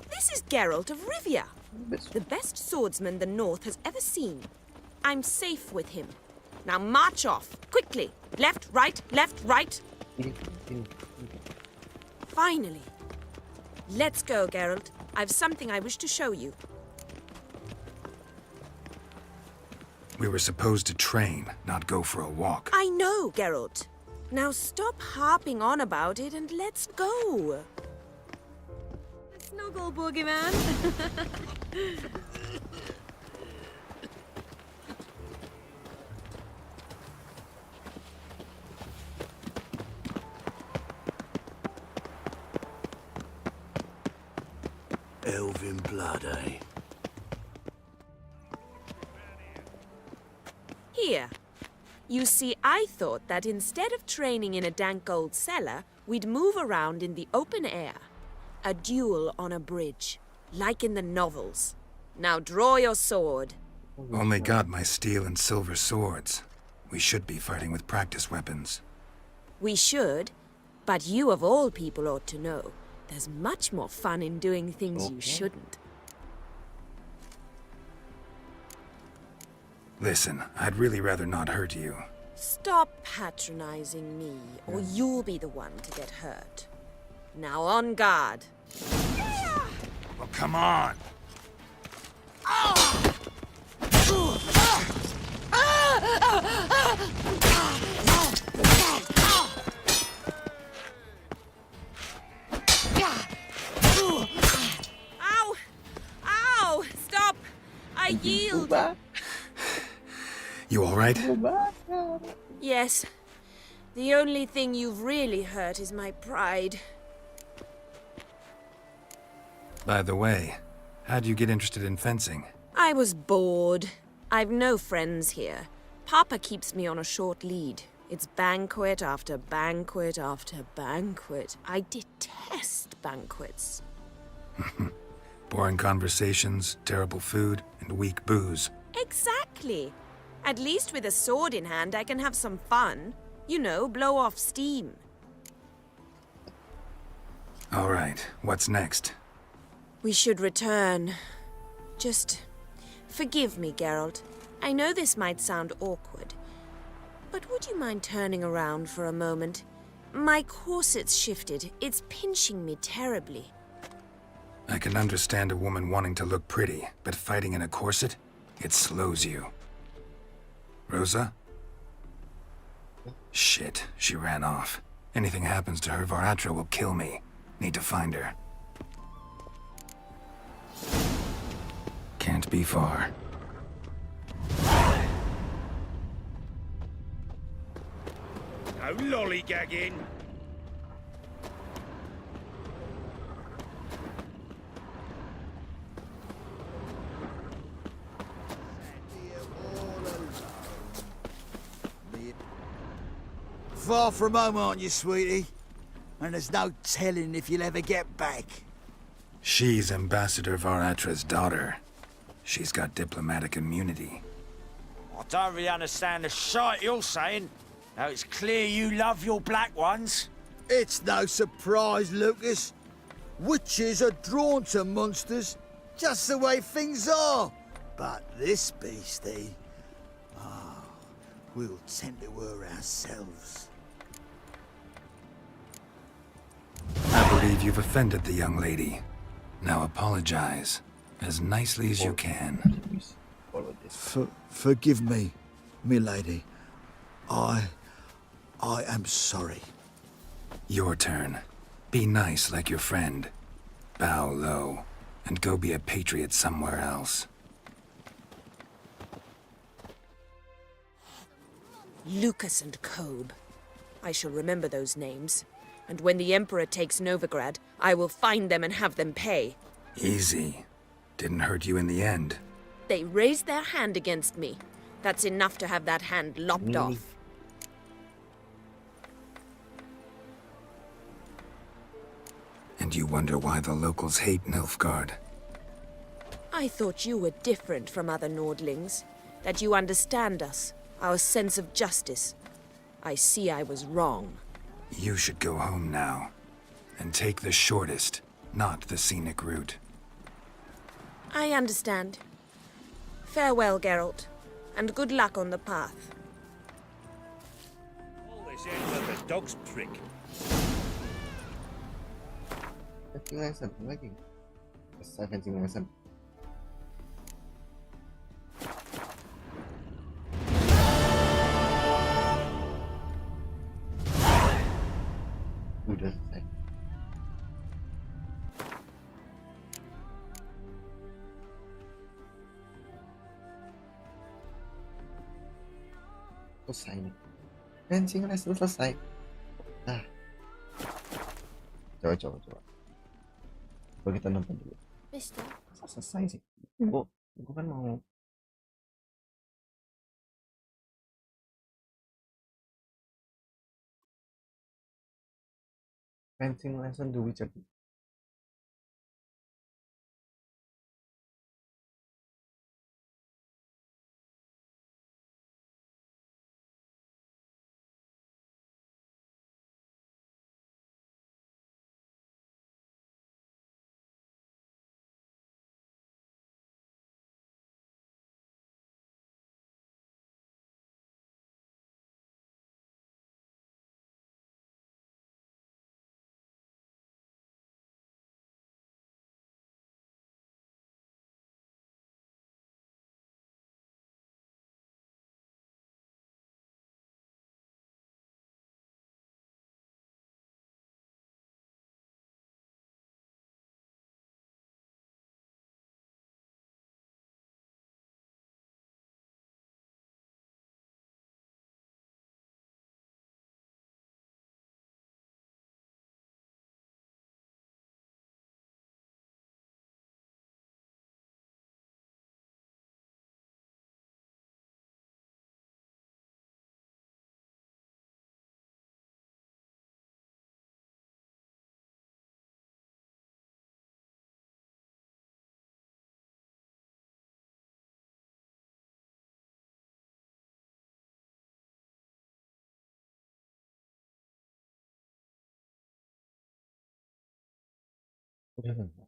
This is Geralt of Rivia, the best swordsman the North has ever seen. I'm safe with him. Now march off, quickly. Left, right, left, right. Finally. Let's go, Geralt. I've something I wish to show you. We were supposed to train, not go for a walk. I know, Geralt. Now stop harping on about it and let's go. Snuggle, boogeyman. Elven blood, eh? Here. You see, I thought that instead of training in a dank old cellar, we'd move around in the open air. A duel on a bridge, like in the novels. Now draw your sword. Only got my steel and silver swords. We should be fighting with practice weapons. We should, but you of all people ought to know. There's much more fun in doing things you shouldn't. Listen, I'd really rather not hurt you. Stop patronizing me, or you'll be the one to get hurt. Now on guard. Well, come on. Ow! Ow! Stop! I yield! You all right? Yes. The only thing you've really hurt is my pride. By the way, how'd you get interested in fencing? I was bored. I've no friends here. Papa keeps me on a short lead. It's banquet after banquet after banquet. I detest banquets. Boring conversations, terrible food, and weak booze. Exactly. At least with a sword in hand, I can have some fun. You know, blow off steam. All right, what's next? We should return. Just forgive me, Geralt. I know this might sound awkward, but would you mind turning around for a moment? My corset's shifted. It's pinching me terribly. I can understand a woman wanting to look pretty, but fighting in a corset? It slows you. Rosa? Shit, she ran off. Anything happens to her, Var-Atra will kill me. Need to find her. Can't be far. No lollygagging. Far from home, aren't you, sweetie? And there's no telling if you'll ever get back. She's Ambassador Var-Atra's daughter. She's got diplomatic immunity. I don't really understand the shite you're saying. Now it's clear you love your black ones. It's no surprise, Lucas. Witches are drawn to monsters, just the way things are. But this beastie, we'll tend to her ourselves. I believe you've offended the young lady. Now apologize, as nicely as you can. Forgive me, milady. I am sorry. Your turn. Be nice like your friend. Bow low, and go be a patriot somewhere else. Lucas and Kobe. I shall remember those names. And when the Emperor takes Novigrad, I will find them and have them pay. Easy. Didn't hurt you in the end. They raised their hand against me. That's enough to have that hand lopped off. And you wonder why the locals hate Nilfgaard. I thought you were different from other Nordlings, that you understand us, our sense of justice. I see I was wrong. You should go home now, and take the shortest, not the scenic route. I understand. Farewell, Geralt, and good luck on the path. Always ends up a dog's prick. Fencing lesson lagi. Selesai fencing lesson. Udah selesai. Selesai nih. Fencing lesson selesai. Nah. Coba. Coba kita nonton dulu. Mister, Masa selesai sih? Gua kan mau fencing lesson The Witcher. Udah nonton.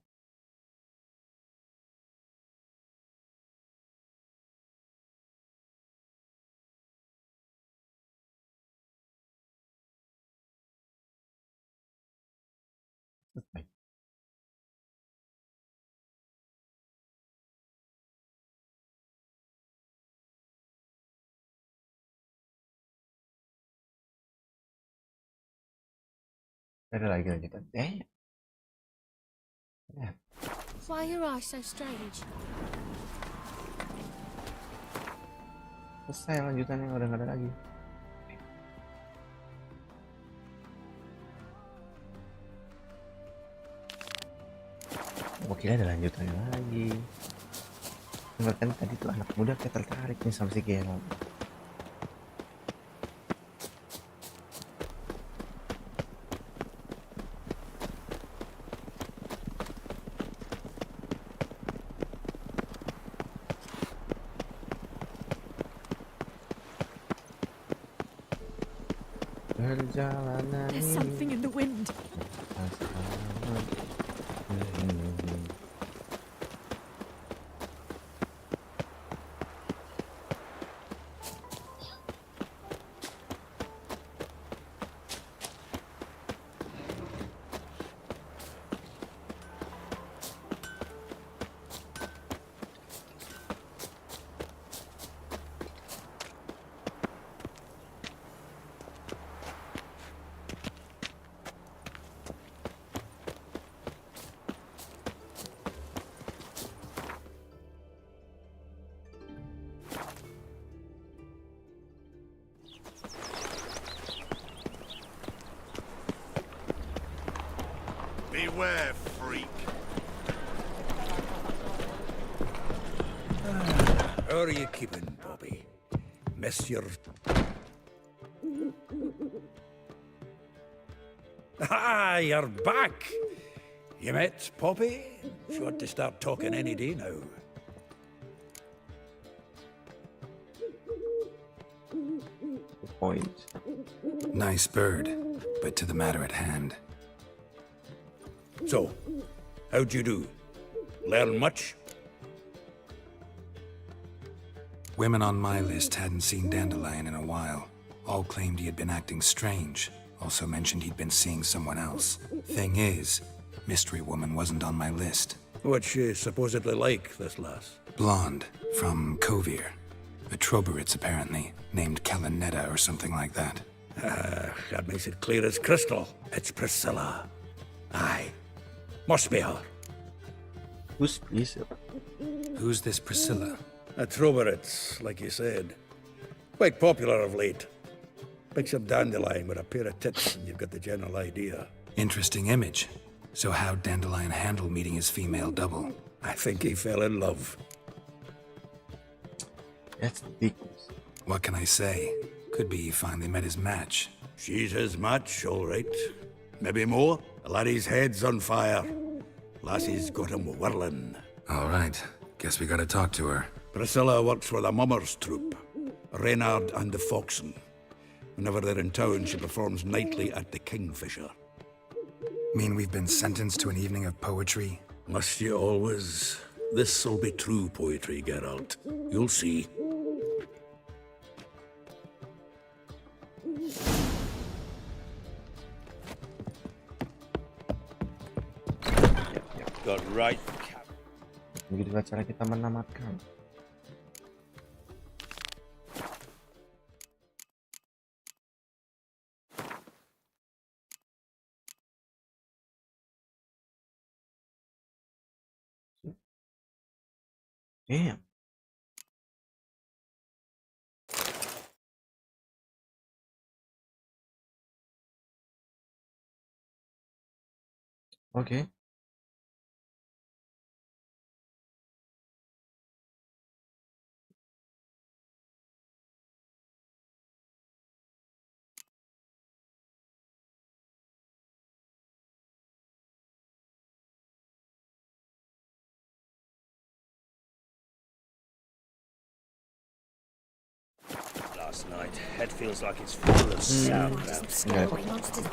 Selesai. Ada lagi lanjutan. Ya. why are your eyes so strange? Selesai lanjutannya, udah nggak ada lagi. Kira ada lanjutannya lagi. Cuma kan tadi tuh anak muda kayak tertarik nih sama si Geralt. Perjalanan There's something in the wind. Beware, freak. How are you keeping, Bobby? Miss your... Ah, you're back! You met Poppy? She ought to start talking any day now. points. Nice bird, but to the matter at hand. So, how'd you do? Learn much? Women on my list hadn't seen Dandelion in a while. All claimed he had been acting strange. Also mentioned he'd been seeing someone else. Thing is, Mystery Woman wasn't on my list. What's she supposedly like, this lass? Blonde, from Kovir. A Troberitz, apparently, named Kalanetta or something like that. That makes it clear as crystal. It's Priscilla. Aye. Must be her. Who's Priscilla? Who's this Priscilla? A Troberitz, like you said. Quite popular of late. Pick some dandelion with a pair of tits and you've got the general idea. Interesting image. So how'd Dandelion handle meeting his female double? I think he fell in love. That's ridiculous. What can I say? Could be he finally met his match. She's his match, all right. Maybe more. The laddie's head's on fire. Lassie's got him whirling. All right. Guess we gotta talk to her. Priscilla works for the Mummers troupe. Reynard and the Foxen. Whenever they're in town, she performs nightly at the Kingfisher. Mean we've been sentenced to an evening of poetry? Must you always? This'll be true poetry, Geralt. You'll see. Got right. Begitulah cara kita menamatkan. Damn. Okay. Last night, head feels like it's full of sauerkraut.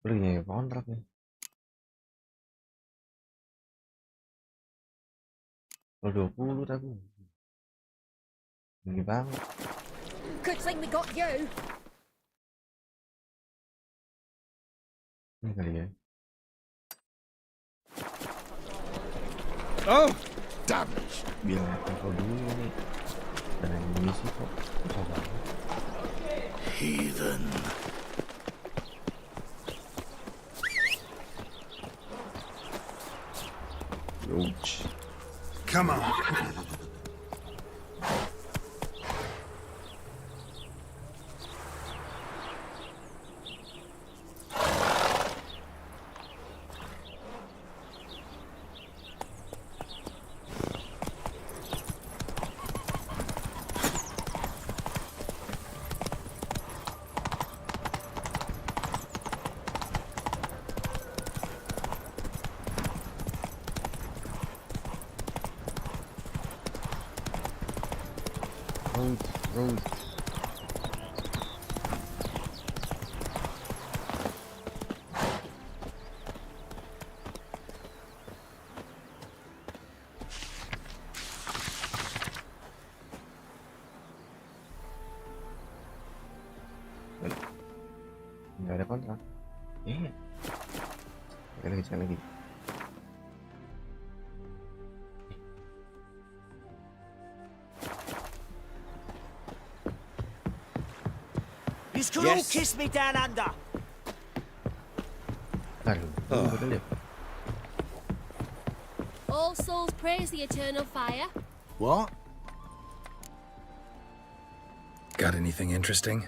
Beli kontrak nih. Kalau 20 tapi. Tinggi banget. Good thing we got you. Ini kali ya. Oh! Damage. Biar aku dulu nih. Ada amunisi kok. Susah banget. Heathen. Roach. Come on. Road. Nggak ada kontrak. Iya. Sekali lagi. You could all kiss me down under. All souls praise the eternal fire. What? Got anything interesting?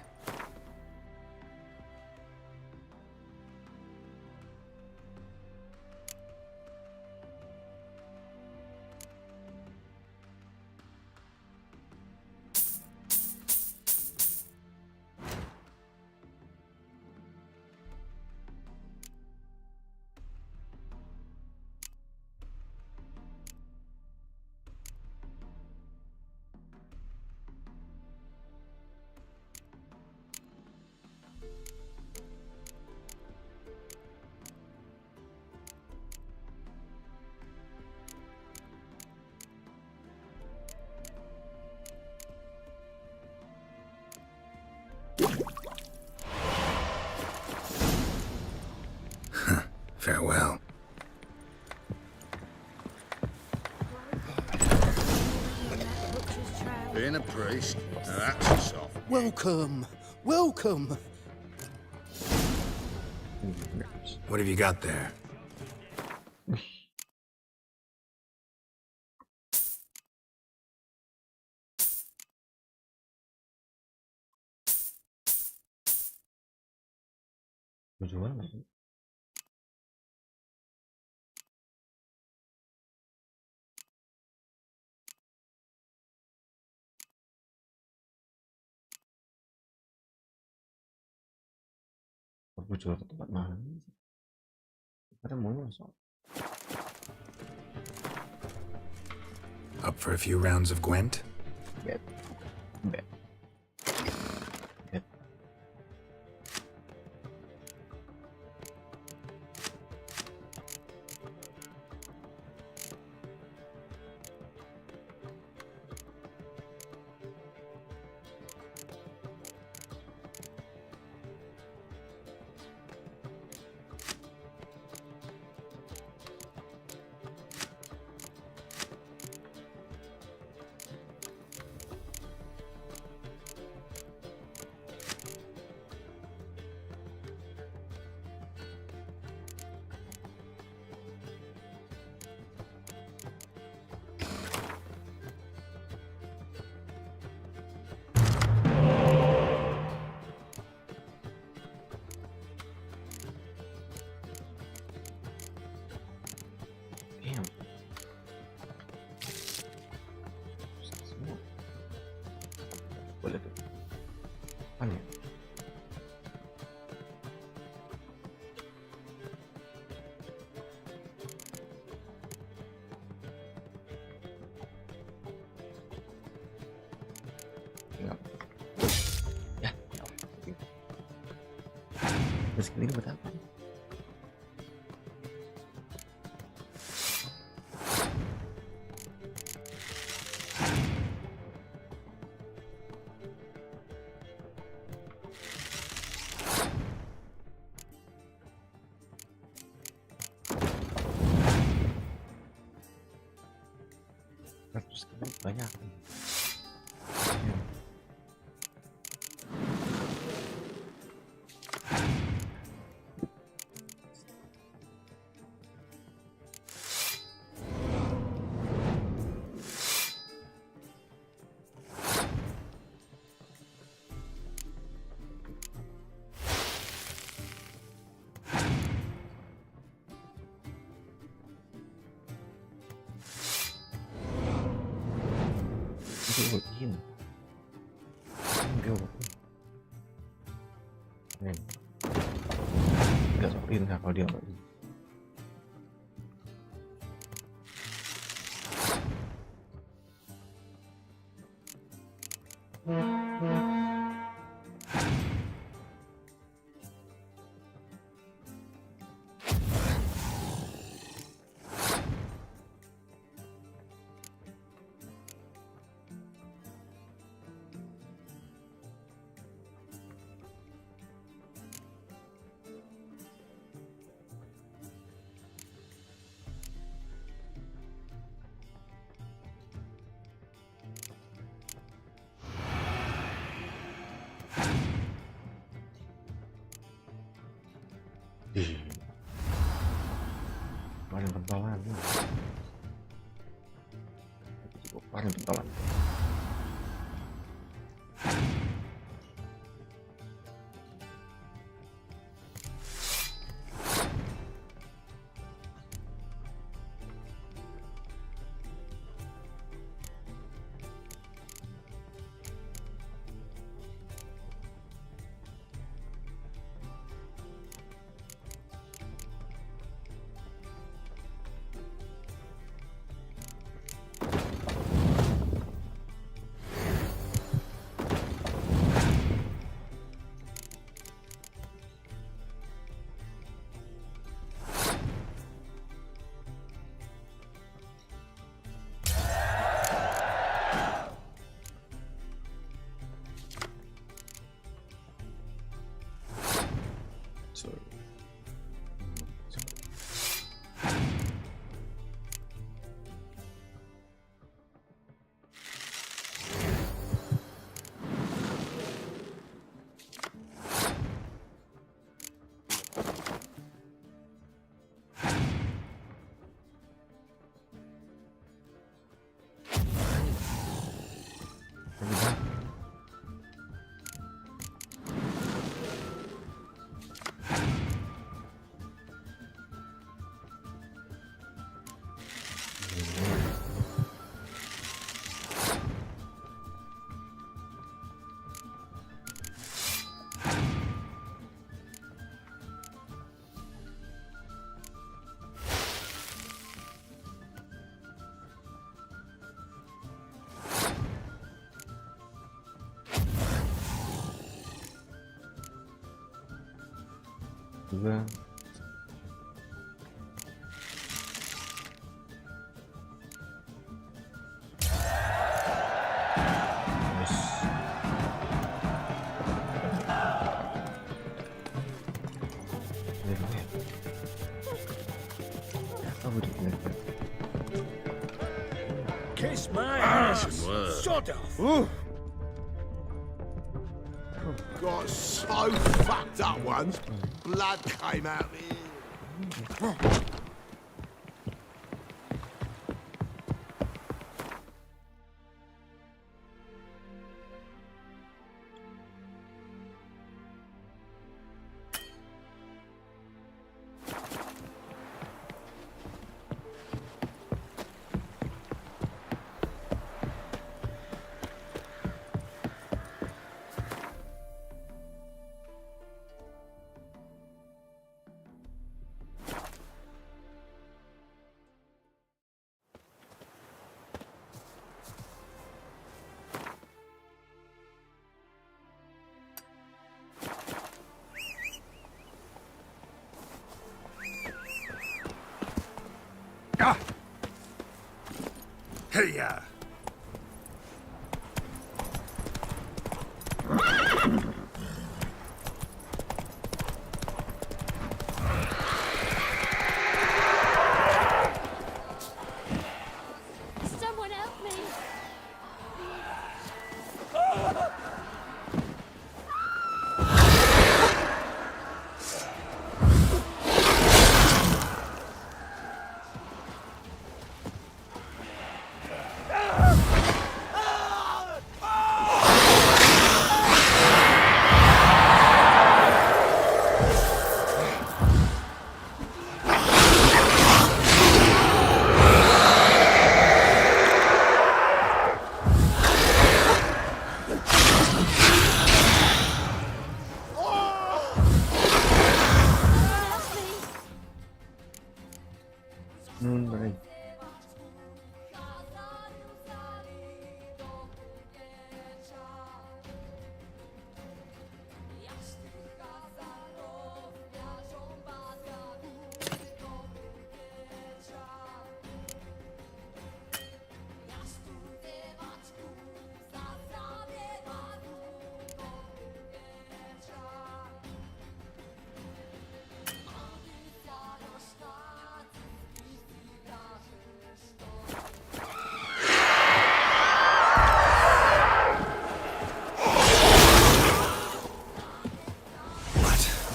Farewell. Being a priest, now that's a soft. Welcome, welcome. What have you got there? Jual lagi. Aku jual ke tempat mana? Ada mau masuk. Up for a few rounds of Gwent? Bet. Bet. Bet. Damn. Semua. Boleh tuh. Aneh. Tinggal. Ya. Terus ini buat apa? Terus ini banyak. Gue ini nggak sokin kalau dia nggak ini. Paling bentalan nih. Paling bentalan. juga. Kiss my ass! Sod off! Got so fucked up once, blood came out of me. Ah! Hey-ya! Someone help me!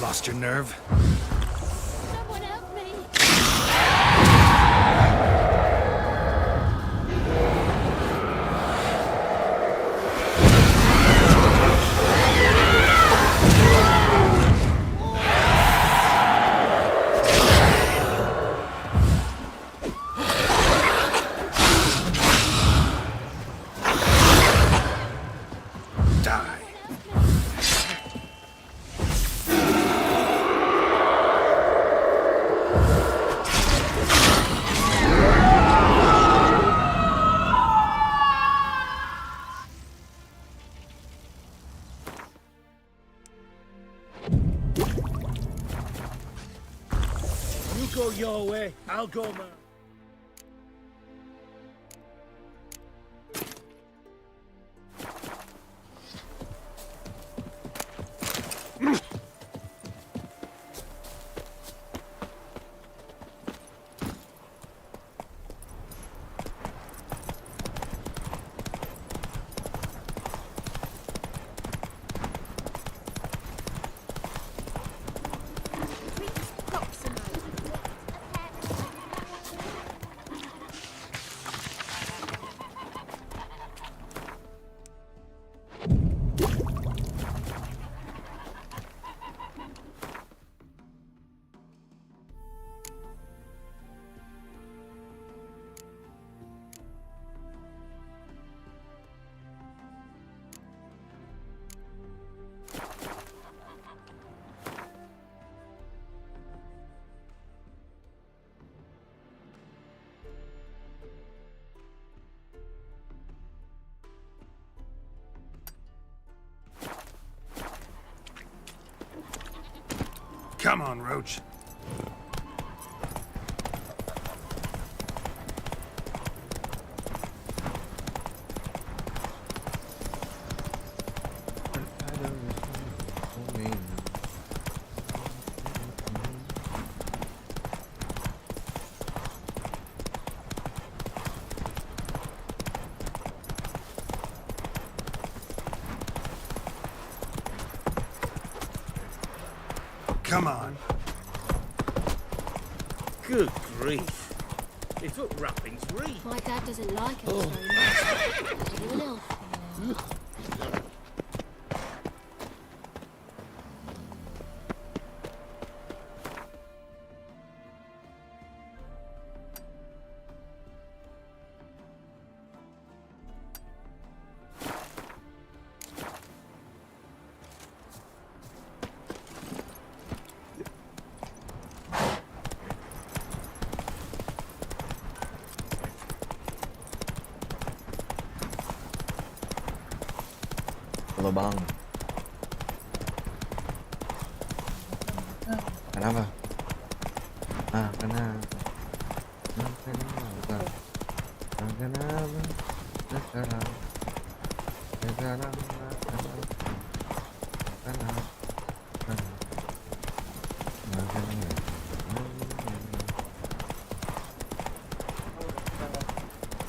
Lost your nerve? Someone help me! Die. You go your way, I'll go mine. Come on, Roach. Come on. Good grief. They took wrappings free. My dad doesn't like us very much. Anyone else? Halo bang. Kenapa? Kenapa?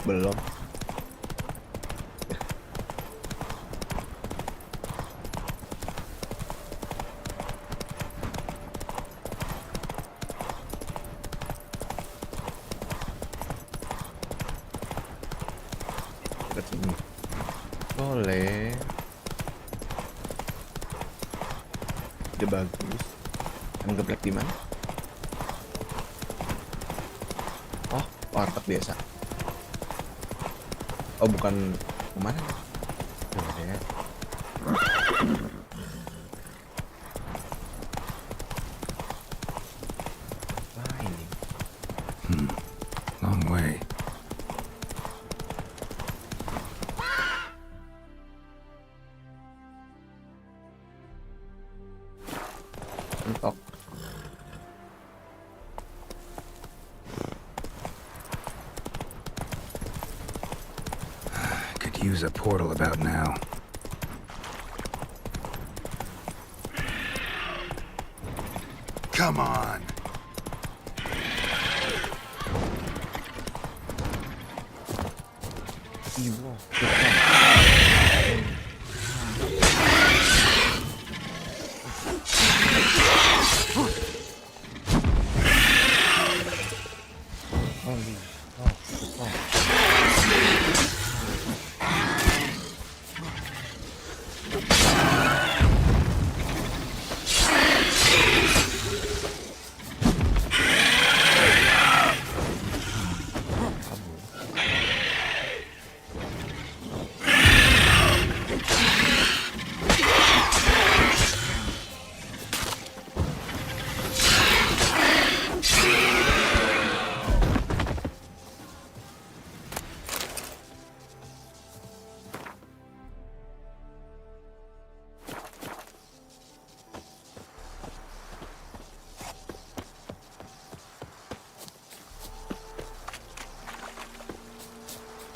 Belum. Sini. Boleh. Ide bagus. Yang geblek di mana? Oh, warteg biasa. Oh, bukan kemana? Ya. Apa ini? Long way. Mentok. Could use a portal about now. Come on.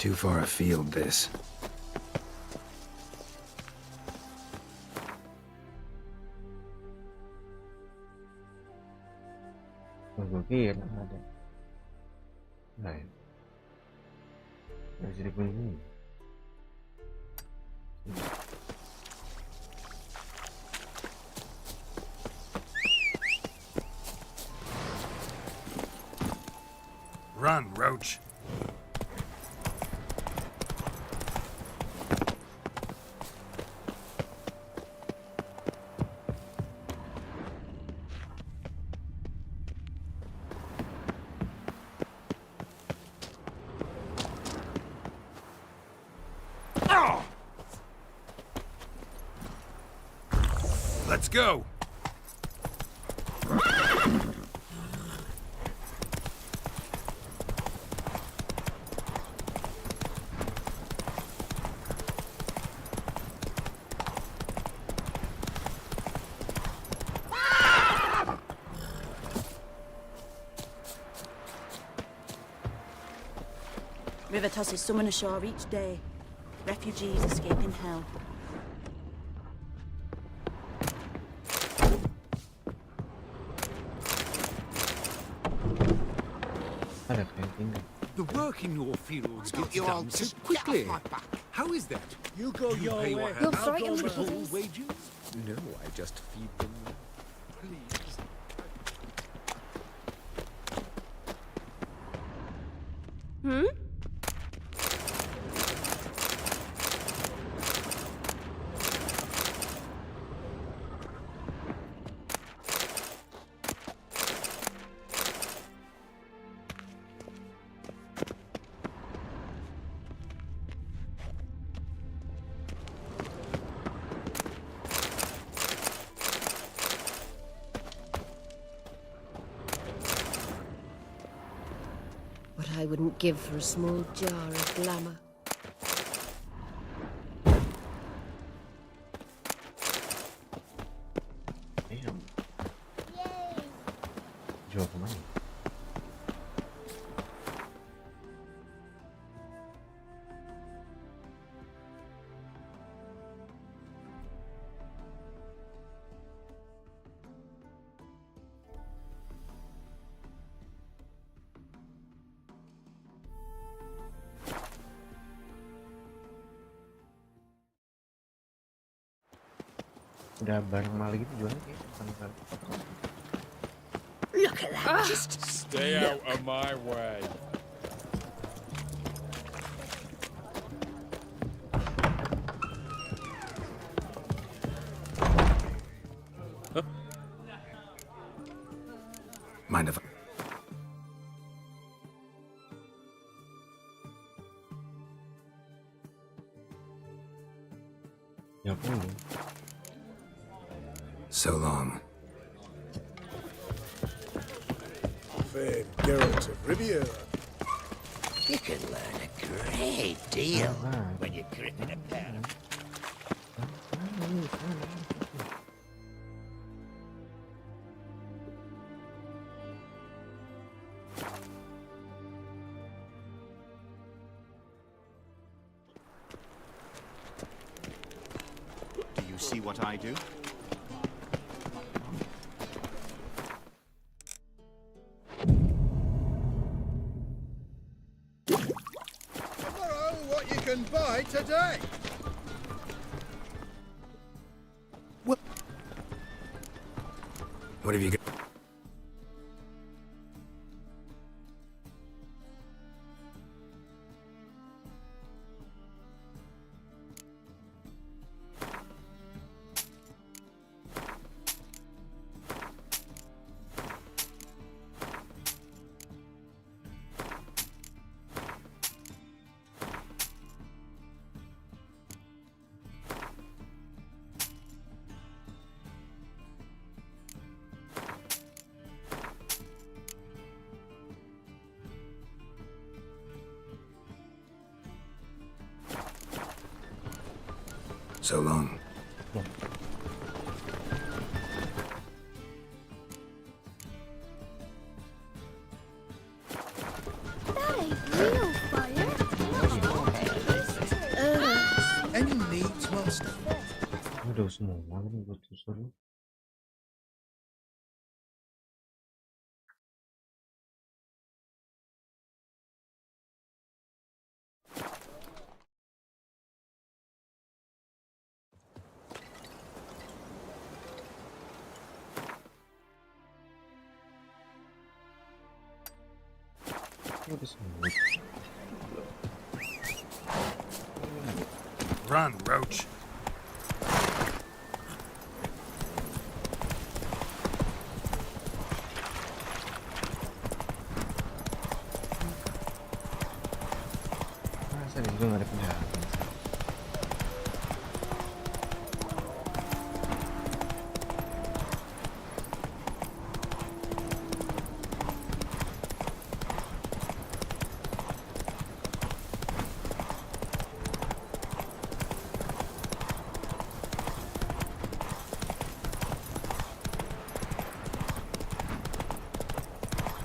Too far afield, this. Gue kira ada. Lain. Gak jadi bunyi. Run, Roach. Let's go. River tosses summon ashore each day. Refugees escaping hell. Ada kayak gini. The work in your fields gets you all done so just get quickly. off my back? How is that? You go Do you your pay way. your You'll hand frighten out the of full kiddies. wages? No, I just feed them. Please. Hmm? What I wouldn't give for a small jar of glamour. Damn. Jual kemana? Udah barang malah gitu jualnya kayak sama kali. Look at that, just Stay out of my way. Mind if Ya pun. so long? Famed Geralt of Rivia. You can learn a great deal when you're gripping a pen. Do you see what I do? Tomorrow, what you can buy today. What have you got? So long. That ain't real fire. Any needs, master? Aduh, semua ini butuh suruh. Udah semua. Run, Roach. Masa juga nggak ada penjahat.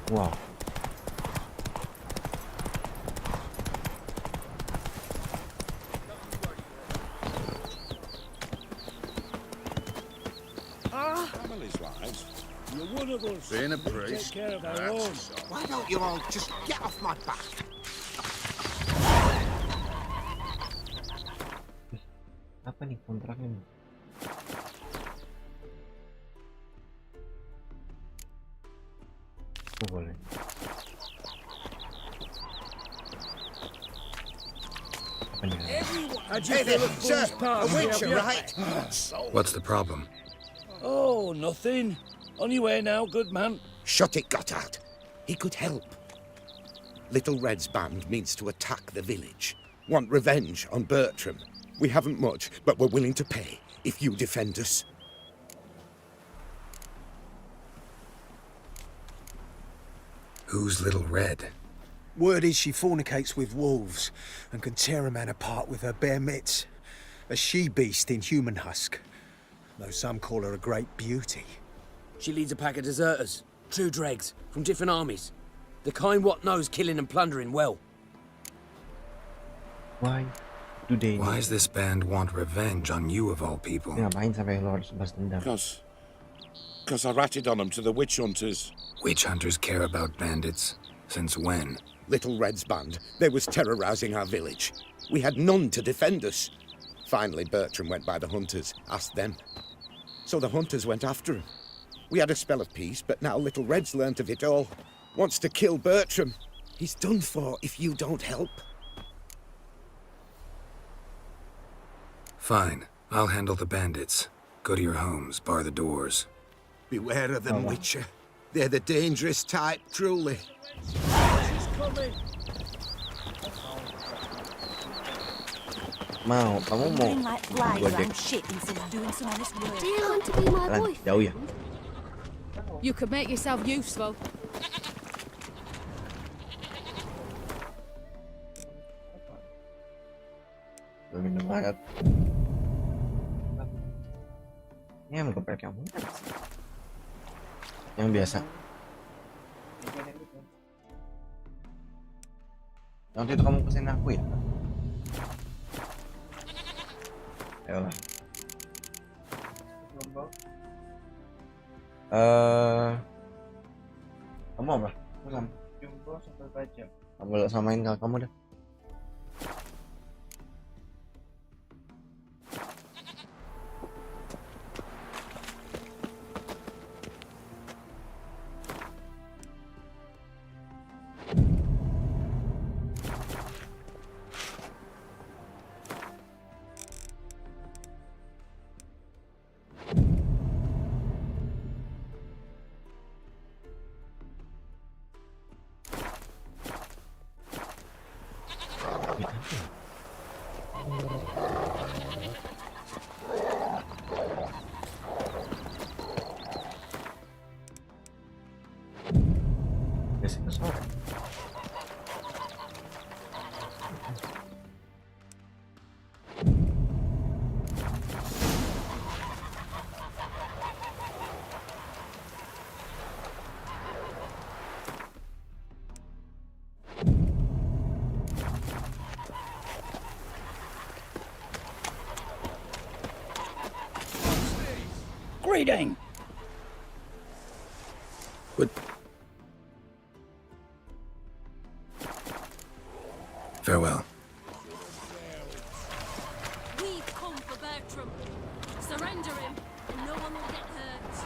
Wow. Family's lives. You're one of us. Being a We priest. take care of our own. Why don't you all just get off my back? Apa nih kontraknya nih? Oh, boleh. Apa nih? Hey there, sir. A witcher, right? What's the problem? Oh, nothing. On your way now, good man. Shut it, Gotthard. He could help. Little Red's band means to attack the village. Want revenge on Bertram. We haven't much, but we're willing to pay if you defend us. Who's Little Red? Word is she fornicates with wolves and can tear a man apart with her bare mitts. A she-beast in human husk, though some call her a great beauty. She leads a pack of deserters, true dregs, from different armies. The kind what knows killing and plundering well. Why do they? Why does this band want revenge on you of all people? Ngapain sampai lo harus balas dendam? Because I ratted on them to the witch hunters. Witch hunters care about bandits? Since when? Little Red's band, they was terrorizing our village. We had none to defend us. Finally, Bertram went by the hunters, asked them. So the hunters went after him. We had a spell of peace, but now Little Red's learnt of it all. Wants to kill Bertram. He's done for if you don't help. Fine. I'll handle the bandits. Go to your homes, bar the doors. Beware of them, Witcher. They're the dangerous type, truly. She's coming. Mau, kamu mau? Doing like flies around shit instead of doing some honest work. Do you want to be my boyfriend? Jauh ya. You could make yourself useful. Minum banget. Ini yang geprek yang mana? Yang biasa. Nanti itu kamu pesenin aku ya? Ayolah. Kamu apa? Aku sama. Jumbo sampai baca. Kamu samain kalau kamu deh. Greeting. What? Farewell. We've come for Bertram. Surrender him, and no one will get hurt.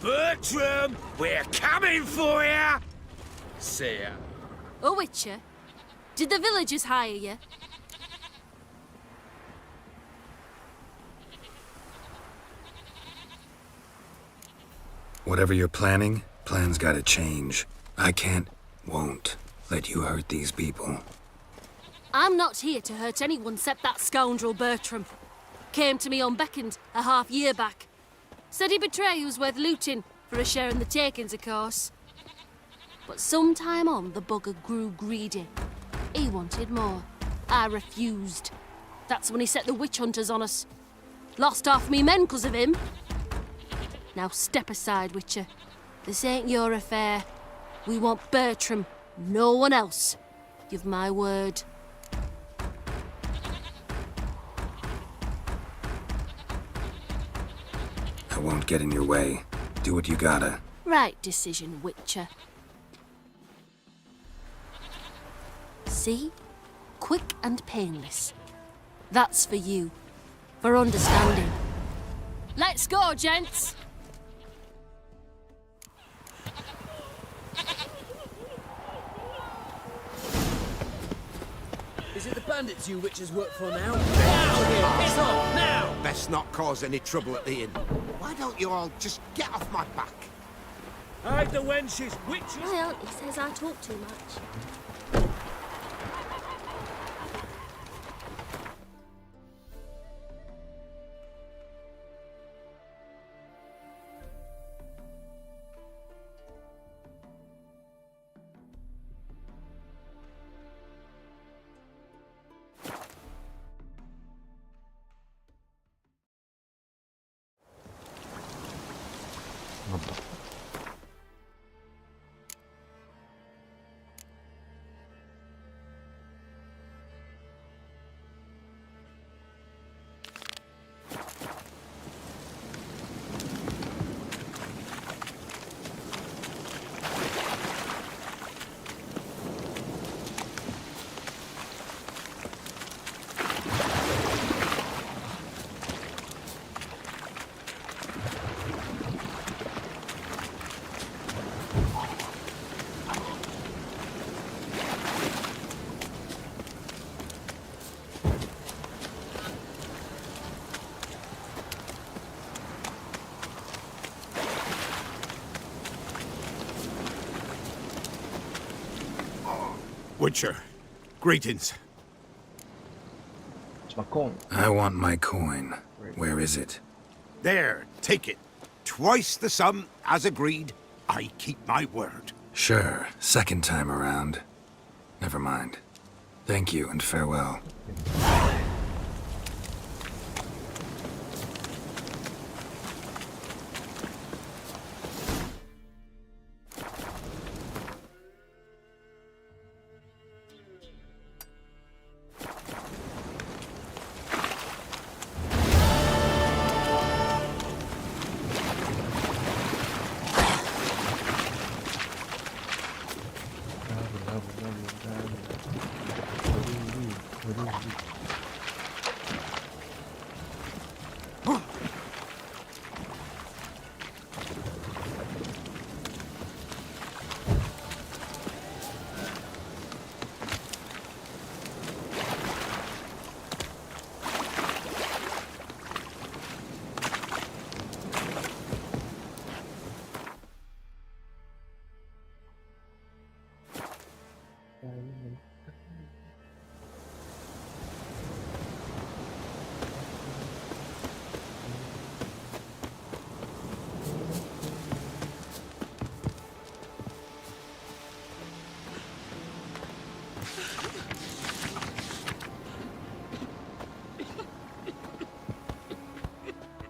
Bertram, we're coming for you. See ya. Oh, Witcher, did the villagers hire you? Whatever you're planning, plans gotta change. I can't, won't let you hurt these people. I'm not here to hurt anyone except that scoundrel Bertram. Came to me unbeckoned a half-year back. Said he'd betray who's worth looting, for a share in the takings, of course. But some time on, the bugger grew greedy. He wanted more. I refused. That's when he set the witch hunters on us. Lost half me men 'cause of him. Now step aside, Witcher. This ain't your affair. We want Bertram, no one else. You've my word. I won't get in your way. Do what you gotta. Right decision, Witcher. See? Quick and painless. That's for you. For understanding. Let's go, gents! Is it the bandits you witches work for now? Get out of here! Piss off, now! Best not cause any trouble at the inn. Why don't you all just get off my back? Hide the wenches, witches! My auntie says I talk too much. Witcher, greetings. I want my coin. Where is it? There, take it. Twice the sum, as agreed. I keep my word. Sure, second time around. Never mind. Thank you and farewell.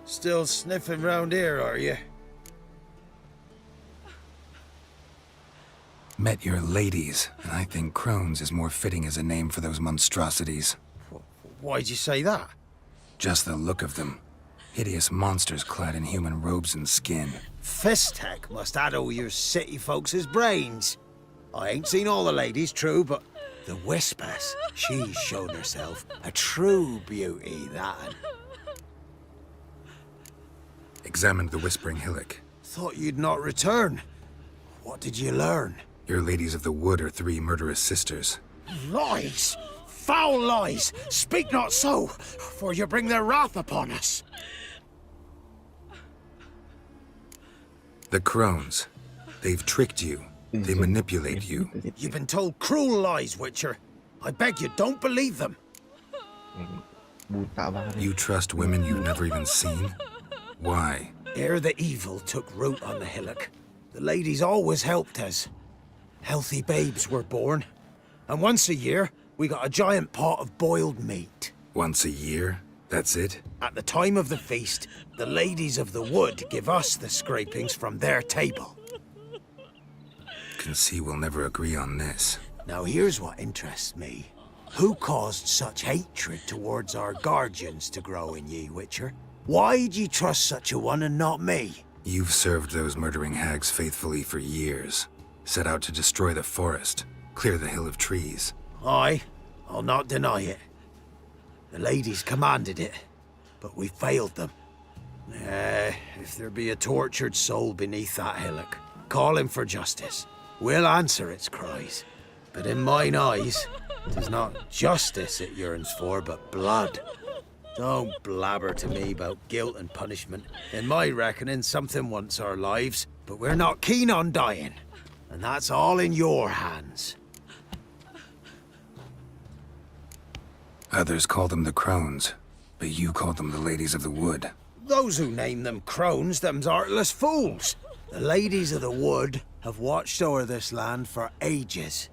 Still sniffing round here, are you? Met your ladies, and I think Crones is more fitting as a name for those monstrosities. Why'd you say that? Just the look of them. Hideous monsters clad in human robes and skin. Fistek must addle your city folks' brains. I ain't seen all the ladies, true, but the Whispers, she's shown herself a true beauty, that. Examined the Whispering Hillock. Thought you'd not return. What did you learn? Your ladies of the wood are 3 murderous sisters. Lies! Foul lies! Speak not so, for you bring their wrath upon us. The Crones. They've tricked you. They manipulate you. You've been told cruel lies, Witcher. I beg you, don't believe them. You trust women you've never even seen? Why? Ere the evil took root on the hillock, the ladies always helped us. Healthy babes were born. And once a year, we got a giant pot of boiled meat. Once a year? That's it? At the time of the feast, the ladies of the wood give us the scrapings from their table. Can see we'll never agree on this. Now here's what interests me. Who caused such hatred towards our guardians to grow in ye, Witcher? Why'd you trust such a one and not me? You've served those murdering hags faithfully for years. Set out to destroy the forest, clear the hill of trees. Aye, I'll not deny it. The ladies commanded it, but we failed them. If there be a tortured soul beneath that hillock, calling for justice, we'll answer its cries. But in mine eyes, 'tis not justice it yearns for, but blood. Don't blabber to me about guilt and punishment. In my reckoning, something wants our lives, but we're not keen on dying. And that's all in your hands. Others call them the crones, but you call them the ladies of the wood. Those who name them crones, them's artless fools. The ladies of the wood have watched over this land for ages.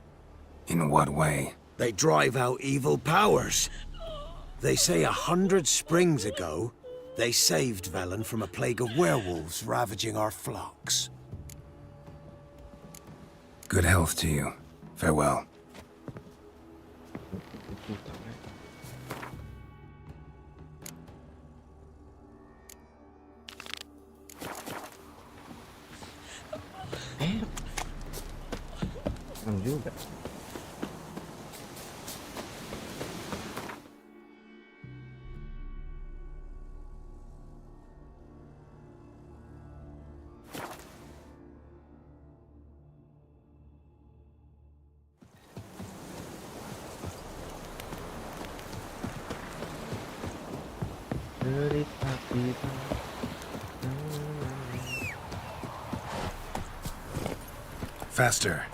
In what way? They drive out evil powers. They say 100 springs ago, they saved Velen from a plague of werewolves ravaging our flocks. Good health to you. Farewell. Juga. Faster.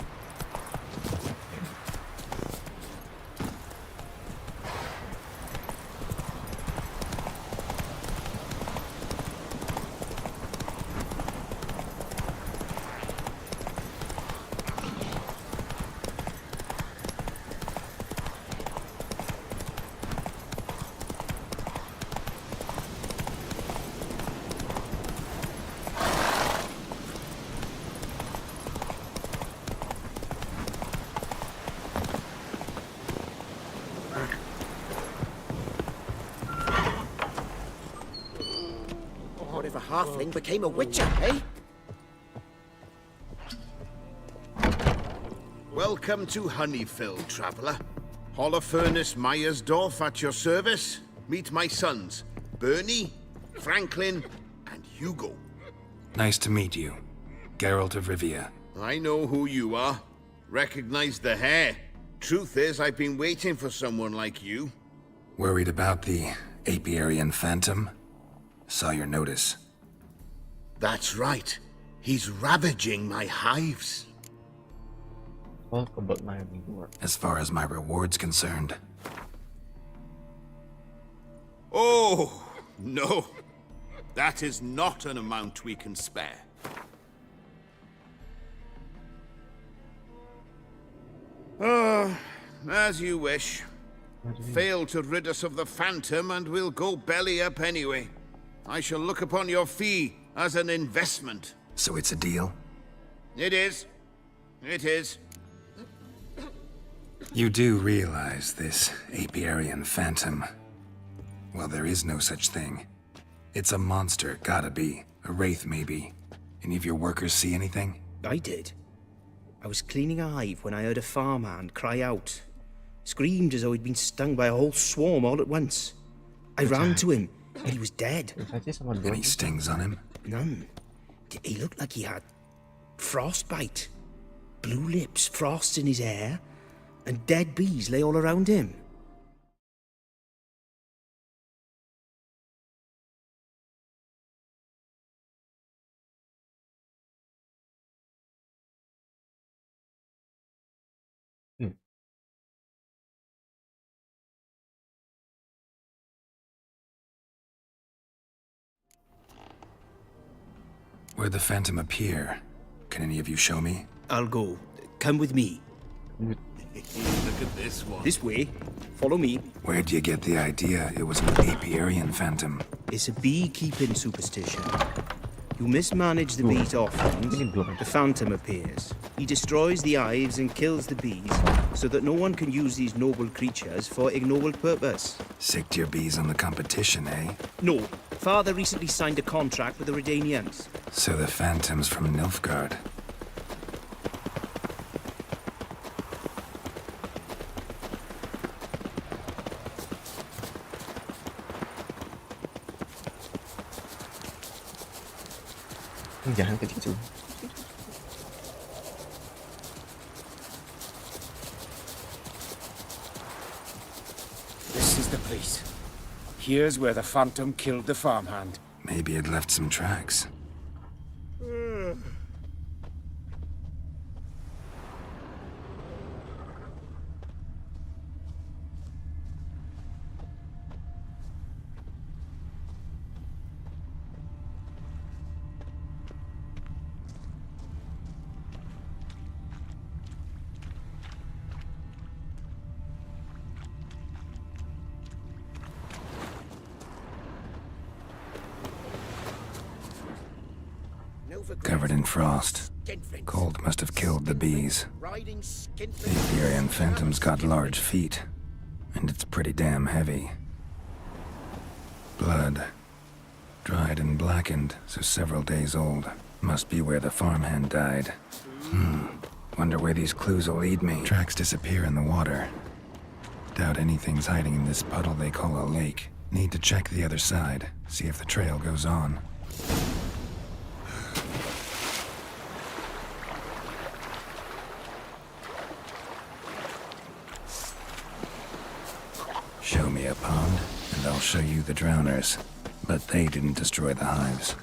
What if a halfling became a witcher, eh? Welcome to Honeyfield, traveller. Holofernes Myersdorf at your service. Meet my sons, Bernie, Franklin, and Hugo. Nice to meet you. Geralt of Rivia. I know who you are. Recognize the hair. Truth is, I've been waiting for someone like you. Worried about the apiarian phantom? Saw your notice. That's right. He's ravaging my hives. As far as my reward's concerned. Oh, no. That is not an amount we can spare. As you wish. Fail to rid us of the Phantom and we'll go belly up anyway. I shall look upon your fee as an investment. So it's a deal? It is. It is. You do realize this apiarian phantom. Well, there is no such thing. It's a monster, gotta be. A wraith, maybe. Any of your workers see anything? I did. I was cleaning a hive when I heard a farmhand cry out. Screamed as though he'd been stung by a whole swarm all at once. I ran to him, but he was dead. Any stings on him? None. He looked like he had frostbite. Blue lips, frost in his hair, and dead bees lay all around him. Where'd the phantom appear? Can any of you show me? I'll go. Come with me. Look at this one. This way. Follow me. Where'd you get the idea it was an apiarian phantom? It's a beekeeping superstition. You mismanage the bees' offerings, the phantom appears. He destroys the hives and kills the bees, so that no one can use these noble creatures for ignoble purpose. Sicked your bees on the competition, eh? No, Father recently signed a contract with the Redanians. So the phantoms from Nilfgaard. Jangan ke situ. This is the place. Here's where the phantom killed the farmhand. Maybe it left some tracks. Covered in frost. Cold must have killed the bees. The Iberian phantom's got large feet, and it's pretty damn heavy. Blood. Dried and blackened, so several days old. Must be where the farmhand died. Wonder where these clues will lead me. Tracks disappear in the water. Doubt anything's hiding in this puddle they call a lake. Need to check the other side, see if the trail goes on. Show me a pond, and I'll show you the drowners. But they didn't destroy the hives.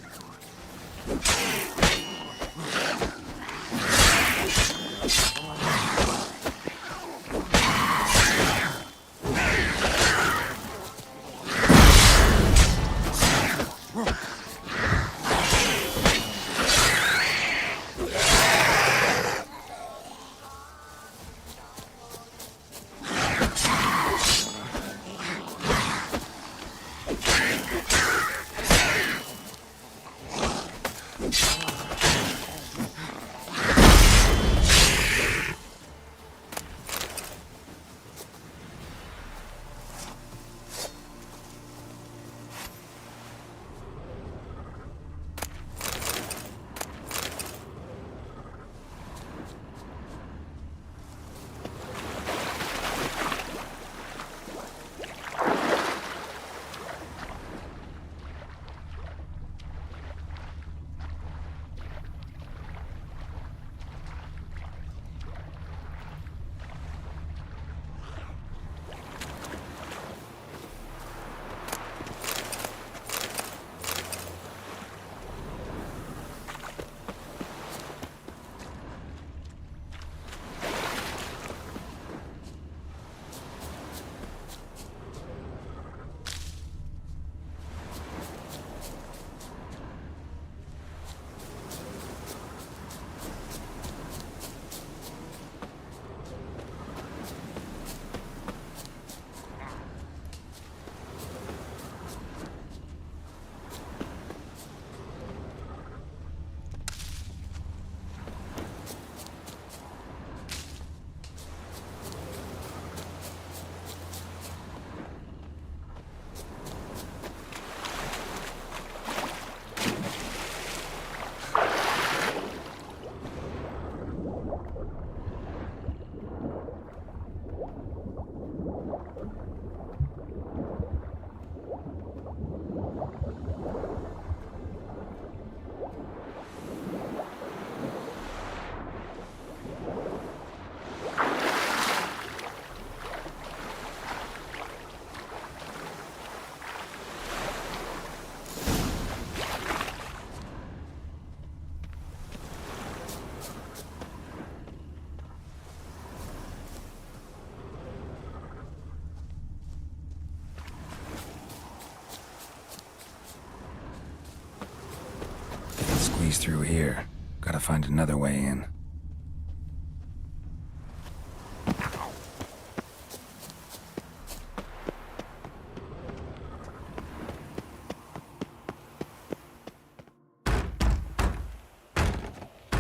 Squeeze through here. Gotta find another way in.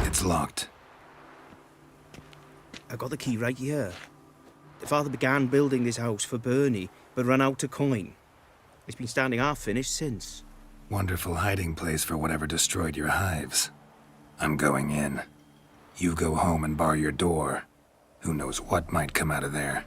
It's locked. I got the key right here. The father began building this house for Bernie, but ran out of coin. It's been standing half finished since. Wonderful hiding place for whatever destroyed your hives. I'm going in. You go home and bar your door. Who knows what might come out of there.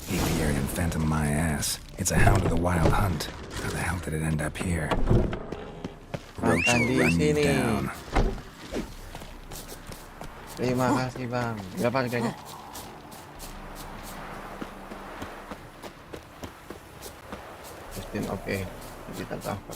Apiarian phantom my ass. It's a hound of the wild hunt. How the hell did it end up here? Roach will run you down. Terima kasih bang. Berapa harganya? Oke, kita transfer.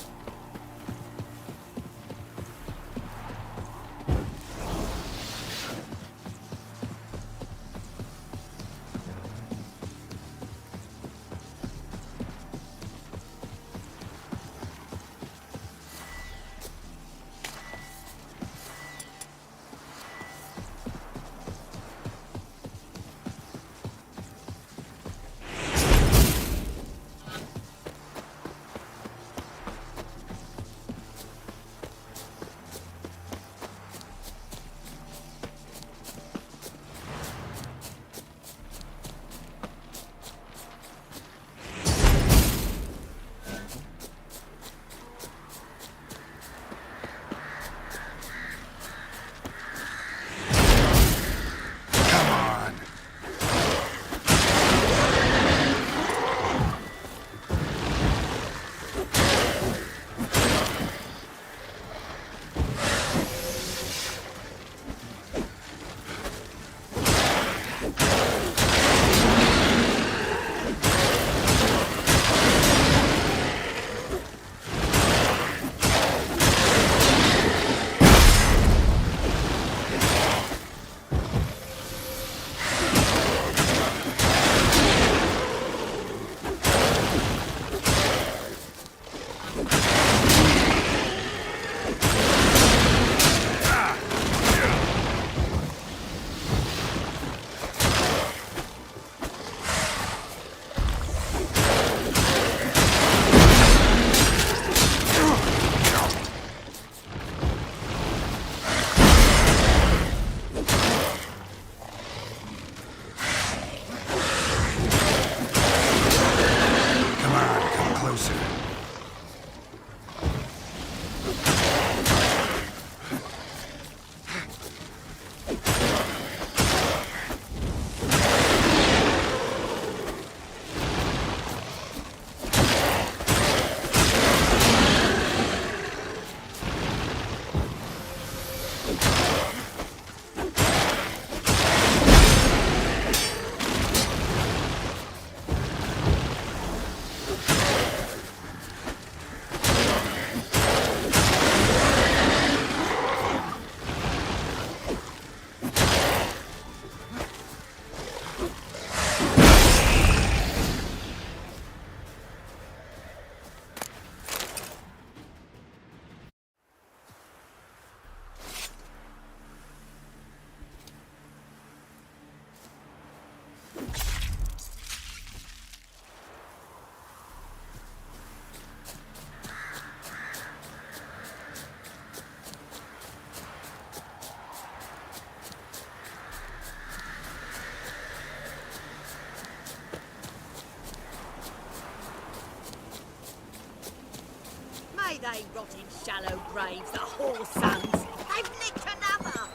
They rot in shallow graves, the whore sons. They've nicked another.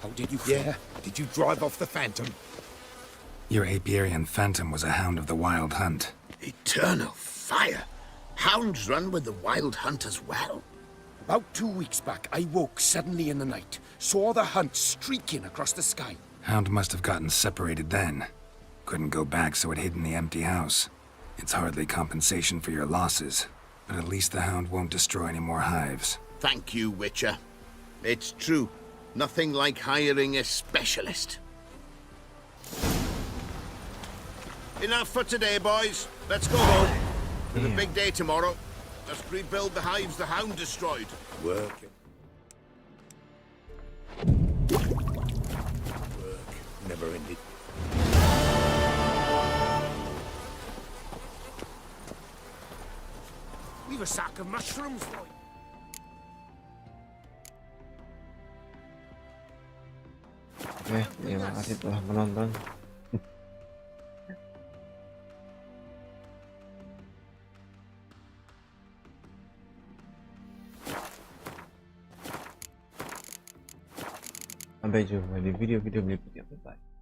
How did you... Yeah, did you drive off the phantom? Your Apiarian phantom was a hound of the wild hunt. Eternal fire! Hounds run with the wild hunt as well. About 2 weeks back, I woke suddenly in the night, saw the hunt streaking across the sky. Hound must have gotten separated then. Couldn't go back, so it hid in the empty house. It's hardly compensation for your losses, but at least the hound won't destroy any more hives. Thank you, Witcher. It's true. Nothing like hiring a specialist. Enough for today, boys. Let's go home. It's a big day tomorrow. Let's rebuild the hives the hound destroyed. Working. a sack of mushrooms for you. Oke, terima kasih telah menonton. Sampai jumpa di video-video berikutnya. Bye.